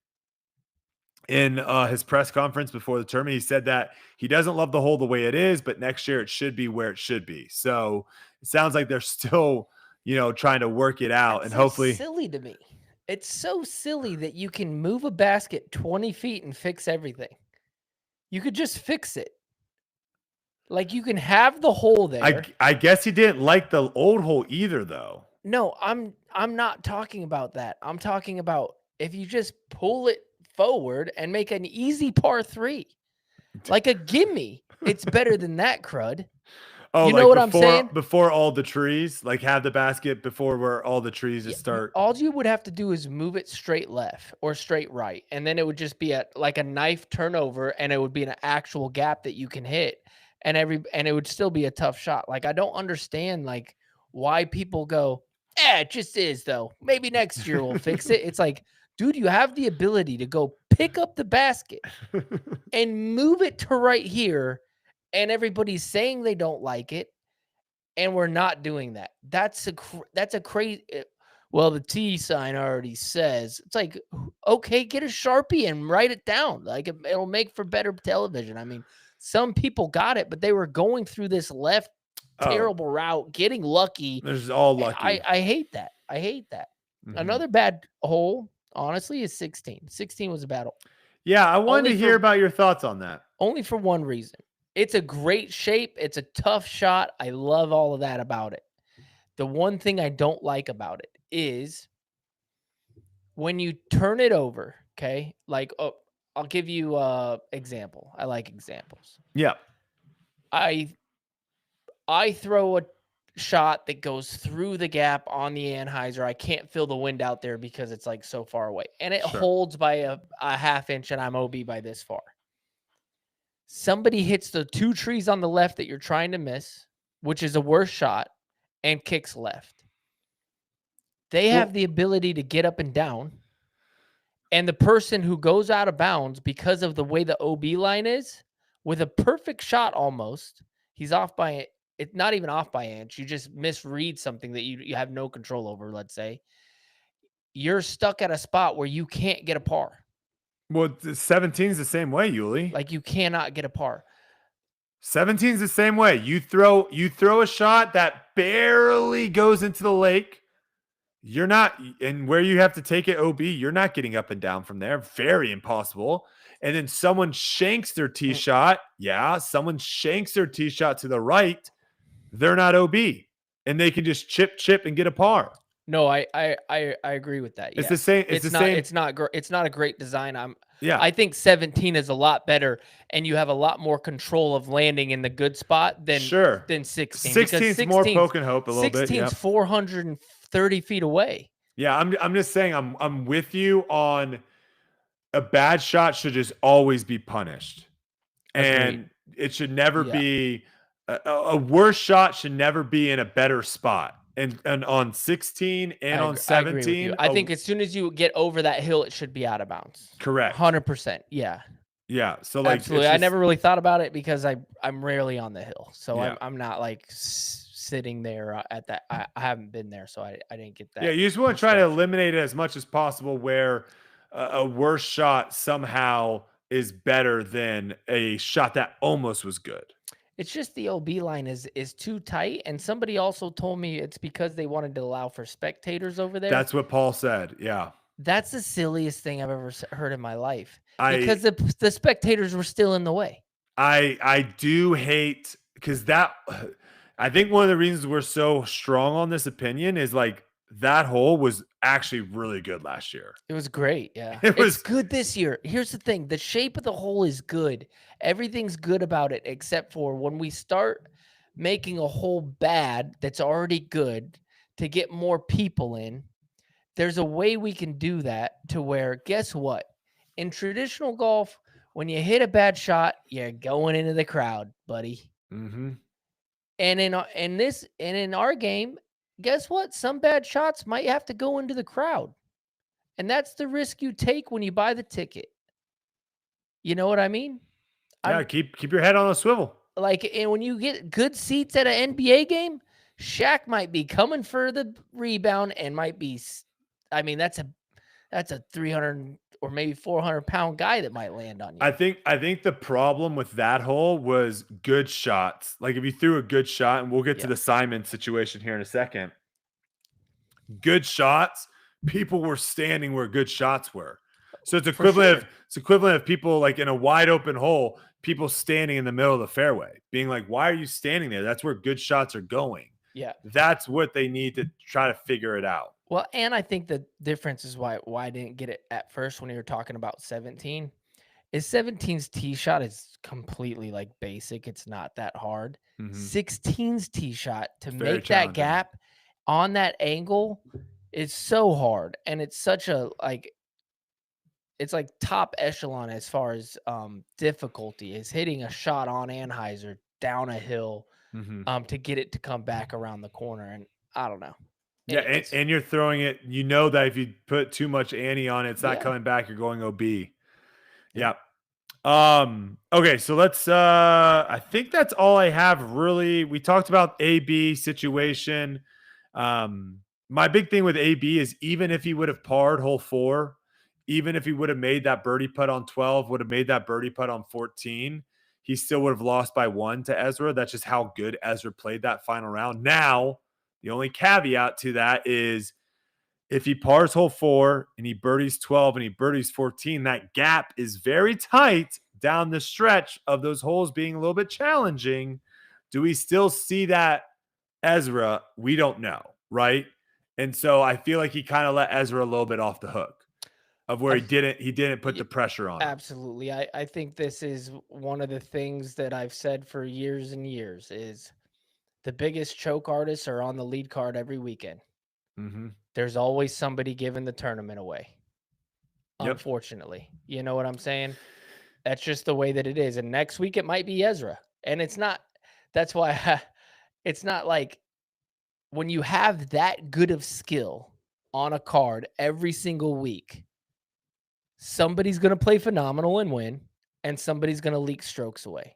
in his press conference before the tournament, he said that he doesn't love the hole the way it is, but next year it should be where it should be. So it sounds like they're still, trying to work it out. That's and hopefully silly to me. It's so silly that you can move a basket 20 feet and fix everything. You could just fix it. Like, you can have the hole there. I guess he didn't like the old hole either, though. No, I'm not talking about that. I'm talking about if you just pull it forward and make an easy par 3. Like a gimme. It's better than that, crud. Oh, You know like what I'm saying? before all the trees, like have the basket before where all the trees Yeah, just start. all you would have to do is move it straight left or straight right, and then it would just be like a knife turnover, and it would be an actual gap that you can hit, and it would still be a tough shot. Like, I don't understand like why people go, it just is though. Maybe next year we'll fix it. It's like, dude, you have the ability to go pick up the basket and move it to right here, and everybody's saying they don't like it. And we're not doing that. That's a crazy. Well, the T sign already says it's like, okay, get a Sharpie and write it down. Like it'll make for better television. I mean, some people got it, but they were going through this left terrible route, getting lucky. There's all lucky. I hate that. I hate that. Mhm. Another bad hole, honestly, is 16. 16 was a bad hole. Yeah, I wanted Only to hear about your thoughts on that. Only for one reason. It's a great shape. It's a tough shot. I love all of that about it. The one thing I don't like about it is when you turn it over, okay? Like, I'll give you an example. I like examples. Yeah. I throw a shot that goes through the gap on the Anheuser. I can't feel the wind out there because it's like so far away. And it holds by a half inch, and I'm OB by this far. Somebody hits the 2 trees on the left that you're trying to miss, which is a worse shot, and kicks left. They have the ability to get up and down. And the person who goes out of bounds because of the way the OB line is, with a perfect shot almost, he's off by it's not even off by an inch. You just misread something that you have no control over, let's say. You're stuck at a spot where you can't get a par. Well, 17 is the same way, Yuli. Like you cannot get a par. 17 is the same way. You throw a shot that barely goes into the lake. You're not, and where you have to take it OB, you're not getting up and down from there. Very impossible. And then someone shanks their tee shot. Yeah, someone shanks their tee shot to the right. They're not OB, and they can just chip and get a par. No, I agree with that. It's the same. It's the same. It's not a great design. Yeah. I think 17 is a lot better, and you have a lot more control of landing in the good spot than 16. 16 is more poke and hope a little bit. 16 is 430 feet away. Yeah, I'm just saying I'm with you on a bad shot should just always be punished, and it should never be a worse shot should never be in a better spot. And on 16 and on 17, I think as soon as you get over that hill, it should be out of bounds. Correct. 100%. Yeah. Yeah. So like, absolutely. I never really thought about it because I'm rarely on the hill, so yeah. I'm not like sitting there at that. I haven't been there, so I didn't get that. Yeah, you just want to try to eliminate it as much as possible where a worse shot somehow is better than a shot that almost was good. It's just the OB line is too tight, and somebody also told me it's because they wanted to allow for spectators over there. That's what Paul said. Yeah, that's the silliest thing I've ever heard in my life. Because the spectators were still in the way. I do hate because that. I think one of the reasons we're so strong on this opinion is like that hole was actually really good last year. It was great. Yeah. It's good this year. Here's the thing. The shape of the hole is good. Everything's good about it, except for when we start making a hole bad that's already good to get more people in, there's a way we can do that to where, guess what? In traditional golf, when you hit a bad shot, you're going into the crowd, buddy. Mm-hmm. And in our game, guess what? Some bad shots might have to go into the crowd. And that's the risk you take when you buy the ticket. You know what I mean? Yeah, keep your head on a swivel. Like, and when you get good seats at an NBA game, Shaq might be coming for the rebound and might be, I mean, that's a 300 or maybe 400-pound guy that might land on you. I think the problem with that hole was good shots. Like if you threw a good shot, and we'll get to the Simon situation here in a second. Good shots, people were standing where good shots were. So it's equivalent of people like in a wide open hole, people standing in the middle of the fairway, being like, "Why are you standing there? That's where good shots are going." Yeah. That's what they need to try to figure it out. Well, and I think the difference is why I didn't get it at first when you were talking about 17 is 17's tee shot is completely like basic. It's not that hard. 16's tee shot to very make that challenging. gap on that angle is so hard, and it's such a it's like top echelon as far as difficulty is hitting a shot on Anheuser down a hill to get it to come back around the corner, and I don't know. Yeah, and you're throwing it. You know that if you put too much ante on it, it's not coming back. You're going OB. Yeah. Okay, so let's I think that's all I have really. We talked about AB situation. My big thing with AB is even if he would have parred hole 4, even if he would have made that birdie putt on 12, would have made that birdie putt on 14, he still would have lost by 1 to Ezra. That's just how good Ezra played that final round. Now, the only caveat to that is if he pars hole 4 and he birdies 12 and he birdies 14, that gap is very tight down the stretch of those holes being a little bit challenging. Do we still see that Ezra? We don't know, right? And so I feel like he kind of let Ezra a little bit off the hook of where he didn't put the pressure on him. Absolutely. I think this is one of the things that I've said for years and years is the biggest choke artists are on the lead card every weekend. There's always somebody giving the tournament away. Yep. Unfortunately. You know what I'm saying? That's just the way that it is. And next week it might be Ezra. And it's not, that's why it's not like when you have that good of skill on a card every single week, somebody's going to play phenomenal and win, and somebody's going to leak strokes away.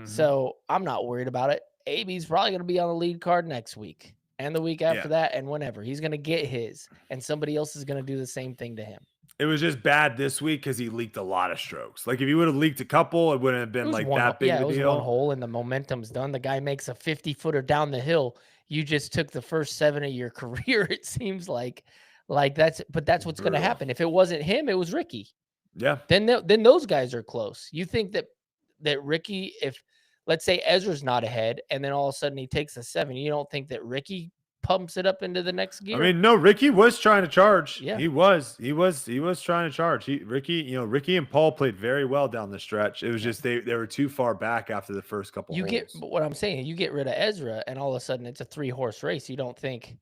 So I'm not worried about it. AB's probably going to be on the lead card next week and the week after that and whenever. He's going to get his, and somebody else is going to do the same thing to him. It was just bad this week because he leaked a lot of strokes. Like if he would have leaked a couple, it wouldn't have been like that big of a deal. Yeah, it was one hole and the momentum's done. The guy makes a 50-footer down the hill. You just took the first 7 of your career, it seems like that's what's going to happen. If it wasn't him, it was Ricky. Yeah. Then those guys are close. You think that Ricky, if let's say Ezra's not ahead and then all of a sudden he takes a 7, you don't think that Ricky pumps it up into the next gear? I mean, no, Ricky was trying to charge. Yeah. He was trying to charge. Ricky and Paul played very well down the stretch. It was just they were too far back after the first couple holes. But what I'm saying, you get rid of Ezra and all of a sudden it's a 3-horse race. You don't think,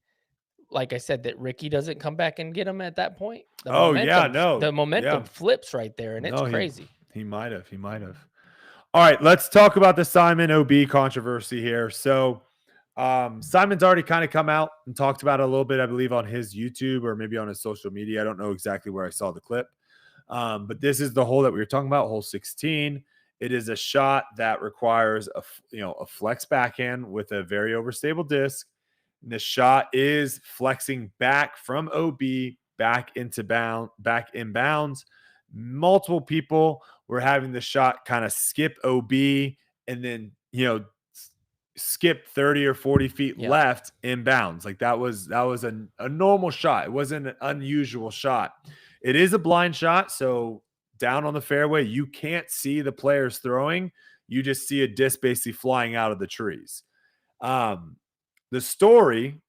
like I said, that Ricky doesn't come back and get him at that point? The momentum flips right there, and it's crazy. He might have. All right, let's talk about the Simon OB controversy here. So Simon's already kind of come out and talked about it a little bit, I believe, on his YouTube or maybe on his social media. I don't know exactly where I saw the clip. But this is the hole that we were talking about, hole 16. It is a shot that requires a flex backhand with a very overstable disc. And the shot is flexing back from OB back inbounds. Multiple people were having the shot kind of skip OB and then, skip 30 or 40 feet left inbounds. Like that was a normal shot. It wasn't an unusual shot. It is a blind shot. So down on the fairway, you can't see the players throwing. You just see a disc basically flying out of the trees. The story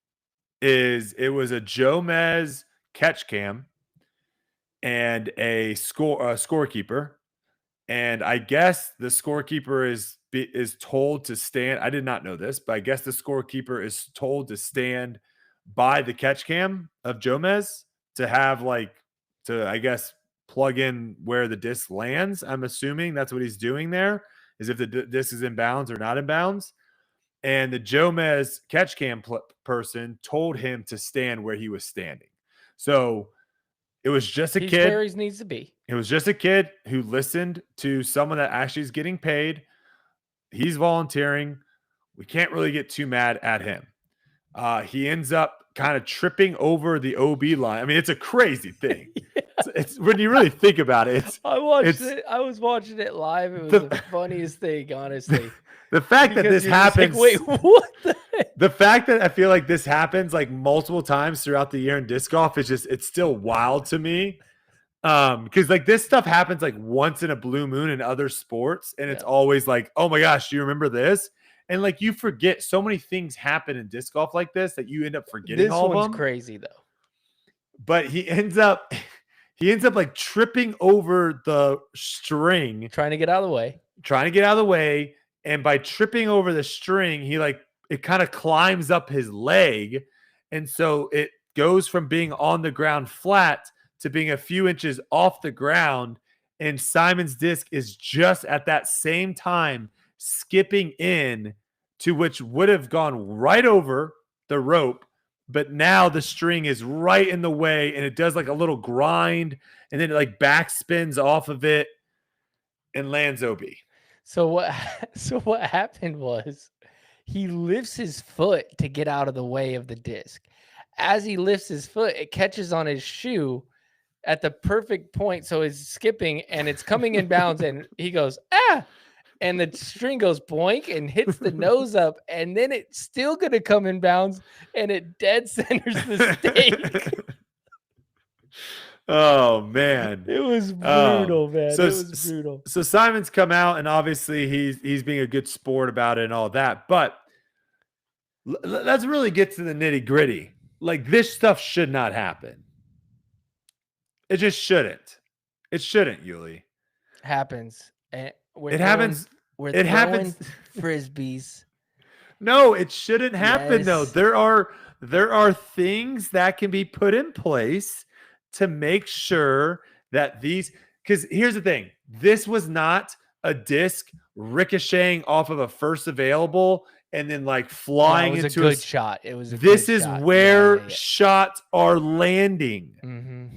is it was a Joe Mez catch cam and a scorekeeper. And I guess the scorekeeper is told to stand. I did not know this, but I guess the scorekeeper is told to stand by the catch cam of Jomez to have I guess, plug in where the disc lands. I'm assuming that's what he's doing there, is if the disc is in bounds or not in bounds. And the Jomez catch cam person told him to stand where he was standing. So it was just a kid. Where he needs to be. It was just a kid who listened to someone that actually is getting paid. He's volunteering. We can't really get too mad at him. He ends up kind of tripping over the OB line. I mean, it's a crazy thing. It's when you really think about it. I was watching it live. It was the funniest thing, honestly. The fact that this happens. Wait, what the heck? The fact that I feel like this happens like multiple times throughout the year in disc golf is it's still wild to me. Because like this stuff happens like once in a blue moon in other sports, and it's always like, oh my gosh, do you remember this? And like you forget so many things happen in disc golf like this that you end up forgetting This all of one's them. crazy though. But he ends up like tripping over the string, Trying to get out of the way. And by tripping over the string, it kind of climbs up his leg. And so it goes from being on the ground flat to being a few inches off the ground. And Simon's disc is just at that same time skipping in to which would have gone right over the rope. But now the string is right in the way and it does like a little grind and then it like back spins off of it and lands OB. So what happened was he lifts his foot to get out of the way of the disc. As he lifts his foot, it catches on his shoe at the perfect point. So it's skipping and it's coming in bounds and he goes, ah, and the string goes boink and hits the nose up. And then it's still going to come in bounds and it dead centers the stake. Oh man. It was brutal, man. So, It was brutal. So Simon's come out and obviously he's being a good sport about it and all that. But let's really get to the nitty gritty. Like this stuff should not happen. It just shouldn't. It shouldn't, Yuli. Happens. And It happens. We're It happens. frisbees. No, it shouldn't happen though. Yes. There are things that can be put in place to make sure that these, because here's the thing. This was not a disc ricocheting off of a first available and then like flying It was into a good shot. It was a This good is shot. where Yeah. shots are landing. Mm-hmm.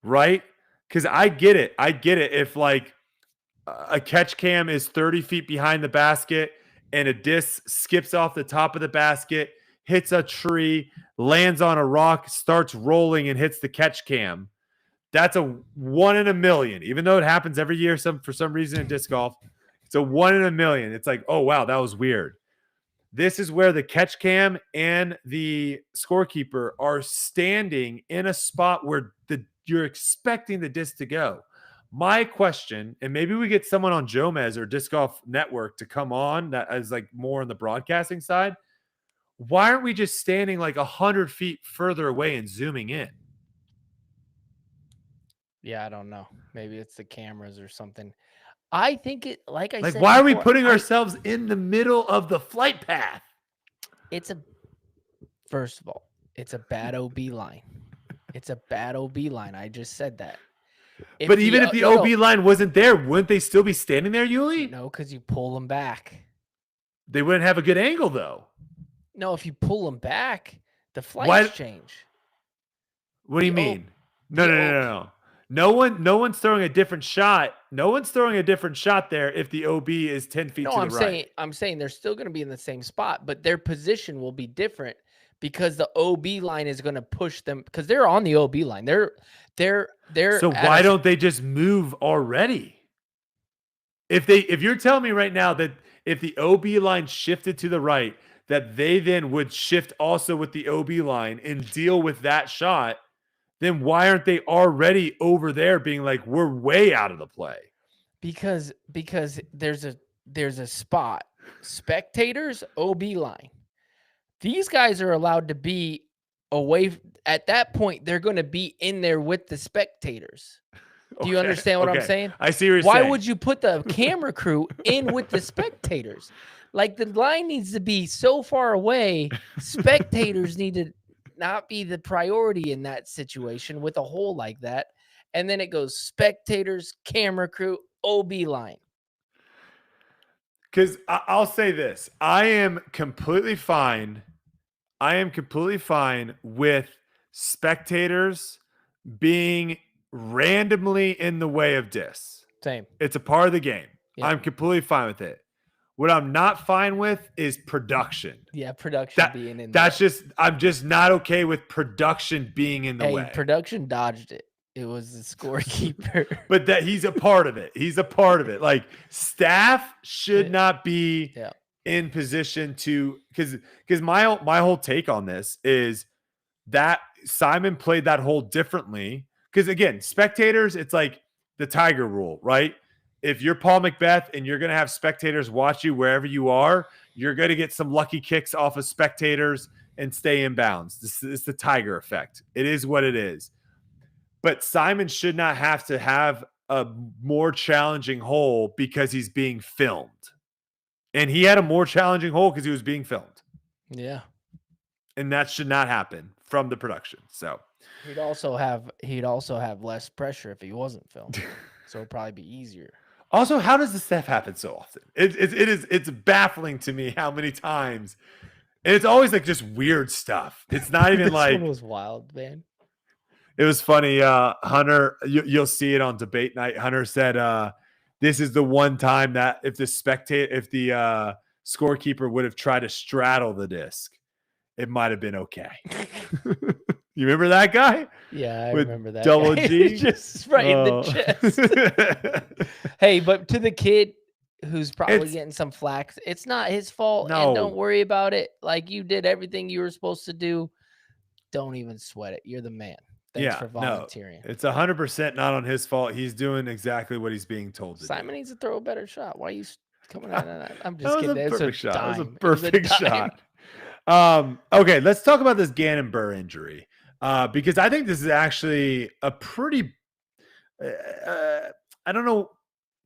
Right? Because I get it. If like a catch cam is 30 feet behind the basket and a disc skips off the top of the basket, hits a tree, lands on a rock, starts rolling and hits the catch cam. That's a 1 in a million. Even though it happens every year for some reason in disc golf, it's a 1 in a million. It's like, oh wow, that was weird. This is where the catch cam and the scorekeeper are standing in a spot where you're expecting the disc to go. My question, and maybe we get someone on Jomez or Disc Golf Network to come on that is like more on the broadcasting side. Why aren't we just standing like 100 feet further away and zooming in? Yeah, I don't know. Maybe it's the cameras or something. I think it, like I Like, said, why are we before, putting ourselves in the middle of the flight path? First of all, it's a bad OB line. It's a bad OB line. I just said that. But even if the OB line wasn't there, wouldn't they still be standing there, Yuli? No, because you pull them back. They wouldn't have a good angle, though. No, if you pull them back, the flights change. What do you mean? No. No one's throwing a different shot. No one's throwing a different shot there if the OB is 10 feet to the right. I'm saying they're still going to be in the same spot, but their position will be different because the OB line is going to push them because they're on the OB line. They're So why don't they just move already? If you're telling me right now that if the OB line shifted to the right, that they then would shift also with the OB line and deal with that shot, then why aren't they already over there being like, we're way out of the play? Because there's a spot. Spectators, OB line. These guys are allowed to be away. At that point, they're going to be in there with the spectators. Do you understand what I'm saying? I see what you're saying. Why would you put the camera crew in with the spectators? Like the line needs to be so far away. Spectators need to not be the priority in that situation with a hole like that. And then it goes spectators, camera crew, OB line. Because I'll say this. I am completely fine with spectators being randomly in the way of discs. Same. It's a part of the game. Yeah. I'm completely fine with it. What I'm not fine with is production. Yeah, production being in there. I'm just not okay with production being in the way. Production dodged it. It was the scorekeeper. But that he's a part of it. He's a part of it. Like staff should not be in position to because my whole take on this is that Simon played that hole differently. Because again, spectators, it's like the Tiger rule, right? if you're Paul Macbeth and you're going to have spectators watch you wherever you are, you're going to get some lucky kicks off of spectators and stay in bounds. This is the Tiger effect. It is what it is. But Simon should not have to have a more challenging hole because he's being filmed. And he had a more challenging hole because he was being filmed. Yeah. And that should not happen from the production. So He'd also have less pressure if he wasn't filmed. So it'd probably be easier. also, how does this stuff happen so often? It's baffling to me how many times. And it's always like just weird stuff. It's not even This like one was wild, man. it was funny. Hunter, you'll see it on debate night. Hunter said, this is the one time that if the scorekeeper would have tried to straddle the disc, it might have been okay. You remember that guy? Yeah, I With remember that. double guy. G? Just right in the chest. Hey, but to the kid who's probably getting some flack, it's not his fault. And No. don't worry about it. Like, you did everything you were supposed to do. Don't even sweat it. You're the man. Thanks for volunteering. It's 100% not on his fault. He's doing exactly what he's being told to Simon do. needs to throw a better shot. Why are you coming out of that? I'm That just was kidding. a It's perfect shot. That was a dime. It was a perfect dime. shot. Okay, let's talk about this Gannon Burr injury because I think this is actually a pretty. I don't know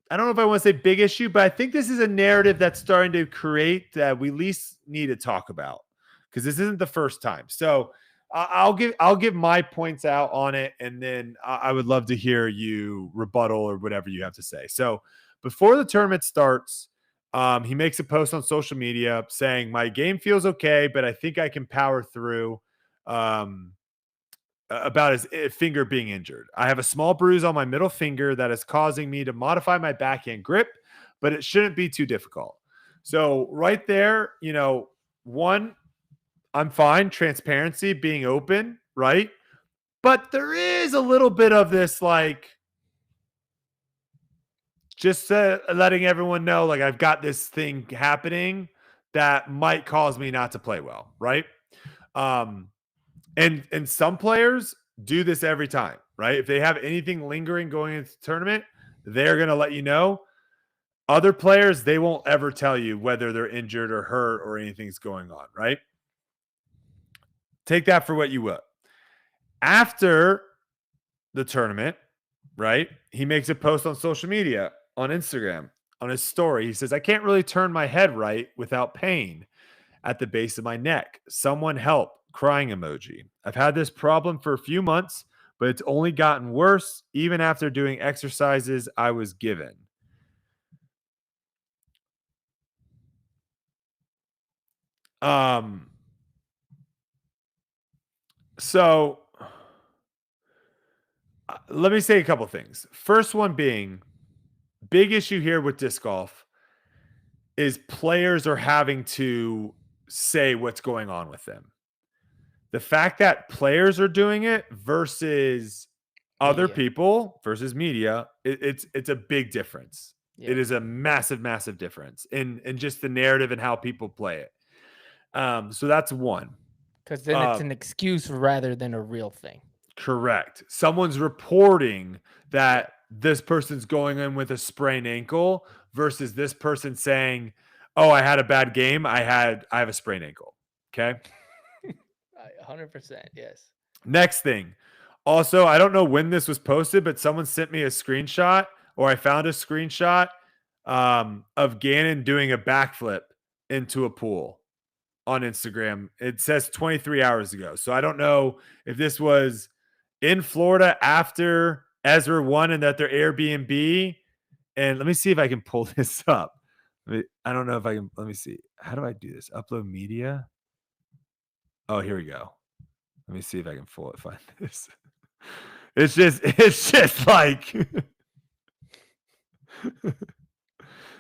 if I want to say big issue, but I think this is a narrative that's starting to create that we at least need to talk about because this isn't the first time. So I'll give my points out on it, and then I would love to hear you rebuttal or whatever you have to say. So before the tournament starts, he makes a post on social media saying, "My game feels okay, but I think I can power through." About his finger being injured. I have a small bruise on my middle finger that is causing me to modify my backhand grip, but it shouldn't be too difficult. So right there, one, I'm fine. Transparency, being open, right? But there is a little bit of this, like, just letting everyone know, like, I've got this thing happening that might cause me not to play well, right? And some players do this every time, right? If they have anything lingering going into the tournament, they're going to let you know. Other players, they won't ever tell you whether they're injured or hurt or anything's going on, right? Take that for what you will. After the tournament, right, he makes a post on social media, on Instagram, on his story. He says, I can't really turn my head right without pain at the base of my neck. Someone help. Crying emoji. I've had this problem for a few months, but it's only gotten worse even after doing exercises I was given. So let me say a couple things. First one being, big issue here with disc golf is players are having to say what's going on with them. The fact that players are doing it versus other people versus media, it's a big difference. Yeah. It is a massive, massive difference in just the narrative and how people play it. So that's one. Because then it's an excuse rather than a real thing. Correct. Someone's reporting that this person's going in with a sprained ankle versus this person saying, oh, I had a bad game. I have a sprained ankle. Okay. 100%. Yes. Next thing. Also, I don't know when this was posted, but someone sent me a screenshot, or I found a screenshot of Gannon doing a backflip into a pool on Instagram. It says 23 hours ago. So I don't know if this was in Florida after Ezra won and that they're Airbnb. And let me see if I can pull this up. I don't know if I can. Let me see. How do I do this? Upload media. Oh, here we go. Let me see if I can find this. It's just like,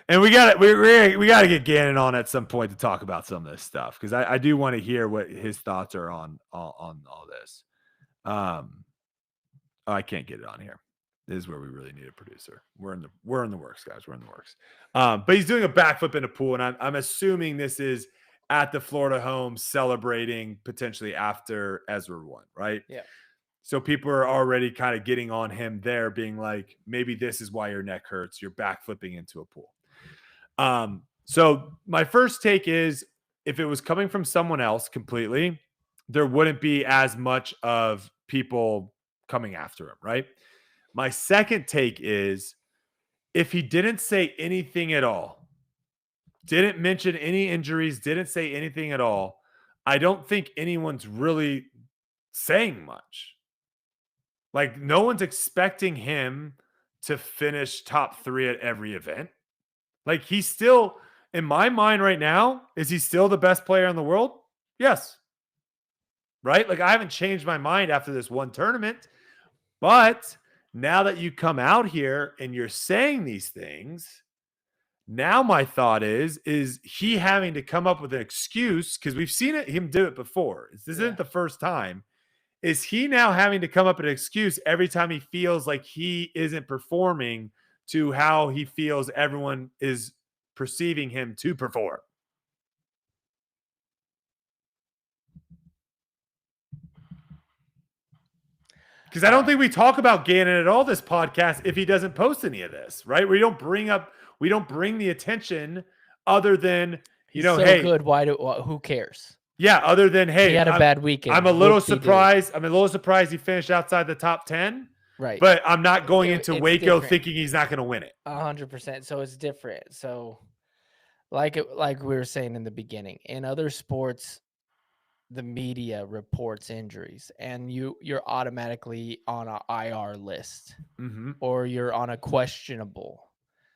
and we got to get Gannon on at some point to talk about some of this stuff because I do want to hear what his thoughts are on all this. I can't get it on here. This is where we really need a producer. We're in the works, guys. We're in the works. But he's doing a backflip in a pool, and I'm assuming this is at the Florida home celebrating potentially after Ezra won, right? Yeah. So people are already kind of getting on him there, being like, maybe this is why your neck hurts. You're backflipping into a pool. So my first take is, if it was coming from someone else completely, there wouldn't be as much of people coming after him, right? My second take is, if he didn't say anything at all, didn't mention any injuries, didn't say anything at all, I don't think anyone's really saying much. Like, no one's expecting him to finish top 3 at every event. Like, he's still, in my mind right now, is he still the best player in the world? Yes. Right? Like, I haven't changed my mind after this one tournament. But now that you come out here and you're saying these things, now my thought is he having to come up with an excuse, because we've seen him do it before. This isn't the first time. Is he now having to come up with an excuse every time he feels like he isn't performing to how he feels everyone is perceiving him to perform? Because I don't think we talk about Gannon at all this podcast if he doesn't post any of this, right? We don't bring the attention other than, He's so hey, good. Who cares? Yeah, other than, hey, he had a bad weekend. I'm a little surprised. I'm a little surprised he finished outside the top 10. Right. But I'm not going into Waco thinking he's not going to win it. 100%. So it's different. So like we were saying in the beginning, in other sports, the media reports injuries and you're automatically on an IR list, or you're on a questionable,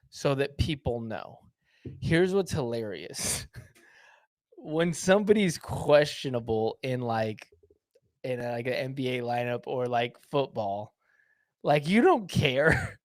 so that people know. Here's what's hilarious. When somebody's questionable in an NBA lineup or like football, like, you don't care.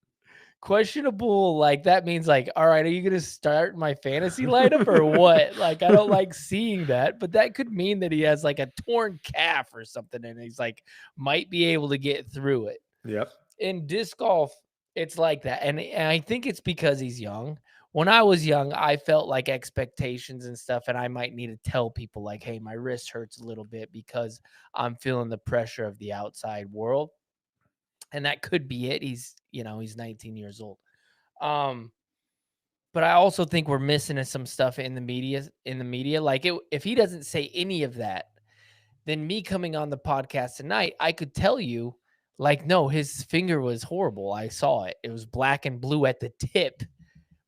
Questionable, like, that means like, all right, are you gonna start my fantasy lineup or what? Like, I don't like seeing that, but that could mean that he has like a torn calf or something and he's like might be able to get through it. Yep. In disc golf, it's like that, and I think it's because he's young. When I was young, I felt like expectations and stuff, and I might need to tell people like, hey, my wrist hurts a little bit because I'm feeling the pressure of the outside world. And that could be it. He's 19 years old. But I also think we're missing some stuff in the media. Like, if he doesn't say any of that, then me coming on the podcast tonight, I could tell you, like, no, his finger was horrible. I saw it. It was black and blue at the tip,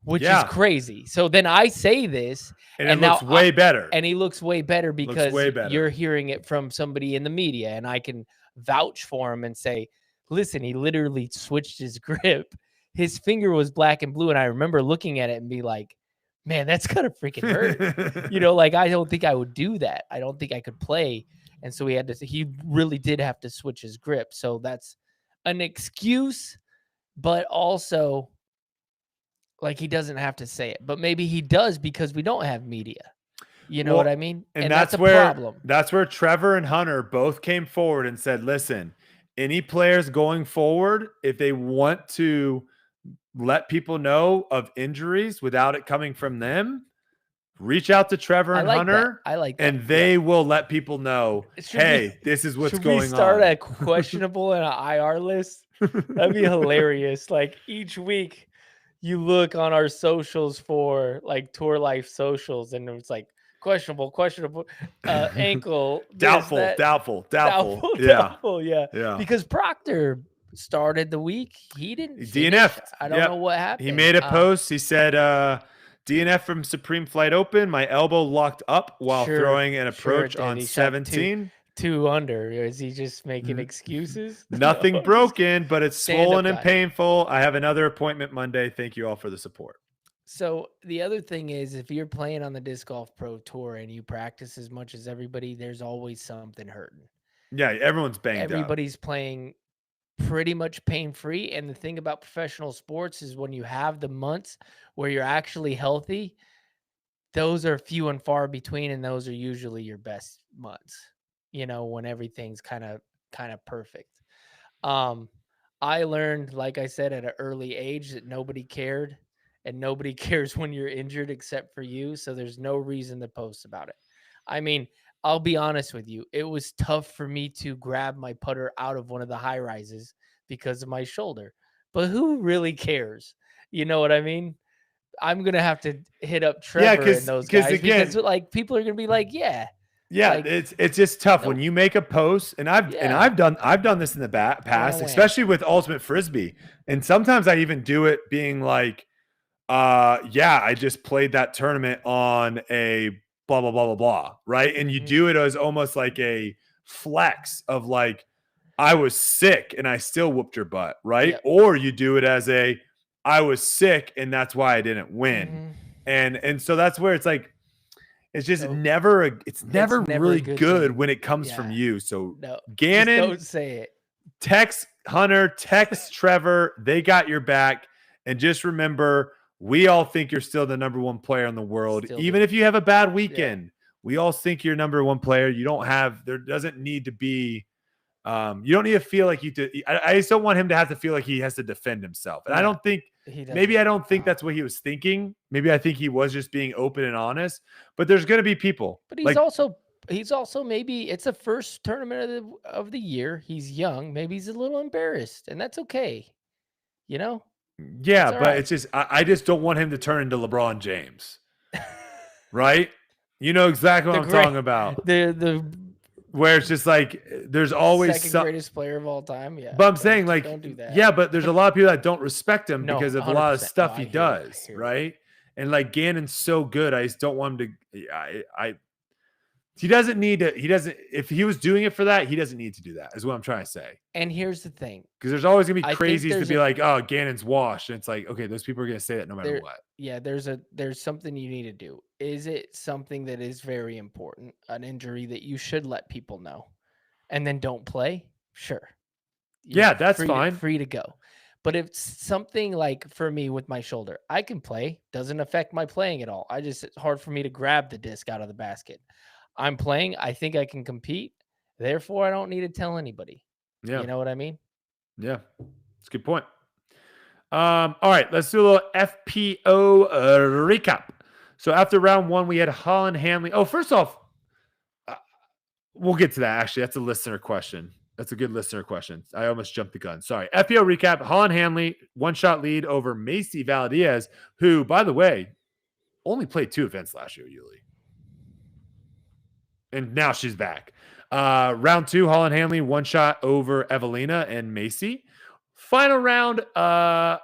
which is crazy. So then I say this, and it looks way better. And he looks way better because you're hearing it from somebody in the media, and I can vouch for him and say, listen, he literally switched his grip. His finger was black and blue, and I remember looking at it and be like, man, that's gotta freaking hurt. Like, I don't think I would do that. I don't think I could play. And so he really did have to switch his grip. So that's an excuse, but also, like, he doesn't have to say it. But maybe he does because we don't have media. You know what I mean? And that's a problem. That's where Trevor and Hunter both came forward and said, listen, any players going forward, if they want to let people know of injuries without it coming from them, reach out to Trevor and Hunter. I like that. And they will let people know, this is what's going on. Should we start a questionable and an IR list? That'd be hilarious. Like, each week you look on our socials for like Tour Life socials, and it's like questionable, ankle, doubtful. Yeah. Because Proctor started the week. He didn't DNF. I don't know what happened. He made a post. He said, DNF from Supreme Flight Open. My elbow locked up while throwing an approach on 17. 2 under. Is he just making excuses? Nothing broken, but it's swollen and painful. I have another appointment Monday. Thank you all for the support. So the other thing is, if you're playing on the Disc Golf Pro Tour and you practice as much as everybody, there's always something hurting. Yeah, everyone's banged up. Everybody's playing pretty much pain-free. And the thing about professional sports is, when you have the months where you're actually healthy, those are few and far between, and those are usually your best months, when everything's kind of perfect. I learned, like I said, at an early age, that nobody cared, and nobody cares when you're injured except for you. So there's no reason to post about it. I mean, I'll be honest with you. It was tough for me to grab my putter out of one of the high rises because of my shoulder. But who really cares? You know what I mean? I'm gonna have to hit up Yeah, Trevor and those because guys because again, like people are gonna be like, yeah, yeah, like it's just tough when no, you make a post, and yeah, I've done this in the past, wham. especially with Ultimate Frisbee, and sometimes I even do it being like, yeah, I just played that tournament on a blah blah blah blah blah, right? And you Mhm. do it as almost like a flex of like, I was sick and I still whooped your butt, right? Yep. Or you do it as a, I was sick and that's why I didn't win. Mhm. And so that's where it's like, it's just So it's never never really good good to- when it comes from yeah. you. So No, just Gannon, don't say it. text Hunter, text Trevor, they got your back. And just remember, we all think you're still the number one player in the world. Still Even do. if you have a bad weekend, we all think you're number one player. You don't have, there doesn't need to be, you don't need to feel like I just don't want him to have to feel like he has to defend himself. And I No, don't think, He doesn't. maybe I don't think that's what he was thinking. Maybe I think he was just being open and honest, but there's going to be people. But he's like, also maybe it's the first tournament of the year. He's young. Maybe he's a little embarrassed, and that's okay. You know? yeah, all but right. it's just, I just don't want him to turn into LeBron James. Right? You know exactly what I'm talking about. The Where it's just like, there's always second greatest player of all time. Yeah. But I'm saying, like, don't do that. yeah, but there's a lot of people that don't respect him No, because of a lot of 100%. stuff No, I he hear you. I does, hear you. right? And like Gannon's so good, I just don't want him to. He doesn't need to. He doesn't. If he was doing it for that, he doesn't need to do that. Is what I'm trying to say. And here's the thing. Because there's always gonna be I think crazies to there's be a- like, oh, Gannon's washed, and it's like, okay, those people are gonna say that no matter what. Yeah, there's something you need to do. Is it something that is very important, an injury that you should let people know, and then don't play? Sure. Yeah, that's free fine. free to go. But if something like for me with my shoulder, I can play, doesn't affect my playing at all. It's hard for me to grab the disc out of the basket. I'm playing, I think I can compete. Therefore, I don't need to tell anybody. Yeah, You know what I mean? yeah, it's a good point. All right, let's do a little FPO recap. So after round one, we had Holland Hanley. Oh, first off, we'll get to that. Actually, that's a listener question. That's a good listener question. I almost jumped the gun. Sorry. FPO recap. Holland Hanley, one-shot lead over Macy Valdez, who, by the way, only played 2 events last year, Yuli. And now she's back. Round 2, Holland Hanley, one-shot over Evelina and Macy. Final round, Ella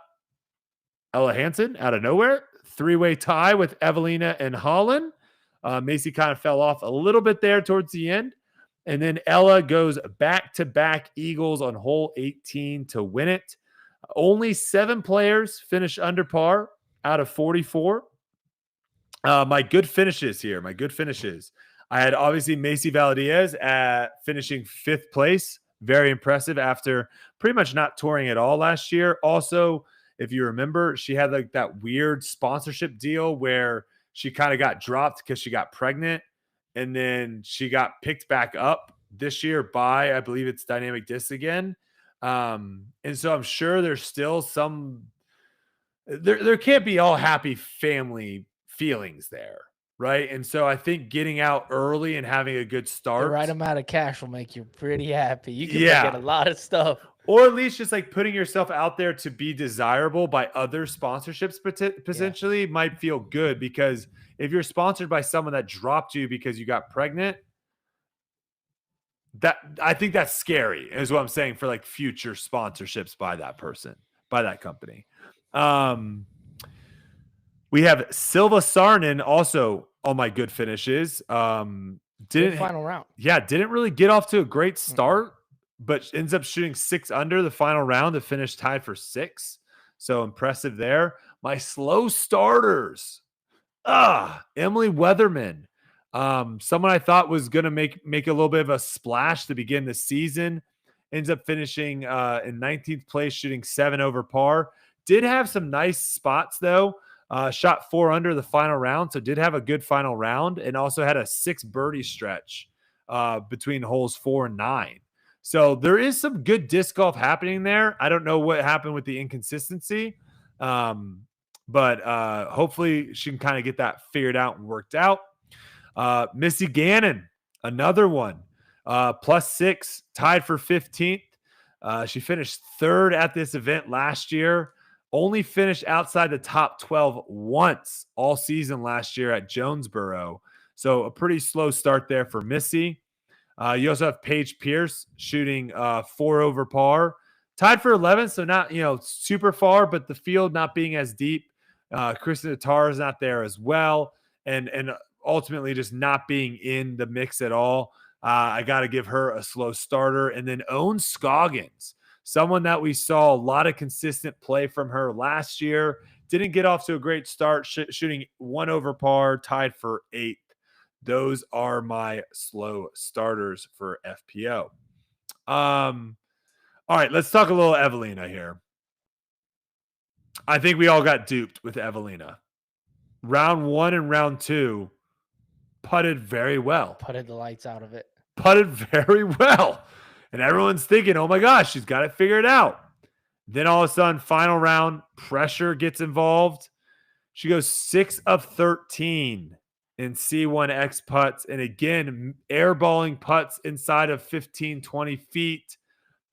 Hansen out of nowhere. 3-way tie with Evelina and Holland. Macy kind of fell off a little bit there towards the end. And then Ella goes back-to-back Eagles on hole 18 to win it. Only 7 players finish under par out of 44. My good finishes here. I had obviously Macy Valdez at finishing 5th place. Very impressive after pretty much not touring at all last year. Also, if you remember, she had like that weird sponsorship deal where she kind of got dropped because she got pregnant. And then she got picked back up this year by, I believe it's Dynamic Disc again. And so I'm sure there's still there can't be all happy family feelings there. Right. And so I think getting out early and having a good start. The right amount of cash will make you pretty happy. You can get a lot of stuff. Or at least just like putting yourself out there to be desirable by other sponsorships potentially might feel good, because if you're sponsored by someone that dropped you because you got pregnant, that I think that's scary is what I'm saying for like future sponsorships by that person, by that company. We have Silva Sarnen also on my good finishes. Good final round. Yeah, didn't really get off to a great start, but ends up shooting 6 under the final round to finish tied for 6. So impressive there. My slow starters. Emily Weatherman. Someone I thought was going to make a little bit of a splash to begin the season. Ends up finishing in 19th place, shooting 7 over par. Did have some nice spots, though. Shot 4 under the final round, so did have a good final round, and also had a 6 birdie stretch between holes 4 and 9. So there is some good disc golf happening there. I don't know what happened with the inconsistency, but hopefully she can kind of get that figured out and worked out. Missy Gannon Another one, +6, tied for 15th. She finished third at this event last year. Only finished outside the top 12 once all season last year at Jonesboro. So a pretty slow start there for Missy. You also have Paige Pierce shooting 4 over par, tied for 11th. So not super far, but the field not being as deep. Kristen Tatar is not there as well, and ultimately just not being in the mix at all. I got to give her a slow starter. And then Owen Scoggins, someone that we saw a lot of consistent play from her last year. Didn't get off to a great start, shooting 1 over par, tied for 8th. Those are my slow starters for FPO. All right, let's talk a little Evelina here. I think we all got duped with Evelina. Round 1 and round 2, putted very well. Putted the lights out of it. Putted very well. And everyone's thinking, oh my gosh, she's got it figured out. Then all of a sudden, final round, pressure gets involved. She goes 6 of 13 in C1X putts. And again, airballing putts inside of 15, 20 feet.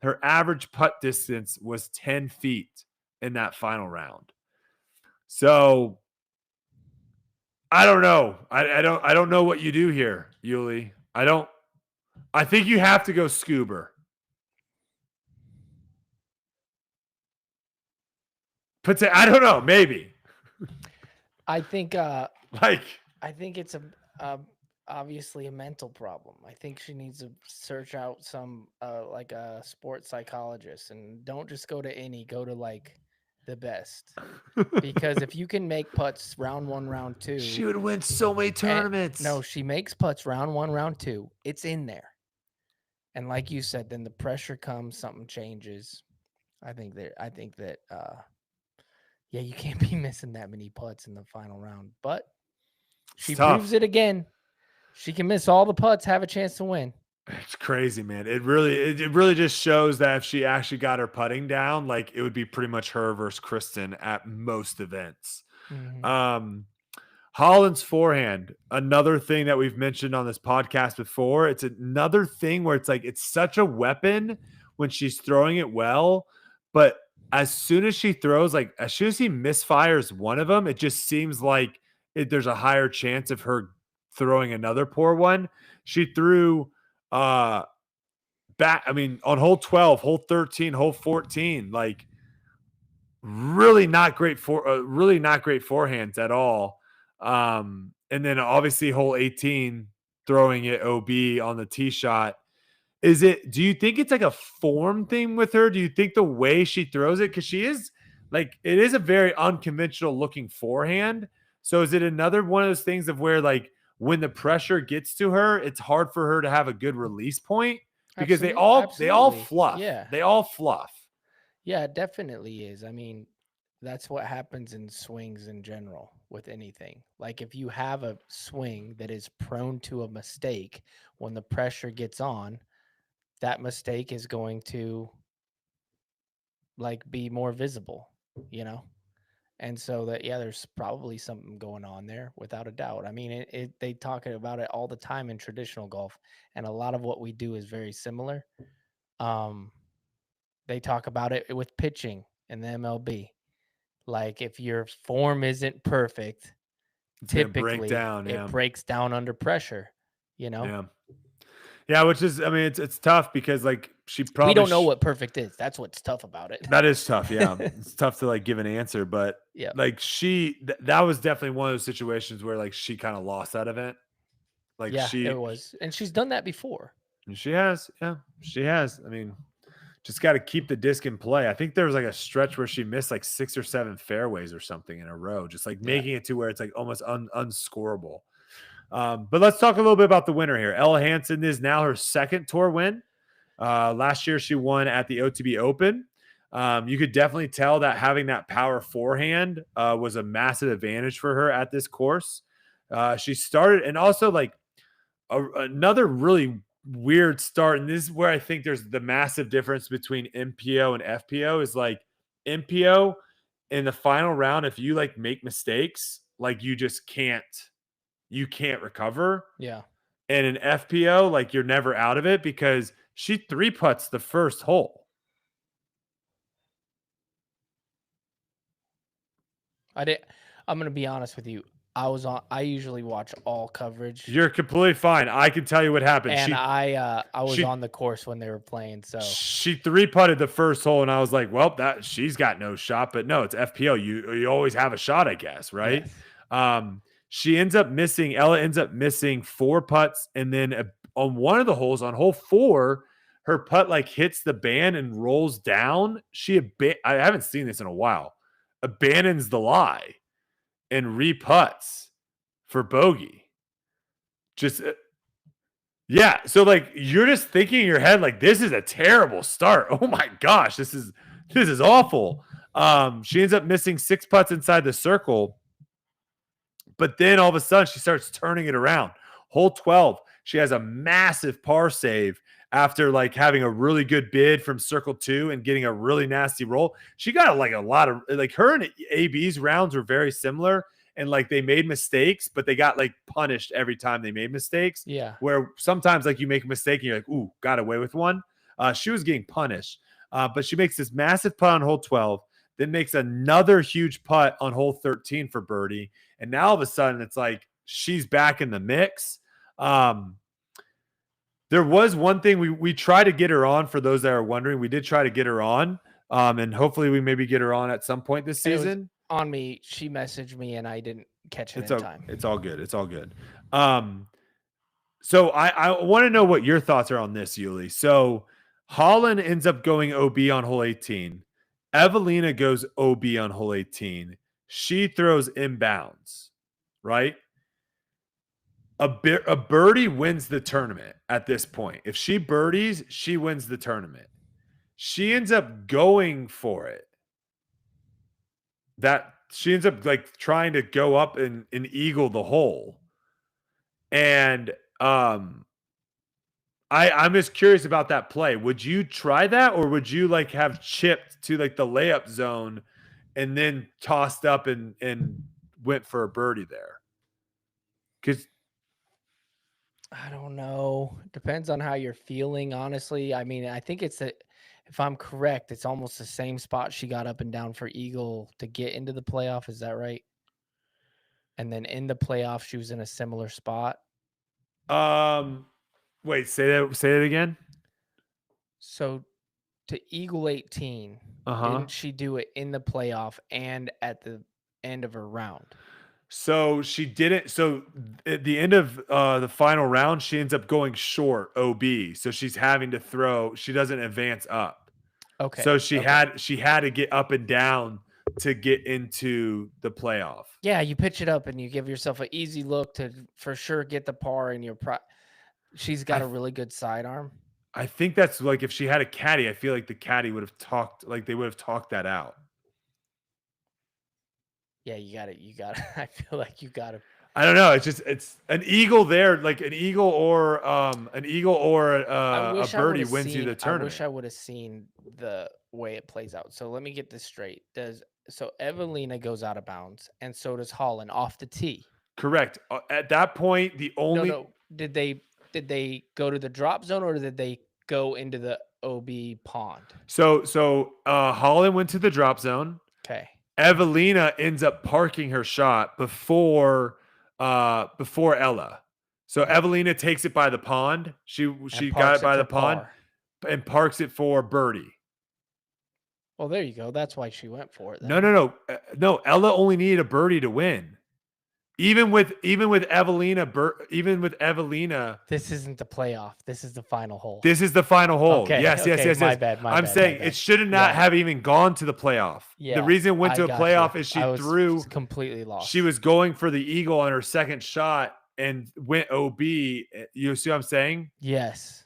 Her average putt distance was 10 feet in that final round. So I don't know. I don't know what you do here, Yuli. I think you have to go Scuba. I don't know. Maybe. I think like I think it's obviously a mental problem. I think she needs to search out some like a sports psychologist, and don't just go to any, go to like the best. Because if you can make putts round 1, round 2, she would win so many tournaments. No, she makes putts round 1, round 2. It's in there. And like you said, then the pressure comes, something changes. I think that yeah, you can't be missing that many putts in the final round. But she proves it again. She can miss all the putts, have a chance to win. It's crazy, man. It really just shows that if she actually got her putting down, like it would be pretty much her versus Kristen at most events. Mm-hmm. Holland's forehand, another thing that we've mentioned on this podcast before. It's another thing where it's like it's such a weapon when she's throwing it well, but as soon as she throws, like as soon as he misfires one of them, it just seems like there's a higher chance of her throwing another poor one. She threw back, I mean, on hole 12, hole 13, hole 14, like really not great forehands at all. And then obviously hole 18, throwing it OB on the tee shot. Do you think it's like a form thing with her? Do you think the way she throws it? Because she is like, it is a very unconventional looking forehand. So is it another one of those things of where like when the pressure gets to her, it's hard for her to have a good release point? Because they all fluff. Yeah. They all fluff. Yeah, it definitely is. I mean, that's what happens in swings in general with anything. Like if you have a swing that is prone to a mistake, when the pressure gets on, that mistake is going to like be more visible, And so that, yeah, there's probably something going on there without a doubt. I mean, they talk about it all the time in traditional golf, and a lot of what we do is very similar. They talk about it with pitching in the MLB. Like if your form isn't perfect, typically it breaks down under pressure, Yeah, which is, I mean, it's tough because like we don't know what perfect is. That's what's tough about it. That is tough. Yeah. It's tough to like give an answer, but yeah, like that was definitely one of those situations where like she kind of lost that event. Like it was, and she's done that before. She has. Yeah, she has. I mean, just got to keep the disc in play. I think there was like a stretch where she missed like 6 or 7 fairways or something in a row, just like making it to where it's like almost unscorable. But let's talk a little bit about the winner here. Ella Hansen is now her second tour win. Last year she won at the OTB Open. You could definitely tell that having that power forehand was a massive advantage for her at this course. She started, and also like another really weird start, and this is where I think there's the massive difference between MPO and FPO is like MPO in the final round, if you like make mistakes, like you just can't recover. Yeah. in an FPO, like you're never out of it because she 3-putts the first hole. I'm gonna be honest with you. I usually watch all coverage, You're completely fine. I can tell you what happened. and I was she- on the course when they were playing. So She 3-putted the first hole, and I was like, well, she's got no shot. But no, it's FPO. You always have a shot, I guess, right? yes. She ends up missing. Ella ends up missing 4 putts, and then on one of the holes, on hole 4, her putt like hits the band and rolls down. I haven't seen this in a while. Abandons the lie and re-putts for bogey. Just yeah. So like you're just thinking in your head like this is a terrible start. Oh my gosh, this is awful. She ends up missing 6 putts inside the circle. But then all of a sudden, she starts turning it around. Hole 12, she has a massive par save after like having a really good bid from circle 2 and getting a really nasty roll. She got like a lot of like her and AB's rounds were very similar and like they made mistakes, but they got like punished every time they made mistakes. Yeah. Where sometimes like you make a mistake and you're like, ooh, got away with one. She was getting punished, but she makes this massive putt on hole 12. Then makes another huge putt on hole 13 for birdie. And now all of a sudden it's like she's back in the mix. There was one thing we tried to get her on for those that are wondering. We did try to get her on. And hopefully we maybe get her on at some point this season. On me, she messaged me and I didn't catch it time. It's all good. It's all good. So I want to know what your thoughts are on this, Yuli. So Holland ends up going OB on hole 18. Evelina goes OB on hole 18. She throws inbounds, right? A birdie wins the tournament at this point. If she birdies, she wins the tournament. She ends up going for it. She ends up like trying to go up and eagle the hole. And I'm just curious about that play. Would you try that, or would you like have chipped to like the layup zone and then tossed up and went for a birdie there? Because I don't know. Depends on how you're feeling, honestly. I mean, I think if I'm correct, it's almost the same spot she got up and down for eagle to get into the playoff. Is that right? And then in the playoff, she was in a similar spot. wait, say that again. So to eagle 18, didn't she do it in the playoff and at the end of her round? So she didn't. So at the end of the final round, she ends up going short OB. So she's having to throw. She doesn't advance up. Okay. So she had to get up and down to get into the playoff. Yeah, you pitch it up and you give yourself an easy look to for sure get the par in your She's got a really good sidearm. I think that's like if she had a caddy, I feel like the caddy would have talked, like they would have talked that out. Yeah, you got it. I feel like you got to. I don't know. It's an eagle there, like an eagle or a birdie wins you the tournament. I wish I would have seen the way it plays out. So let me get this straight. So Evelina goes out of bounds, and so does Holland off the tee. Correct. At that point, the only no. Did they go to the drop zone or did they go into the OB pond? So Holland went to the drop zone. Okay. Evelina ends up parking her shot before Ella. So Evelina takes it by the pond. She got it by the pond and parks it for birdie. Well, there you go. That's why she went for it. Then. No. Ella only needed a birdie to win. Even with Evelina, this isn't the playoff. This is the final hole. This is the final hole. Okay, Yes. My bad. I'm saying it should not have even gone to the playoff. Yeah, the reason it went to a playoff is she threw completely lost. She was going for the eagle on her second shot and went OB. You see what I'm saying? Yes.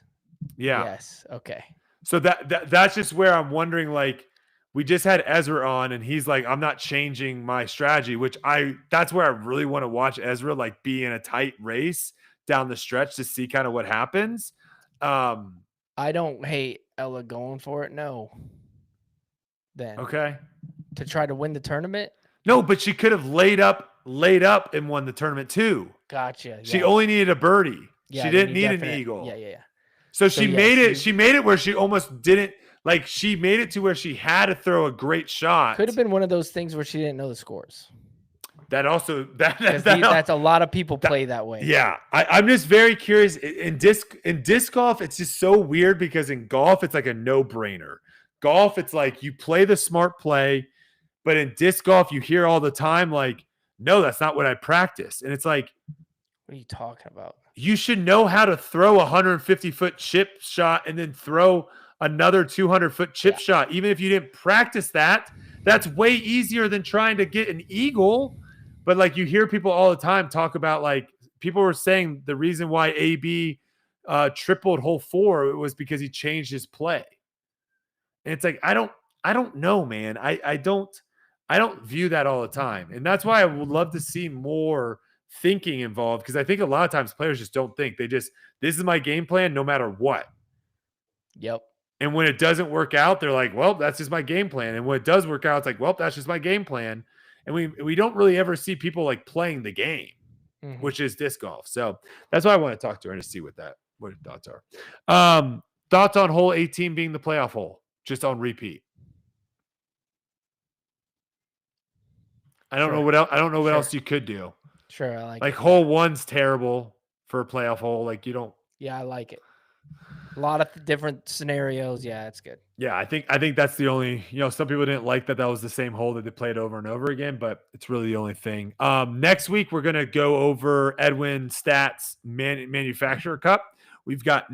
Yeah. Yes. Okay. So that's just where I'm wondering, like, we just had Ezra on and he's like, I'm not changing my strategy, that's where I really want to watch Ezra, like, be in a tight race down the stretch to see kind of what happens. I don't hate Ella going for it. No. Then. Okay. To try to win the tournament? No, but she could have laid up and won the tournament too. Gotcha. She only needed a birdie. Yeah, She then didn't you need an definite- eagle. Yeah. So So she yes, made it. you- She made it where she almost didn't. Like she made it to where she had to throw a great shot. Could have been one of those things where she didn't know the scores. That also Because that that's a lot of people play that way. Yeah, I'm just very curious. In disc golf, it's just so weird because in golf, it's like a no-brainer. Golf, it's like you play the smart play, but in disc golf, you hear all the time like, no, that's not what I practice. And it's like, What are you talking about? you should know how to throw a 150-foot chip shot and then throw another 200-foot chip shot. Even if you didn't practice that, that's way easier than trying to get an eagle. But like you hear people all the time talk about, like, people were saying the reason why AB tripled hole 4 was because he changed his play. And it's like, I don't know, man. I don't view that all the time. And that's why I would love to see more thinking involved, because I think a lot of times players just don't think. They just, this is my game plan no matter what. Yep. And when it doesn't work out, they're like, well, that's just my game plan. And when it does work out, it's like, well, that's just my game plan. And we don't really ever see people like playing the game, which is disc golf. So that's why I want to talk to her and to see what her thoughts are. Thoughts on hole 18 being the playoff hole, just on repeat. I don't know what else. I don't know what else you could do. Sure, I like Like it. hole 1's terrible for a playoff hole. Like you don't. Yeah, I like it. A lot of different scenarios. Yeah, it's good. Yeah, I think that's the only, some people didn't like that was the same hole that they played over and over again, but it's really the only thing. Next week, we're going to go over Edwin Stats Manufacturer Cup. We've got a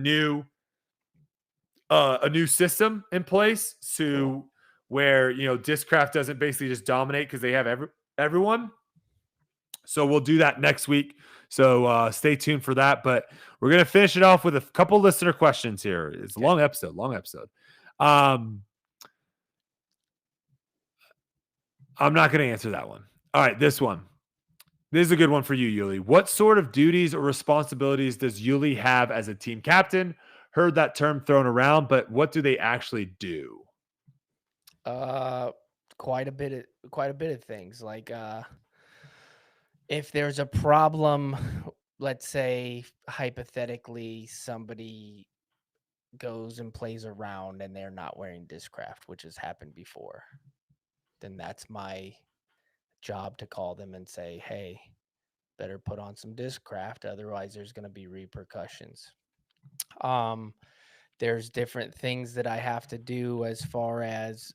new system in place. So where, Discraft doesn't basically just dominate because they have everyone. So we'll do that next week. So stay tuned for that. But we're going to finish it off with a couple listener questions here. It's a long episode. I'm not going to answer that one. All right, this one. This is a good one for you, Yuli. What sort of duties or responsibilities does Yuli have as a team captain? Heard that term thrown around, but what do they actually do? Quite a bit of things. Like if there's a problem, let's say hypothetically somebody goes and plays around and they're not wearing Discraft, which has happened before, then that's my job to call them and say, hey, better put on some Discraft, otherwise there's going to be repercussions. There's different things that I have to do as far as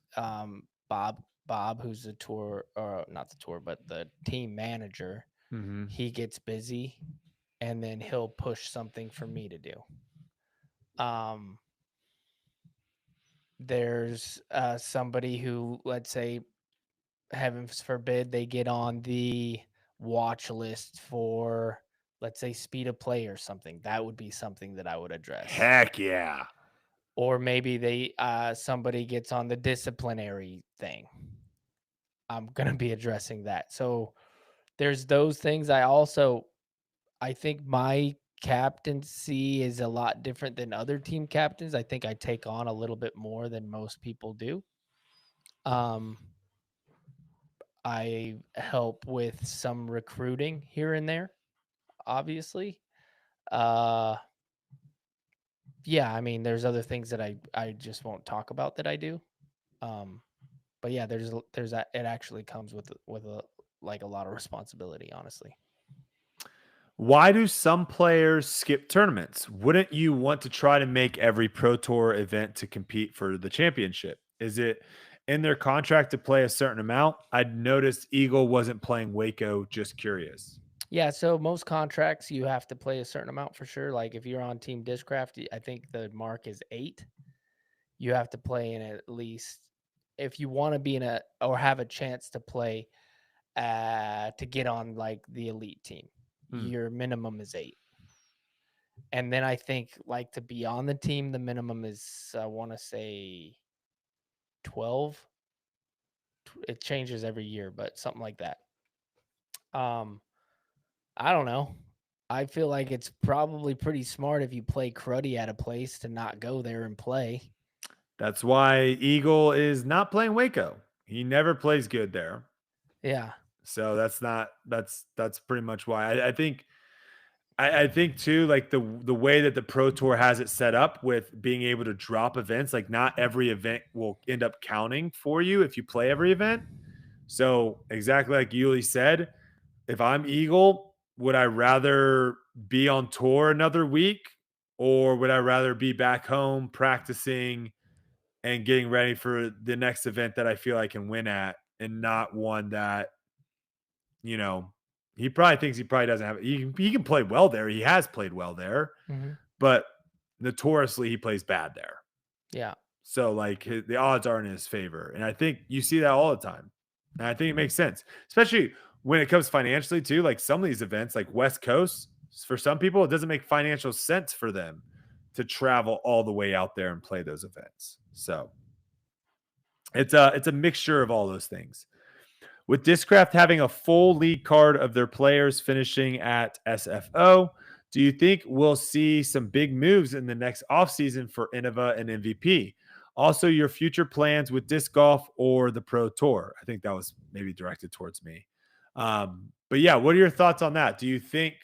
Bob, who's the tour, or not the tour, but the team manager. Mm-hmm. He gets busy and then he'll push something for me to do. There's somebody who, let's say, heaven forbid, they get on the watch list for, let's say, speed of play or something. That would be something that I would address. Heck yeah. Or maybe somebody gets on the disciplinary thing. I'm going to be addressing that. So there's those things. I think my captaincy is a lot different than other team captains. I think I take on a little bit more than most people do. I help with some recruiting here and there, obviously. Yeah, I mean, there's other things that I just won't talk about that I do. But yeah, there's that. It actually comes with a lot of responsibility, honestly. Why do some players skip tournaments? Wouldn't you want to try to make every Pro Tour event to compete for the championship? Is it in their contract to play a certain amount? I'd noticed Eagle wasn't playing Waco. Just curious. Yeah, so most contracts you have to play a certain amount for sure. Like if you're on Team Discraft, I think the mark is 8. You have to play in at least, if you want to be in or have a chance to play to get on like the elite team. Your minimum is 8. And then I think like to be on the team, the minimum is, I want to say 12. It changes every year, but something like that. I don't know. I feel like it's probably pretty smart if you play cruddy at a place to not go there and play. That's why Eagle is not playing Waco. He never plays good there. Yeah. So that's pretty much why. I think I think too, like the way that the Pro Tour has it set up with being able to drop events, like not every event will end up counting for you if you play every event. So exactly like Yuli said, if I'm Eagle, would I rather be on tour another week, or would I rather be back home practicing and getting ready for the next event that I feel I can win at, and not one that, you know, he probably thinks he probably doesn't have. He can play well there. He has played well there, Mm-hmm. but notoriously he plays bad there. Yeah. So like the odds aren't in his favor, and I think you see that all the time. And I think it makes sense, especially when it comes financially too. Like some of these events, like West Coast, for some people, it doesn't make financial sense for them to travel all the way out there and play those events. So it's a mixture of all those things. With Discraft having a full league card of their players finishing at SFO, do you think we'll see some big moves in the next offseason for Innova and MVP? Also, your future plans with disc golf or the Pro Tour? I think that was maybe directed towards me. But yeah, what are your thoughts on that? Do you think,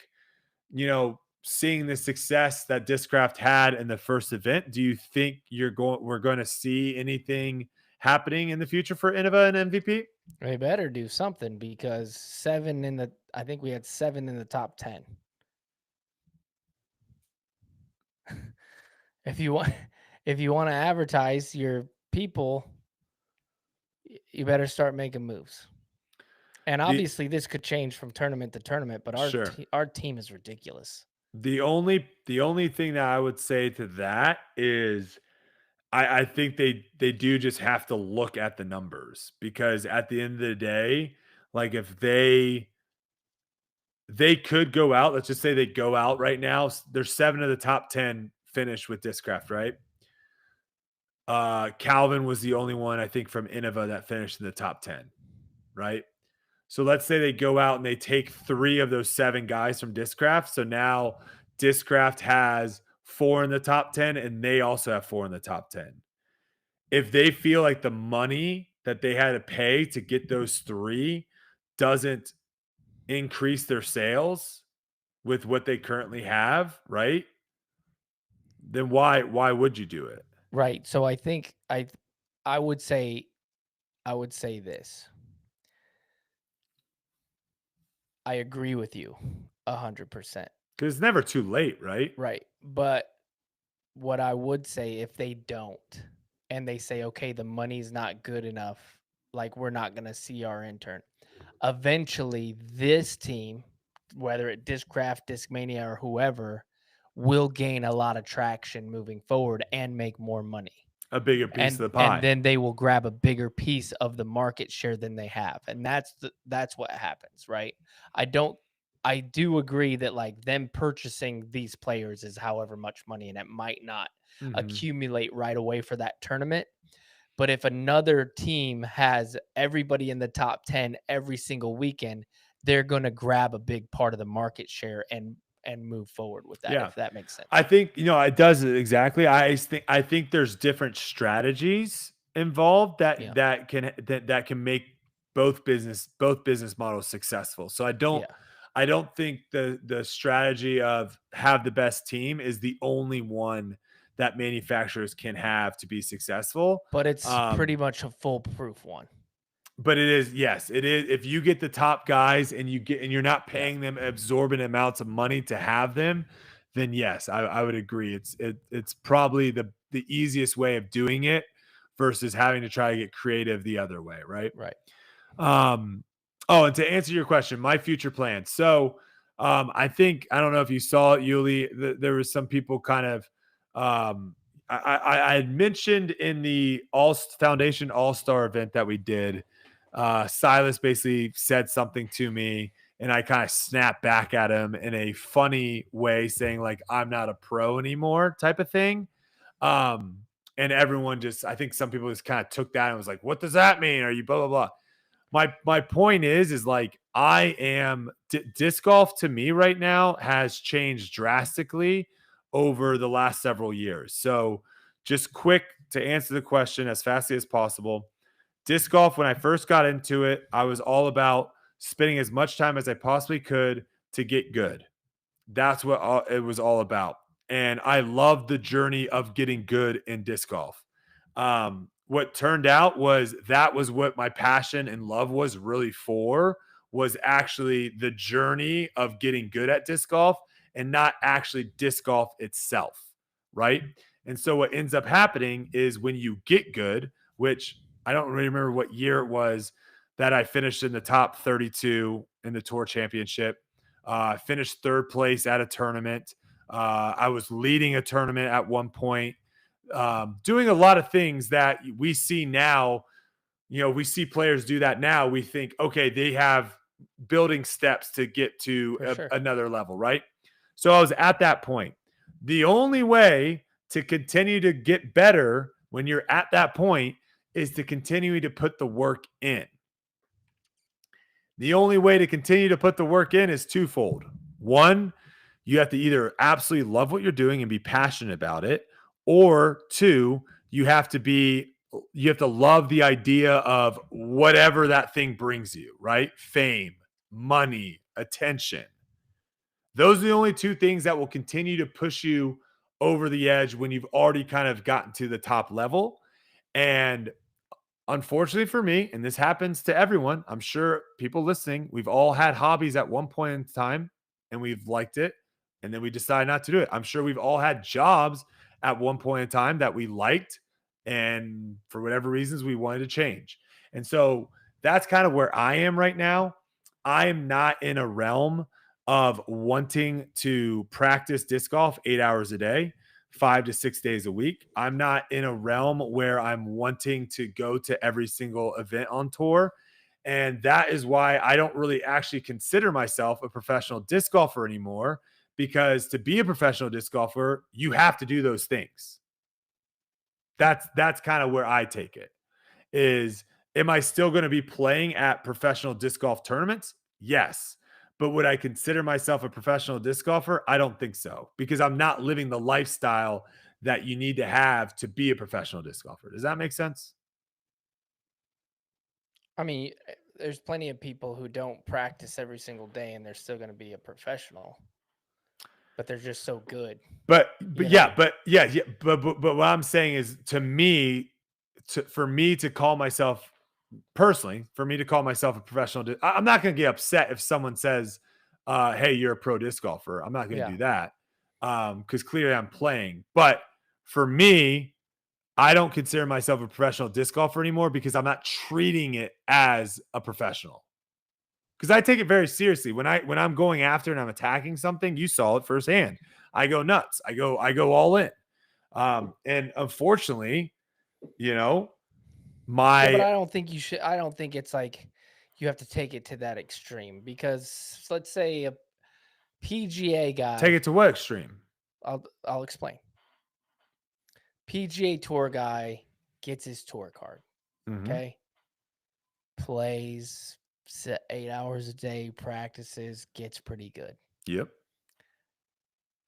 seeing the success that Discraft had in the first event, do you think we're going to see anything happening in the future for Innova and MVP? They better do something because I think we had 7 in the top 10. If you want to advertise your people, you better start making moves. And obviously this could change from tournament to tournament, but our team is ridiculous. The only thing that I would say to that is I think they do just have to look at the numbers, because at the end of the day, like if they could go out, let's just say they go out right now, there's 7 of the top 10 finished with Discraft, right? Calvin was the only one, I think, from Innova that finished in the top 10, right? So let's say they go out and they take 3 of those 7 guys from Discraft. So now Discraft has 4 in the top 10, and they also have 4 in the top 10. If they feel like the money that they had to pay to get those 3 doesn't increase their sales with what they currently have, right? Then why would you do it? Right. So I think I would say this. I agree with you 100%. Because it's never too late, right? Right. But what I would say, if they don't, and they say, okay, the money's not good enough, like we're not going to see our intern, eventually this team, whether it Discraft, Discmania, or whoever, will gain a lot of traction moving forward and make more money. A bigger piece of the pie. And then they will grab a bigger piece of the market share than they have. And that's what happens, right? I do agree that like them purchasing these players is however much money, and it might not accumulate right away for that tournament. But if another team has everybody in the top 10 every single weekend, they're going to grab a big part of the market share and move forward with that, if that makes sense. I think, it does exactly. I think there's different strategies involved that can make both business models successful. So I don't think the strategy of have the best team is the only one that manufacturers can have to be successful. But it's pretty much a foolproof one. But it is, yes, it is. If you get the top guys and you're not paying them absorbent amounts of money to have them, then yes, I would agree. It's probably the easiest way of doing it versus having to try to get creative the other way, right? Right. And to answer your question, my future plans. So I don't know if you saw it, Yuli, there was some people kind of I had mentioned in the Foundation All-Star event that we did, Silas basically said something to me, and I kind of snapped back at him in a funny way, saying like, I'm not a pro anymore type of thing. And everyone I think some people just kind of took that and was like, what does that mean? Are you blah, blah, blah. My point is like, I am disc golf to me right now has changed drastically over the last several years. So just quick to answer the question as fastly as possible. Disc golf, when I first got into it, I was all about spending as much time as I possibly could to get good. That's what it was all about. And I love the journey of getting good in disc golf. What turned out was that was what my passion and love was really for, was actually the journey of getting good at disc golf and not actually disc golf itself. Right. And so what ends up happening is when you get good, which I don't really remember what year it was that I finished in the top 32 in the tour championship. I finished third place at a tournament. I was leading a tournament at one point, doing a lot of things that we see now. You know, we see players do that now. We think, okay, they have building steps to get to sure. another level, right? So I was at that point. The only way to continue to get better when you're at that point is to continue to put the work in. The only way to continue to put the work in is twofold. One, you have to either absolutely love what you're doing and be passionate about it, or two, you have to love the idea of whatever that thing brings you, right? Fame, money, attention. Those are the only two things that will continue to push you over the edge when you've already kind of gotten to the top level. And unfortunately for me, and this happens to everyone, I'm sure people listening, we've all had hobbies at one point in time and we've liked it, and then we decide not to do it. I'm sure we've all had jobs at one point in time that we liked, and for whatever reasons we wanted to change. And so that's kind of where I am right now. I am not in a realm of wanting to practice disc golf 8 hours a day, 5 to 6 days a week. I'm not in a realm where I'm wanting to go to every single event on tour. And that is why I don't really actually consider myself a professional disc golfer anymore, because to be a professional disc golfer, you have to do those things. That's kind of where I take it. Is, am I still going to be playing at professional disc golf tournaments? Yes. But would I consider myself a professional disc golfer? I don't think so, because I'm not living the lifestyle that you need to have to be a professional disc golfer. Does that make sense? I mean, there's plenty of people who don't practice every single day and they're still going to be a professional, but they're just so good. But You yeah, know? but what I'm saying is, to me, for me to call myself personally, for me to call myself a professional, I'm not going to get upset if someone says, hey, you're a pro disc golfer. I'm not going to do that, because clearly I'm playing. But for me, I don't consider myself a professional disc golfer anymore, because I'm not treating it as a professional. Because I take it very seriously. When I'm going after and I'm attacking something, you saw it firsthand. I go nuts. I go all in. And unfortunately, you know, but I don't think you should. I don't think it's like you have to take it to that extreme, because let's say a PGA guy. Take it to what extreme? I'll explain. PGA Tour guy gets his tour card. Mm-hmm. Okay. Plays 8 hours a day, practices, gets pretty good. Yep.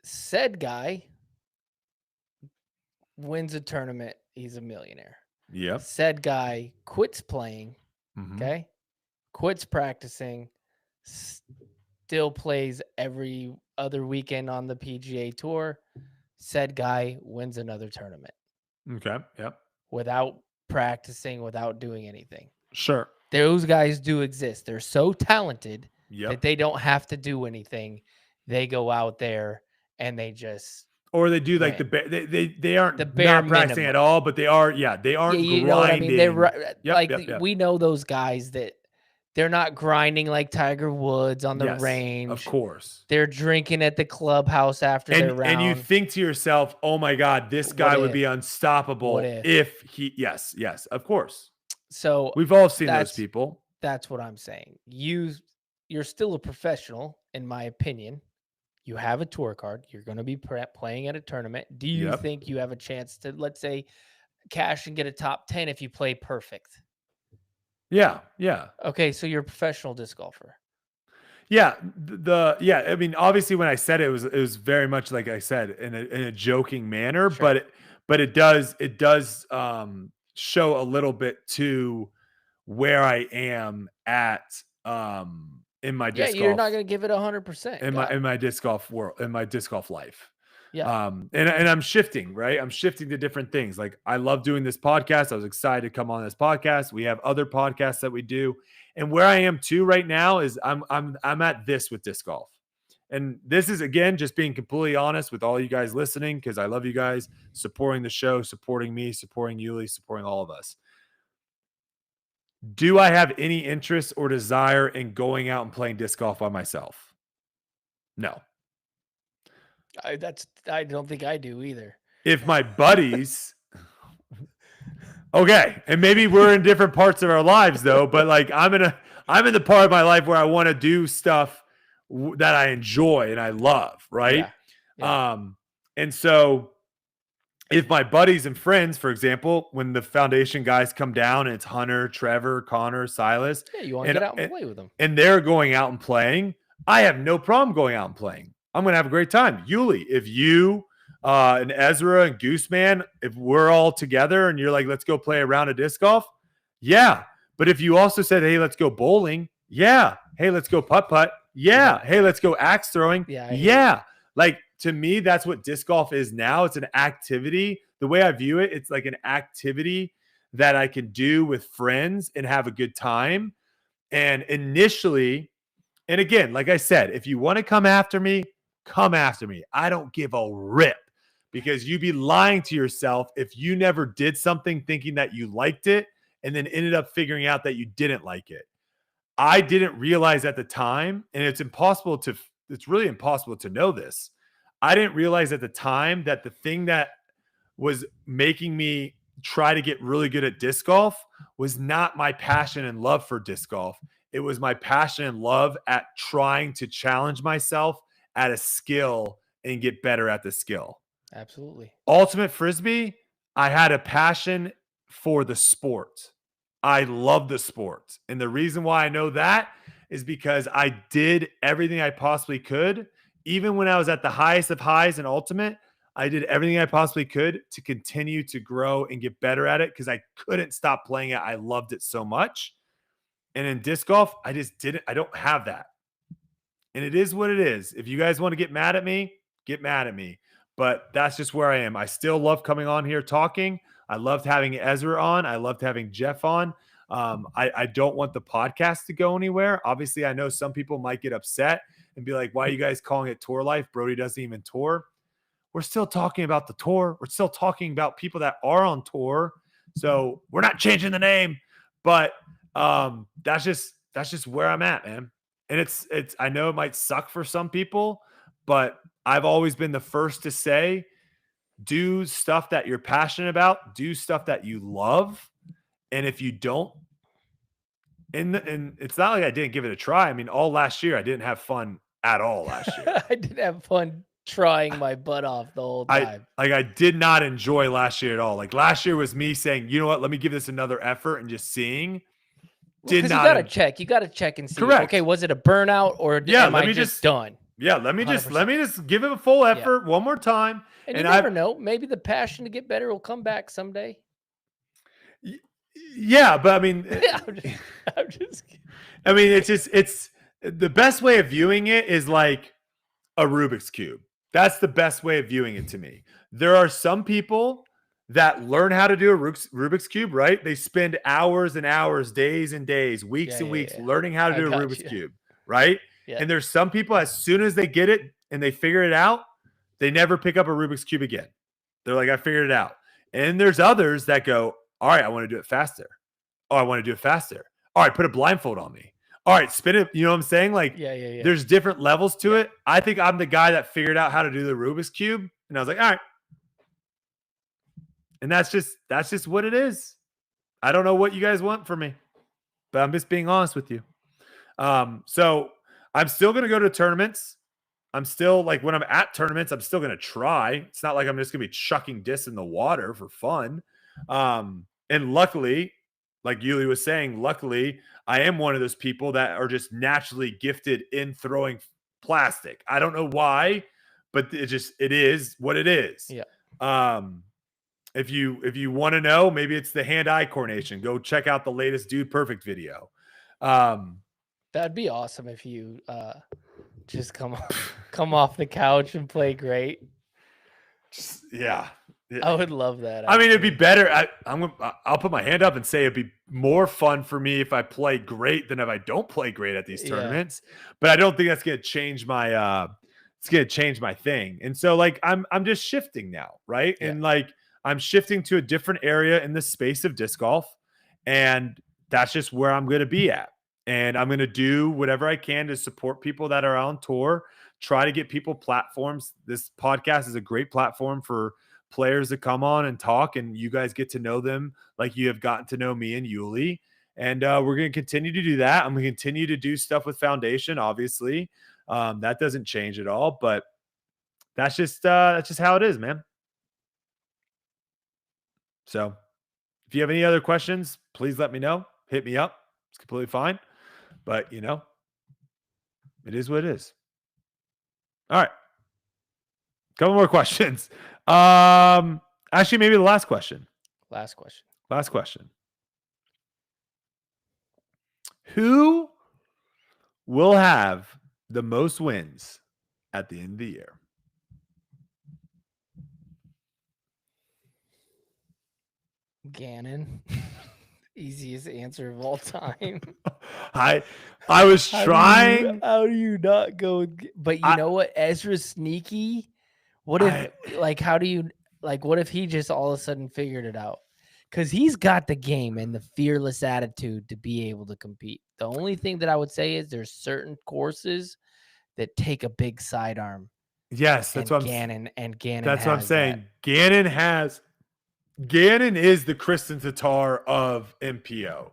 Said guy wins a tournament. He's a millionaire. Yep. Said guy quits playing. Mm-hmm. Okay. Quits practicing. Still plays every other weekend on the PGA Tour. Said guy wins another tournament. Okay. Yep. Without practicing, without doing anything. Sure. Those guys do exist. They're so talented Yep. that they don't have to do anything. They go out there and they just, or they do like they aren't the bare not practicing minimum. at all, but they are. Yeah, they aren't you grinding. Know what I mean? They're Yep. We know those guys that they're not grinding like Tiger Woods on the Yes, range. of course. They're drinking at the clubhouse after their round. And you think to yourself, oh my God, this guy would be unstoppable if he. Yes, of course. So we've all seen those people. That's what I'm saying. You're still a professional, in my opinion. You have a tour card. You're going to be playing at a tournament. Do you think you have a chance to, let's say, cash and get a top 10 if you play perfect? Yeah. Okay, so you're a professional disc golfer. Yeah, I mean, obviously, when I said it was very much like I said in a joking manner, sure. but it does show a little bit to where I am at in my Yeah, disc you're golf, not going to give it 100%. in my disc golf world, in my disc golf life. Yeah. And I'm shifting, right? I'm shifting to different things. Like I love doing this podcast. I was excited to come on this podcast. We have other podcasts that we do. And where I am too right now is I'm at this with disc golf. And this is again just being completely honest with all you guys listening, because I love you guys supporting the show, supporting me, supporting Yuli, supporting all of us. Do I have any interest or desire in going out and playing disc golf by myself? No. I don't think I do either. If my buddies, okay, and maybe we're in different parts of our lives though, but like I'm in the part of my life where I want to do stuff that I enjoy and I love, right? Yeah. And so if my buddies and friends, for example, when the foundation guys come down and it's Hunter, Trevor, Connor, Silas, Yeah, you want to get out and play with them. and they're going out and playing, I have no problem going out and playing. I'm going to have a great time. Yuli, if you and Ezra and Gooseman, if we're all together and you're like, let's go play a round of disc golf. Yeah. But if you also said, hey, let's go bowling. Yeah. Hey, let's go putt-putt. Yeah. Hey, let's go axe throwing. Yeah. Like to me, that's what disc golf is now. It's an activity. The way I view it, it's like an activity that I can do with friends and have a good time. And initially, and again, like I said, if you want to come after me, come after me. I don't give a rip, because you'd be lying to yourself if you never did something thinking that you liked it and then ended up figuring out that you didn't like it. I didn't realize at the time, and it's really impossible to know this. I didn't realize at the time that the thing that was making me try to get really good at disc golf was not my passion and love for disc golf. It was my passion and love at trying to challenge myself at a skill and get better at the skill. Absolutely. Ultimate Frisbee, I had a passion for the sport. I love the sport. And the reason why I know that is because I did everything I possibly could. Even when I was at the highest of highs in Ultimate, I did everything I possibly could to continue to grow and get better at it, because I couldn't stop playing it. I loved it so much. And in disc golf, I don't have that. And it is what it is. If you guys want to get mad at me, get mad at me. But that's just where I am. I still love coming on here talking. I loved having Ezra on. I loved having Jeff on. I don't want the podcast to go anywhere. Obviously, I know some people might get upset and be like, why are you guys calling it Tour Life? Brody doesn't even tour. We're still talking about the tour. We're still talking about people that are on tour. So we're not changing the name. But that's just where I'm at, man. And it's I know it might suck for some people, but I've always been the first to say, do stuff that you're passionate about, do stuff that you love. And if you don't, and it's not like I didn't give it a try. I mean, all last year I didn't have fun at all last year. I did have fun trying my butt off the whole time. I did not enjoy last year at all. Like last year was me saying, you know what, let me give this another effort and just seeing. You gotta check. You gotta check and see. Correct. Okay, was it a burnout or am I just done? Yeah, let me just give it a full effort one more time. And you never know. Maybe the passion to get better will come back someday. Yeah, but I mean, I'm just kidding. I mean, it's the best way of viewing it is like a Rubik's Cube. That's the best way of viewing it to me. There are some people that learn how to do a Rubik's Cube, right? They spend hours and hours, days and days, weeks and weeks learning how to do a Rubik's Cube, right? Yeah. And there's some people, as soon as they get it and they figure it out, they never pick up a Rubik's Cube again. They're like, I figured it out. And there's others that go, all right, I want to do it faster. Oh, I want to do it faster. All right, put a blindfold on me. All right, spin it. You know what I'm saying? Like, there's different levels to it. I think I'm the guy that figured out how to do the Rubik's Cube. And I was like, all right. And that's just what it is. I don't know what you guys want from me, but I'm just being honest with you. So I'm still going to go to tournaments. I'm still like, when I'm at tournaments, I'm still going to try. It's not like I'm just going to be chucking discs in the water for fun. And luckily, like Yuli was saying, luckily I am one of those people that are just naturally gifted in throwing plastic. I don't know why, but it is what it is. Yeah. If you want to know, maybe it's the hand-eye coordination. Go check out the latest Dude Perfect video. That'd be awesome if you just come off the couch and play great. Yeah. I would love that. I mean, it'd be actually. better. I'll put my hand up and say it'd be more fun for me if I play great than if I don't play great at these Yeah. tournaments. But I don't think that's gonna change my thing. And so like I'm just shifting now, right? Yeah. And like I'm shifting to a different area in the space of disc golf, and that's just where I'm gonna be at. And I'm gonna do whatever I can to support people that are on tour, try to get people platforms. This podcast is a great platform for players to come on and talk, and you guys get to know them like you have gotten to know me and Yuli. And we're going to continue to do that. I'm going to continue to do stuff with Foundation, obviously. That doesn't change at all, but that's just how it is, man. So if you have any other questions, please let me know. Hit me up. It's completely fine. But it is what it is. All right. Couple more questions. Actually, maybe the last question. Last question. Last question. Who will have the most wins at the end of the year? Gannon. Easiest answer of all time. I was trying. How do you not go? But you know what? Ezra's sneaky. What if, how do you, what if he just all of a sudden figured it out? Because he's got the game and the fearless attitude to be able to compete. The only thing that I would say is there's certain courses that take a big sidearm. Yes, that's what Gannon That's what I'm saying. That. Gannon is the Kristen Tatar of MPO.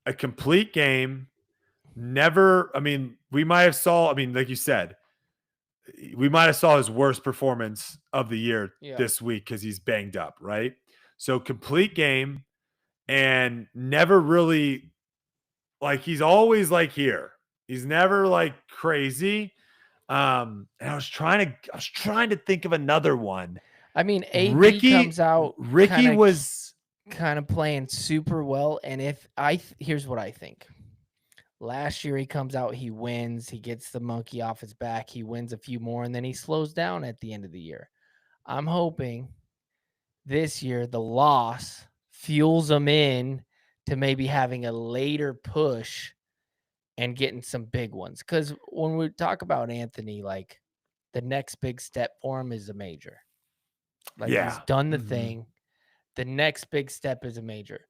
A complete game. Never, we might have saw, like you said, we might have saw his worst performance of the year this week because he's banged up, right? So complete game and never really, he's always here. He's never crazy. And I was trying to think of another one. AB Ricky comes out. Ricky was kind of playing super well. And here's what I think. Last year he comes out, he wins, he gets the monkey off his back, he wins a few more, and then he slows down at the end of the year. I'm hoping this year the loss fuels him in to maybe having a later push and getting some big ones. Because when we talk about Anthony, the next big step for him is a major. He's done the thing. The next big step is a major.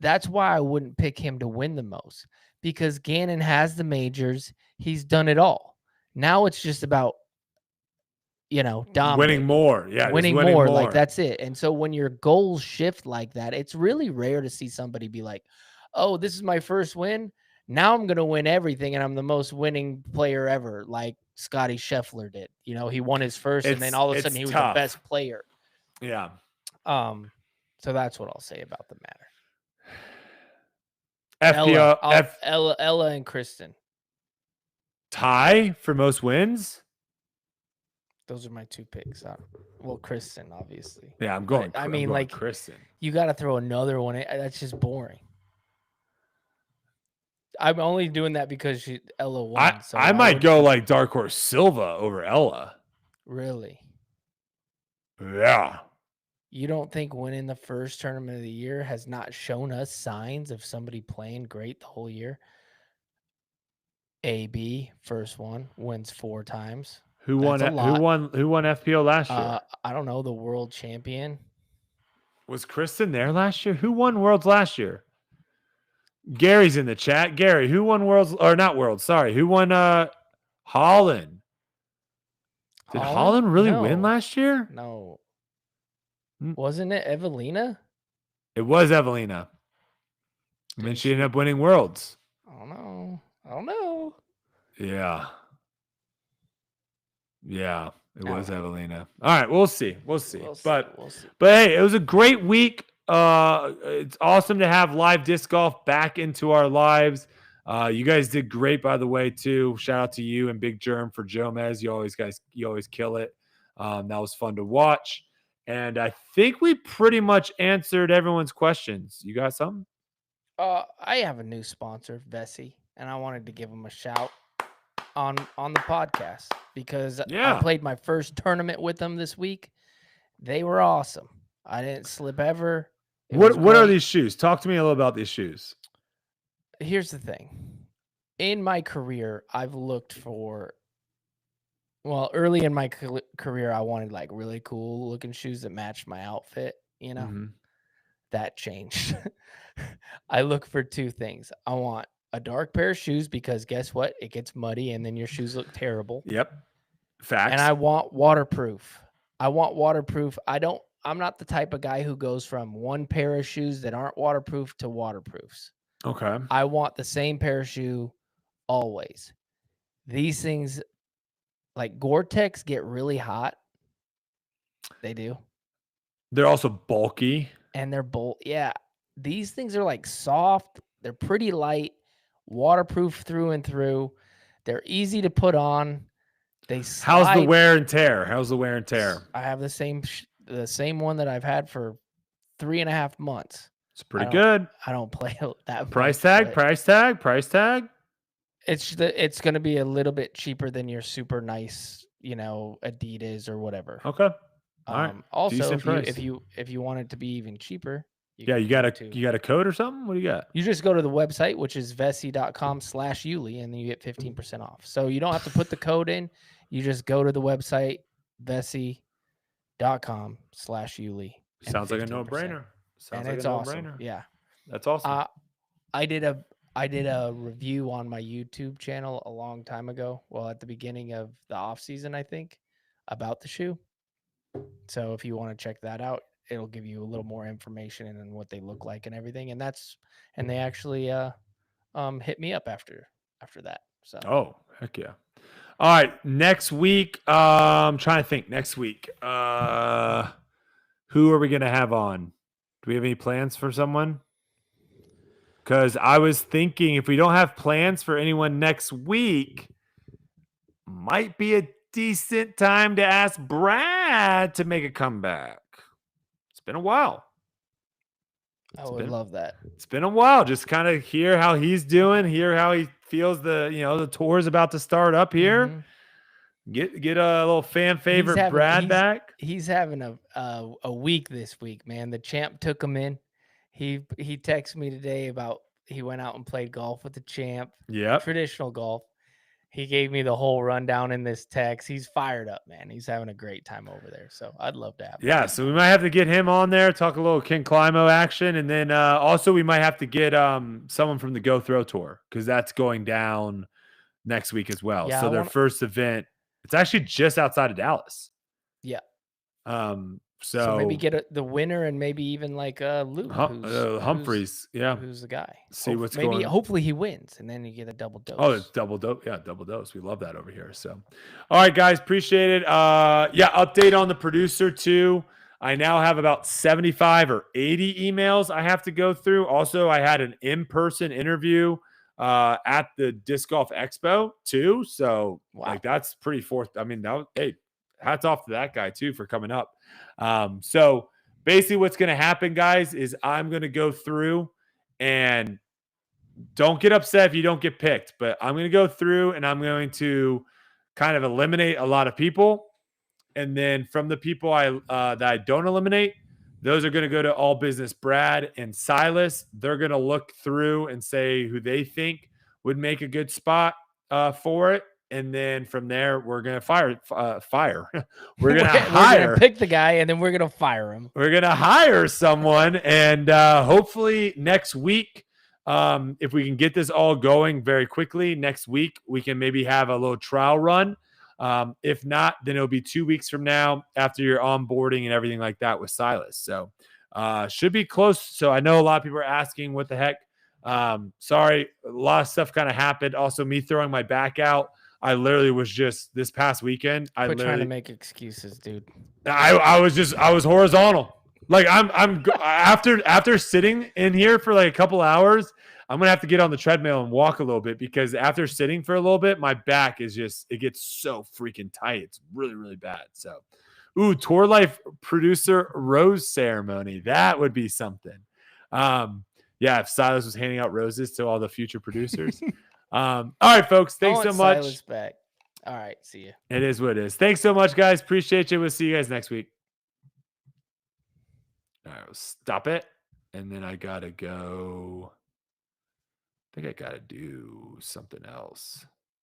That's why I wouldn't pick him to win the most, because Gannon has the majors. He's done it all. Now it's just about, dominating. Winning more. Yeah. Winning more. That's it. And so when your goals shift like that, it's really rare to see somebody be like, oh, this is my first win. Now I'm going to win everything, and I'm the most winning player ever, like Scotty Scheffler did. He won his first, and then all of a sudden he was the best player. Yeah. So that's what I'll say about the matter. FPO, Ella and Kristen. Tie for most wins? Those are my two picks. Well, Kristen, obviously. Yeah, I'm going. Kristen. You got to throw another one. That's just boring. I'm only doing that because Ella won. I might go Dark Horse Silva over Ella. Really? Yeah. You don't think winning the first tournament of the year has not shown us signs of somebody playing great the whole year? AB, first one, wins 4 times. Who won FPO last year? I don't know, the world champion. Was Kristen there last year? Who won Worlds last year? Gary's in the chat. Gary, who won Worlds, or not Worlds? Sorry, who won Holland? Did Holland really win last year? No. Wasn't it Evelina? It was Evelina. And then she ended up winning Worlds. I don't know. Yeah. Yeah, it was Evelina. All right, we'll see. But hey, it was a great week. It's awesome to have live disc golf back into our lives. You guys did great, by the way, too. Shout out to you and Big Germ for Jomez. You always kill it. That was fun to watch. And I think we pretty much answered everyone's questions. You got something? I have a new sponsor, Vessi. and I wanted to give them a shout on the podcast because I Yeah. played my first tournament with them this week. They were awesome. I didn't slip ever. It was What are great. these shoes? Talk to me a little about these shoes. Here's the thing. In my career, I've looked for, well, early in my career, I wanted like really cool looking shoes that matched my outfit, you know. Mhm. That changed. I look for two things. I want a dark pair of shoes because guess what? It gets muddy and then your shoes look terrible. Yep. Facts. And I want waterproof. I'm not the type of guy who goes from one pair of shoes that aren't waterproof to waterproofs. Okay. I want the same pair of shoe always. These things like Gore-Tex get really hot. They do. They're also bulky. And they're yeah. These things are like soft. They're pretty light, waterproof through and through. They're easy to put on. They slide. How's the wear and tear? How's the wear and tear? I have the same one that I've had for 3.5 months. It's pretty good. I don't play that Price much, tag, but price tag, price tag. It's going to be a little bit cheaper than your super nice, Adidas or whatever. Okay. All right. Also, Decent price. if you want it to be even cheaper, you got a code or something? What do you got? You just go to the website, which is vessi.com/Yuli, and then you get 15% off. So you don't have to put the code in. You just go to the website, vessi.com/Yuli. Sounds like a no-brainer. And it's awesome. Yeah. That's awesome. I did a review on my YouTube channel a long time ago. Well, at the beginning of the off season, I think, about the shoe. So if you want to check that out, it'll give you a little more information and what they look like and everything. And they actually hit me up after that. So heck yeah. All right. Next week. I'm trying to think next week. Who are we gonna have on? Do we have any plans for someone? Because I was thinking if we don't have plans for anyone next week, might be a decent time to ask Brad to make a comeback. It's been a while. I would love that. It's been a while. Just kind of hear how he's doing, hear how he feels the tour is about to start up here. Mm-hmm. Get a little fan favorite Brad back. He's having a week this week, man. The champ took him in. He texted me today about he went out and played golf with the champ. Yeah. Traditional golf. He gave me the whole rundown in this text. He's fired up, man. He's having a great time over there. So I'd love to have him. Yeah, so we might have to get him on there, talk a little King Climo action. And then also we might have to get someone from the Go Throw Tour because that's going down next week as well. Yeah, so their first event, it's actually just outside of Dallas. Yeah. So maybe get the winner and maybe even like Luke Humphreys. Who's the guy? See what's going on. Hopefully he wins and then you get a double dose. Oh, it's double dose. Yeah, double dose. We love that over here. So, all right, guys, appreciate it. Update on the producer too. I now have about 75 or 80 emails I have to go through. Also, I had an in-person interview at the Disc Golf Expo too. So, that's pretty forth. I mean, hats off to that guy too for coming up. So basically what's going to happen, guys, is I'm going to go through and don't get upset if you don't get picked, but I'm going to go through and I'm going to kind of eliminate a lot of people. And then from the people that I don't eliminate, those are going to go to All Business Brad and Silas. They're going to look through and say who they think would make a good spot for it. And then from there, we're going to fire. We're going to hire. We're going to pick the guy, and then we're going to fire him. We're going to hire someone, and hopefully next week, if we can get this all going very quickly, next week, we can maybe have a little trial run. If not, then it'll be 2 weeks from now after your onboarding and everything like that with Silas. So should be close. So I know a lot of people are asking what the heck. Sorry, a lot of stuff kind of happened. Also, me throwing my back out. I literally was just this past weekend. Quit trying to make excuses, dude. I was horizontal. Like I'm after sitting in here for like a couple hours, I'm gonna have to get on the treadmill and walk a little bit because after sitting for a little bit, my back is it gets so freaking tight. It's really, really bad. So, Tour Life producer rose ceremony. That would be something. If Silas was handing out roses to all the future producers. All right, folks. I Thanks want so much. Silas back. All right, see you. It is what it is. Thanks so much, guys. Appreciate you. We'll see you guys next week. All right, we'll stop it. And then I gotta go. I think I gotta do something else.